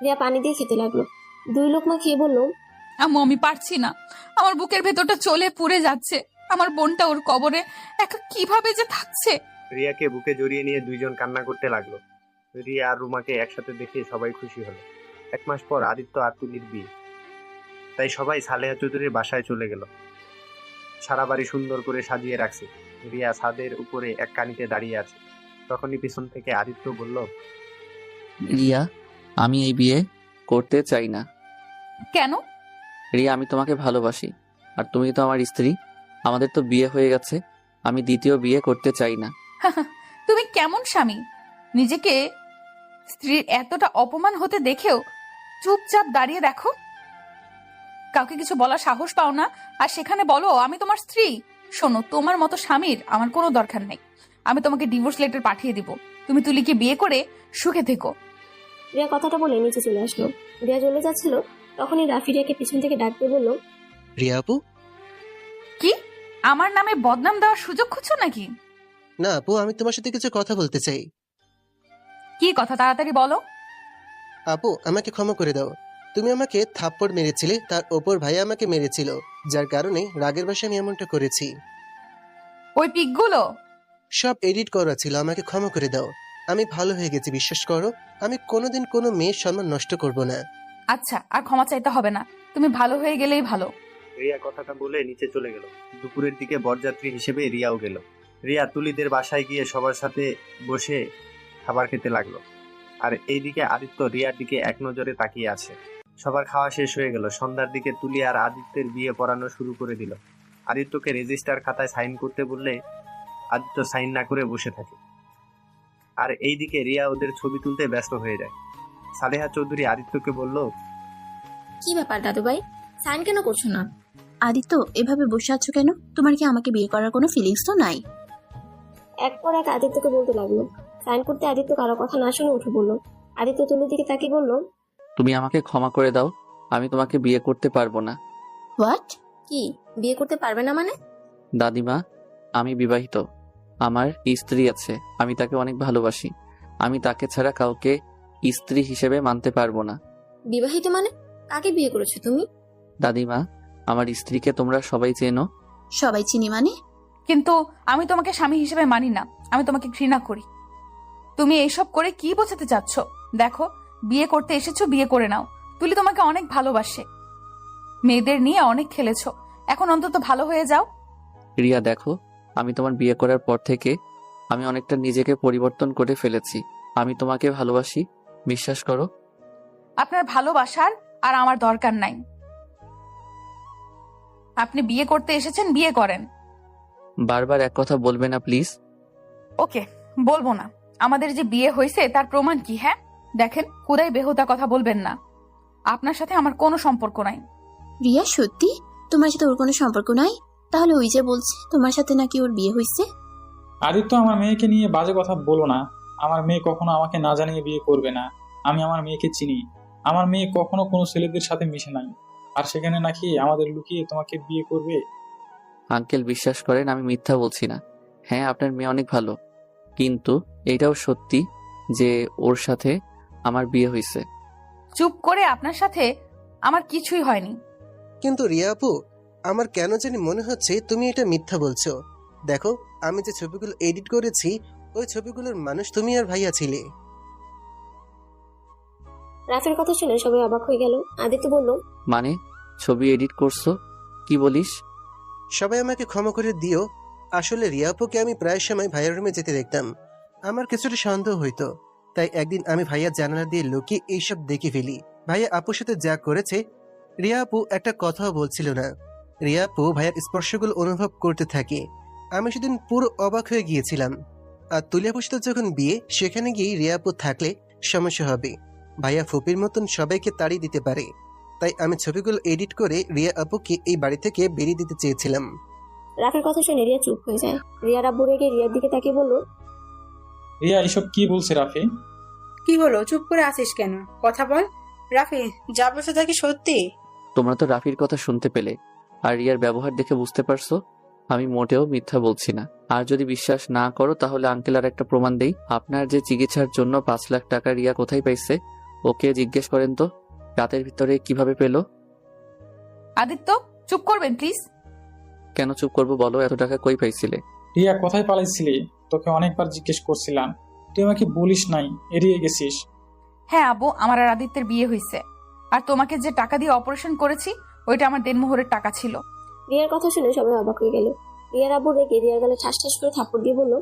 রিয়া পানি দিয়ে খেতে লাগলো। 2 লোকমা খেয়ে বলল, আম্মু, আমি পারছি না, আমার বুকের ভেতরটা চলে পুড়ে যাচ্ছে। আমার বোনটা ওর কবরে একা কিভাবে যে থাকছে। রিয়াকে বুকে জড়িয়ে নিয়ে 2জন কান্না করতে লাগলো। রিয়া আর রুমাকে একসাথে দেখে সবাই খুশি হলো। 1 মাস পর আদিত্য আর তুলির বিয়ে, তাই সবাই সালেহা চৌধুরীর বাসায় চলে গেল। সারা বাড়ি সুন্দর করে সাজিয়ে রাখছে। রিয়া ছাদের উপরে এক কানিতে দাঁড়িয়ে আছে। তখনই পিছন থেকে আদিত্য বলল, রিয়া, আমি এই বিয়ে করতে চাই না। কেন? রিয়া, আমি তোমাকে ভালোবাসি, আর তুমি তো আমার স্ত্রী। আমাদের তো বিয়ে হয়ে গেছে, আমি দ্বিতীয় বিয়ে করতে চাই না। তুমি কেমন স্বামী? নিজেকে স্ত্রীর এতটা অপমান হতে দেখেও চুপচাপ দাঁড়িয়ে দেখো, কাউকে কিছু বলার সাহস পাও না, আর সেখানে বলো আমি তোমার স্ত্রী। শোনো, তোমার মতো স্বামীর আমার কোনো দরকার নেই। আমি তোমাকে ডিভোর্স লেটার পাঠিয়ে দিব, তুমি তুলিকে বিয়ে করে সুখে থেকো। রিয়া কথাটা বলে নিচে চলে আসলো। রিয়া চলে যাচ্ছিল, তখনই রাফি রিয়াকে পিছন থেকে ডাকতে বলল, রিয়া আপু। কি আমার নামে বদনাম দেওয়ার সুযোগ খুঁজছো নাকি? না আপু, আমি তোমার সাথে কিছু কথা বলতে চাই। কি কথা, তাড়াতাড়ি বলো। আপু, আমাকে ক্ষমা করে দাও। তুমি আমাকে থাপ্পড় মেরেছিলে, তার ওপর ভাইয়া আমাকে মেরেছিল, যার কারণে রাগের বশে আমি এমনটা করেছি। ওই পিকগুলো সব এডিট করা ছিল, আমাকে ক্ষমা করে দাও। আমি ভালো হয়ে গেছি, বিশ্বাস করো। আমি কোনোদিন কোনো মেয়ের সম্মান নষ্ট করব না। আচ্ছা, আর ক্ষমা চাইতে হবে না। তুমি ভালো হয়ে গেলেই ভালো। রিয়া কথাটা বলে নিচে চলে গেল। দুপুরের দিকে বরযাত্রী হিসেবে রিয়াও গেল। রিয়া তুলিদের বাসায় গিয়ে সবার সাথে বসে খাবার খেতে লাগলো। আর এইদিকে আদিত্য রিয়ার দিকে এক নজরে তাকিয়ে আছে। সবার খাওয়া শেষ হয়ে গেল। সন্ধ্যার দিকে তুলি আর আদিত্যের বিয়ে পড়ানো শুরু করে দিল। আদিত্যকে রেজিস্টার খাতায় সাইন করতে বললে আদিত্য সাইন না করে বসে থাকে। আর এইদিকে রিয়া ওদের ছবি তুলতে ব্যস্ত হয়ে যায়। সালেহা চৌধুরী আদিত্যকে বলল, কি ব্যাপার দাদু ভাই, সাইন কেন করছো না? আদিত্য, এভাবে বসে আছো কেন? তোমার কি আমাকে বিয়ে করার কোনো ফিলিংস তো নাই? এক পর এক আদিত্যকে বলতে লাগলো। সাইন করতে আদিত্য কারো কথা না শুনে উঠে বলল। আদিত্য তুলির দিকে তাকিয়ে বলল, তুমি আমাকে ক্ষমা করে দাও, আমি তোমাকে বিয়ে করতে পারবো না। হোয়াট? কি বিয়ে করতে পারবে না মানে? দাদিমা, আমি বিবাহিত, আমার স্ত্রী আছে, আমি তাকে অনেক ভালোবাসি, আমি তাকে ছাড়া কাউকে স্ত্রী হিসেবে মানতে পারবো না। বিবাহিত মানে? কাকে বিয়ে করেছো তুমি? দাদিমা, আমার স্ত্রীকে তোমরা সবাই চেনো। সবাই চিনি মানে? কিন্তু আমি তোমাকে স্বামী হিসেবে মানি না, আমি তোমাকে ঘৃণা করি। তুমি এইসব করে কি বোঝাতে চাচ্ছ? দেখো, বিয়ে করতে এসেছো, বিয়ে করে নাও। তুলি তোমাকে অনেক ভালোবাসে, মেয়েদের নিয়ে অনেক খেলেছো, এখন অন্তত ভালো হয়ে যাও। রিয়া দেখো, আমি তোমার বিয়ে করার পর থেকে আমি অনেকটা নিজেকে পরিবর্তন করে ফেলেছি। আমি তোমাকে ভালোবাসি, বিশ্বাস করো। আপনার ভালোবাসার আর আমার দরকার নাই। আপনি বিয়ে করতে এসেছেন, বিয়ে করেন। বারবার এক কথা বলবে না প্লিজ। ওকে, বলবো না। আমাদের যে বিয়ে হয়েছে তার প্রমাণ কি? হ্যাঁ দেখেন, খুদাই বেহুদা কথা বলবেন না। আপনার সাথে আমার কোনো সম্পর্ক নাই। রিয়া, সত্যি তোমার সাথে ওর কোনো সম্পর্ক নাই? তাহলে ওই যে বলছে তোমার সাথে নাকি ওর বিয়ে হয়েছে। আদিত্য, আমার মেয়েকে নিয়ে বাজে কথা বলো না। আমার মেয়ে কখনো আমাকে না জানিয়ে বিয়ে করবে না। আমি আমার মেয়েকে চিনি। আমার মেয়ে কখনো কোনো ছেলেদের সাথে মিশে নাই, আর সেখানে নাকি আমাদের লুকিয়ে তোমাকে বিয়ে করবে। আঙ্কেল, বিশ্বাস করেন, আমি মিথ্যা বলছি না। হ্যাঁ, আপনার মেয়ে অনেক ভালো, কিন্তু এটাও সত্যি যে ওর সাথে আমার বিয়ে হয়েছে। চুপ করে, আপনার সাথে আমার কিছুই হয়নি। কিন্তু রিয়া আপু, আমার কেন জানি মনে হচ্ছে তুমি এটা মিথ্যা বলছো। দেখো, আমি যে ছবিগুলো এডিট করেছি ওই ছবিগুলোর মানুষ তুমি আর ভাইয়া ছিলে। রাফের কথা শুনে সবাই অবাক হয়ে গেল। আদিত্য বলল, মানে ছবি এডিট করছো? কি বলিস? সবাই আমাকে ক্ষমা করে দিও। আসলে রিয়া আপুকে আমি প্রায় সময় ভাইয়ার রুমে যেতে দেখতাম। আমার কিছুটা সন্দেহ হইতো, তাই একদিন আমি ভাইয়ার জানালা দিয়ে লুকিয়ে এইসব দেখে ফেলি। ভাইয়া আপুর সাথে যা করেছে, রিয়া আপু একটা কথাও বলছিল না। রিয়া আপু ভাইয়ার স্পর্শগুলো অনুভব করতে থাকে। আমি সেদিন পুরো অবাক হয়ে গিয়েছিলাম। আর তুলি আপুর সাথে যখন বিয়ে, সেখানে গিয়ে রিয়া আপু থাকলে সমস্যা হবে। ভাইয়া ফুপির মতন সবাইকে তাড়িয়ে দিতে পারে, তাই আমি ছবিগুলো এডিট করে রিয়া আপুকে এই বাড়ি থেকে বেরিয়ে দিতে চেয়েছিলাম। রাফের কথা শুনে রিয়া চুপ হয়ে যায়। রিয়ার আব্বু রেগে রিয়ার দিকে তাকিয়ে বলল, রিয়া, এসব কি বলছে রাফি? কি হলো, চুপ করে আছিস কেন? কথা বল। রাফি, যা বলছে তা কি সত্যি? তোমরা তো রাফির কথা শুনতে পেলে, আর রিয়ার ব্যবহার দেখে বুঝতে পারছো আমি মোটেও মিথ্যা বলছি না। আর যদি বিশ্বাস না করো তাহলে আঙ্কেল আর একটা প্রমাণ দেই। আপনার যে চিকিৎসার জন্য 5 লাখ টাকা রিয়া কোথায় পাইছে, ওকে জিজ্ঞেস করেন তো রাতের ভিতরে কিভাবে পেলো। আদিত্য, চুপ করবেন প্লিজ। কেন চুপ করবো বলো? এত টাকা কই পাইছিলে? রিয়া, কোথায় পালাইছিলি? তোকে অনেকবার জিজ্ঞেস করছিলাম, তুই আমাকে বলিস নাই, এড়িয়ে গেছিস। হ্যাঁ আব্বু, আমার আর আদিত্যের বিয়ে হয়েছে। আর তোমাকে যে টাকা দিয়ে অপারেশন করেছি ওইটা আমার দেনমোহরের টাকা ছিল। রিয়ার কথা শুনে সবাই অবাক হয়ে গেল। রিয়ার আব্বু রেগে রিয়ার গালে ঠাস ঠাস করে থাপ্পড় দিয়ে বলল,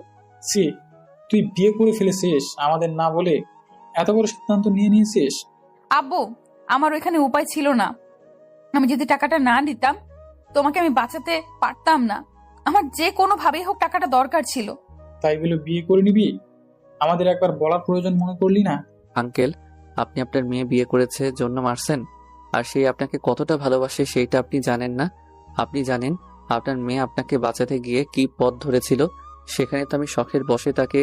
সি, তুই বিয়ে করে ফেলেছিস আমাদের না বলে? এত বড় সিদ্ধান্ত নিয়ে নিয়েছিস? আব্বু, আমার ওইখানে উপায় ছিল না। আমি যদি টাকাটা না দিতাম তোমাকে আমি বাঁচাতে পারতাম না। আমার যে কোনো ভাবেই হোক টাকাটা দরকার ছিল। তাই বলে বিয়ে করে নিবি? আমাদের একবার বলার প্রয়োজন মনে করলি না? আঙ্কেল, আপনি আপনার মেয়ে বিয়ে করেছে জন্য মারছেন, আর সেই আপনাকে কতটা ভালোবাসে সেইটা আপনি জানেন না। আপনি জানেন আপনার মেয়ে আপনাকে বাঁচাতে গিয়ে কি পথ ধরেছিল। সেখানে তো আমি শখের বশে তাকে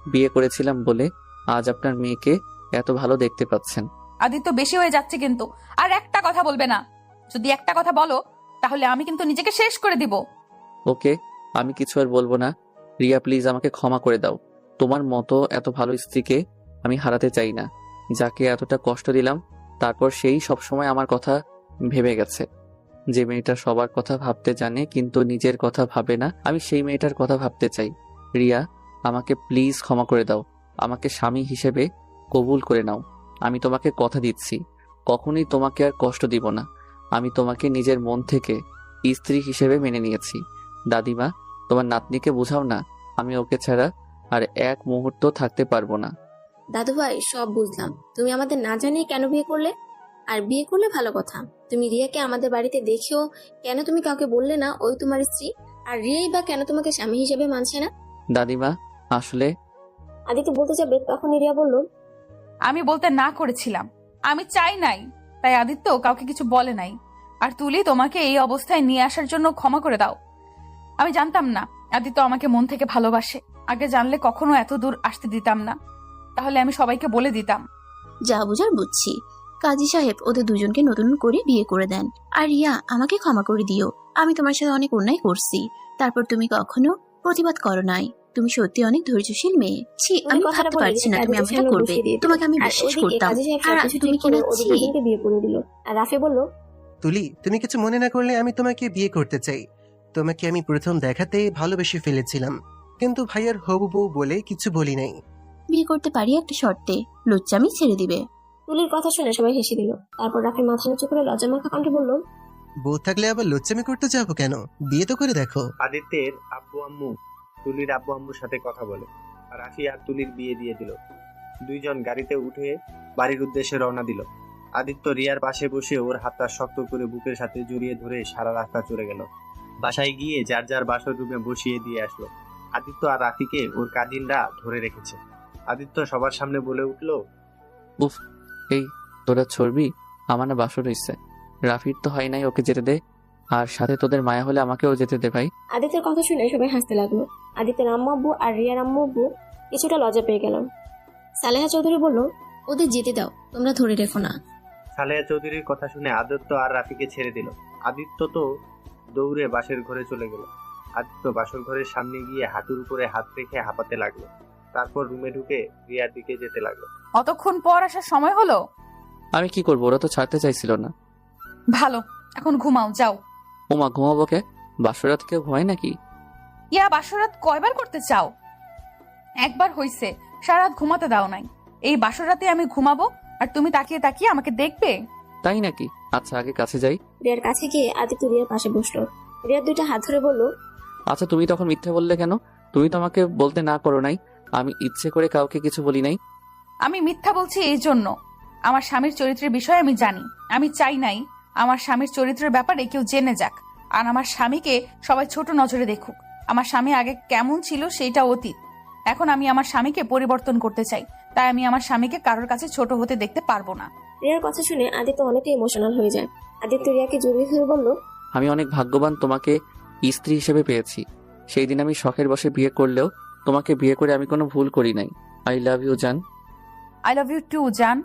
বিয়ে করেছিলাম বলে আজ আপনার মেয়েকে এত ভালো দেখতে পাচ্ছেন। আদিত্য, বেশি হয়ে যাচ্ছে কিন্তু। আর একটা কথা বলবে না। যদি একটা কথা বলো তাহলে আমি কিন্তু নিজেকে শেষ করে দিব। ওকে, আমি কিছু আর বলবো না। রিয়া, প্লিজ আমাকে ক্ষমা করে দাও। তোমার মতো এত ভালো স্ত্রীকে আমি হারাতে চাই না, যাকে এতটা কষ্ট দিলাম। তারপর সেই সবসময় আমার কথা ভেবে গেছে। যে মেয়েটা সবার কথা ভাবতে জানে কিন্তু নিজের কথা ভাবে না, আমি সেই মেয়েটার কথা ভাবতে চাই। রিয়া, আমাকে প্লিজ ক্ষমা করে দাও। আমাকে স্বামী হিসেবে কবুল করে নাও। আমি তোমাকে কথা দিচ্ছি কখনোই তোমাকে আর কষ্ট দিব না। আমি তোমাকে নিজের মন থেকে স্ত্রী হিসেবে মেনে নিয়েছি। দাদিমা, তোমার নাতনিকে বোঝাও না, আমি ওকে ছাড়া আর এক মুহূর্ত থাকতে পারবো না। দাদু ভাই, সব বুঝলাম। তুমি আমাদের না জানিয়ে কেন বিয়ে করলে? আর বিয়ে করলে ভালো কথা, তুমি রিয়াকে আমাদের বাড়িতে দেখেও কেন তুমি কাউকে বললে না ওই তোমার স্ত্রী? আর রিয়াই বা কেন তোমাকে স্বামী হিসেবে মানছে না? দাদিমা, আসলে আদিত্য বলতে যাবে, তখনই রিয়া বলল, আমি বলতে না করেছিলাম, আমি চাই নাই, তাই আদিত্য কাউকে কিছু বলে নাই। আর তুলি তোমাকে এই অবস্থায় নিয়ে আসার জন্য ক্ষমা করে দাও। আমি জানতাম না আদিত্য আমাকে মন থেকে ভালোবাসে। আগে জানলে কখনো এত দূর আসতে দিতাম না, তাহলে আমি সবাইকে বলে দিতাম। যা বুঝার বুঝছি। কাজী সাহেব ওদের দুজনকে নতুন করে বিয়ে করে দেন। আর রিয়া, আমাকে ক্ষমা করে দিও, আমি তোমার সাথে অনেক অন্যায় করছি। তারপর তুমি কখনো প্রতিবাদ করো নাই। তুমি সত্যি অনেক ধৈর্যশীল মেয়ে। ছি, আমি ভাবতে পারছি না তুমি এমনটা করবে। তোমাকে আমি বিশ্বাস করতাম। আর আজ তুমি কিনা ছি। বিয়ে করে দিল। আর রাফি বলল, তুলি, তুমি কিছু মনে না করলে আমি তোমাকে বিয়ে করতে চাই। তোমাকে আমি প্রথম দেখাতে ভালোবেসে ফেলেছিলাম, কিন্তু ভাইয়ার হবু বউ বলে কিছু বলি নাই। বিয়ে করতে পারি একটা শর্তে, লুচ্চামি ছেড়ে দিবে। তুলির কথা শুনে সবাই হেসে দিল। তারপর রাফি মাথা নিচু করে লজ্জামাখা কণ্ঠে বলল, বউ থাকলে আবার লুচ্চামি করতে যাবো কেন? বিয়ে তো করে দেখো। আদিত্যের আব্বু আম্মু তুলির আব্বু আম্মুর সাথে কথা বলে আর রাফি আর তুলির বিয়ে দিয়ে দিল। দুইজন গাড়িতে উঠে বাড়ির উদ্দেশ্যে রওনা দিল। আদিত্য রিয়ার পাশে বসে ওর হাতটা শক্ত করে বুকের সাথে জড়িয়ে ধরে সারা রাস্তা চলে গেল। বাসায় গিয়ে যার যার বাসর রুমে বসিয়ে দিয়ে আসলো। আদিত্য আর রাফিকে ওর কাজিনরা ধরে রেখেছে। আদিত্য সবার সামনে বলে উঠল, উফ, এই তোরা ছড়বি, আমার না বাসর হইছে। রাফির তো হয় নাই, ওকে যেতে দে। আর সাথে তোদের মায়া হলে আমাকেও যেতে দে ভাই। আদিত্যের কথা শুনে সবাই হাসতে লাগলো। আদিত্যের আম্মু আব্বু আর রিয়ার আম্মু আব্বু কিছুটা লজ্জা পেয়ে গেল। সালেহা চৌধুরী বলল, ওদের যেতে দাও, তোমরা ধরে রেখো না। সালেহা চৌধুরীর কথা শুনে আদিত্য আর রাফিকে ছেড়ে দিল। আদিত্য তো দৌড়ে বাসের ঘরে চলে গেল। আদিত্য বাসর ঘরের সামনে গিয়ে হাঁটুর উপরে হাত রেখে হাঁপাতে লাগলো। তারপর রুমে ঢুকে রিয়ার দিকে যেতে লাগলো। অতক্ষণ পর আসার সময় হলো? আমি কি করবো, ওরা তো ছাড়তে চাইছিল না। ভালো, এখন ঘুমাও, যাও। ওমা, ঘুমাবো কে? বাসরাত কেউ ঘুমায় নাকি? ইয়া, বাসরাত কয়বার করতে চাও? একবার হইছে, সারা রাত ঘুমাতে দাও নাই। এই বাসরাতে আমি ঘুমাবো আর তুমি তাকিয়ে তাকিয়ে আমাকে দেখবে? তাই নাকি? আচ্ছা, আগে কাছে যাই। রিয়ার কাছে গিয়ে আদিত্য রিয়ার পাশে বসলো। রিয়ার দুইটা হাত ধরে বলল, আচ্ছা, তুমি তখন মিথ্যে বললে কেন? তুমি তো আমাকে বলতে না করো নাই। আমি ইচ্ছে করে কাউকে কিছু বলি নাই। আমি মিথ্যা বলছি এই জন্য, আমার স্বামীর চরিত্রের বিষয়ে আমি জানি। আমি চাই নাই আমার স্বামীর চরিত্রের ব্যাপারে কেউ জেনে যাক, আর আমার স্বামীকে সবাই ছোট নজরে দেখুক। আমার স্বামী আগে কেমন ছিল সেইটা অতীত। এখন আমি আমার স্বামীকে পরিবর্তন করতে চাই, তাই আমি আমার স্বামীকে কারোর কাছে ছোট হতে দেখতে পারবো না। রিয়ার কথা শুনে আদিত্য অনেকটা ইমোশনাল হয়ে যায়। আদিত্য রিয়াকে জড়িয়ে ধরে বলল, আমি অনেক ভাগ্যবান তোমাকে স্ত্রী হিসেবে পেয়েছি। সেই দিন আমি শখের বশে বিয়ে করলেও তোমাকে বিয়ে করে আমি কোনো ভুল করি নাই। আই লাভ ইউ জান। আই লাভ ইউ টু জান।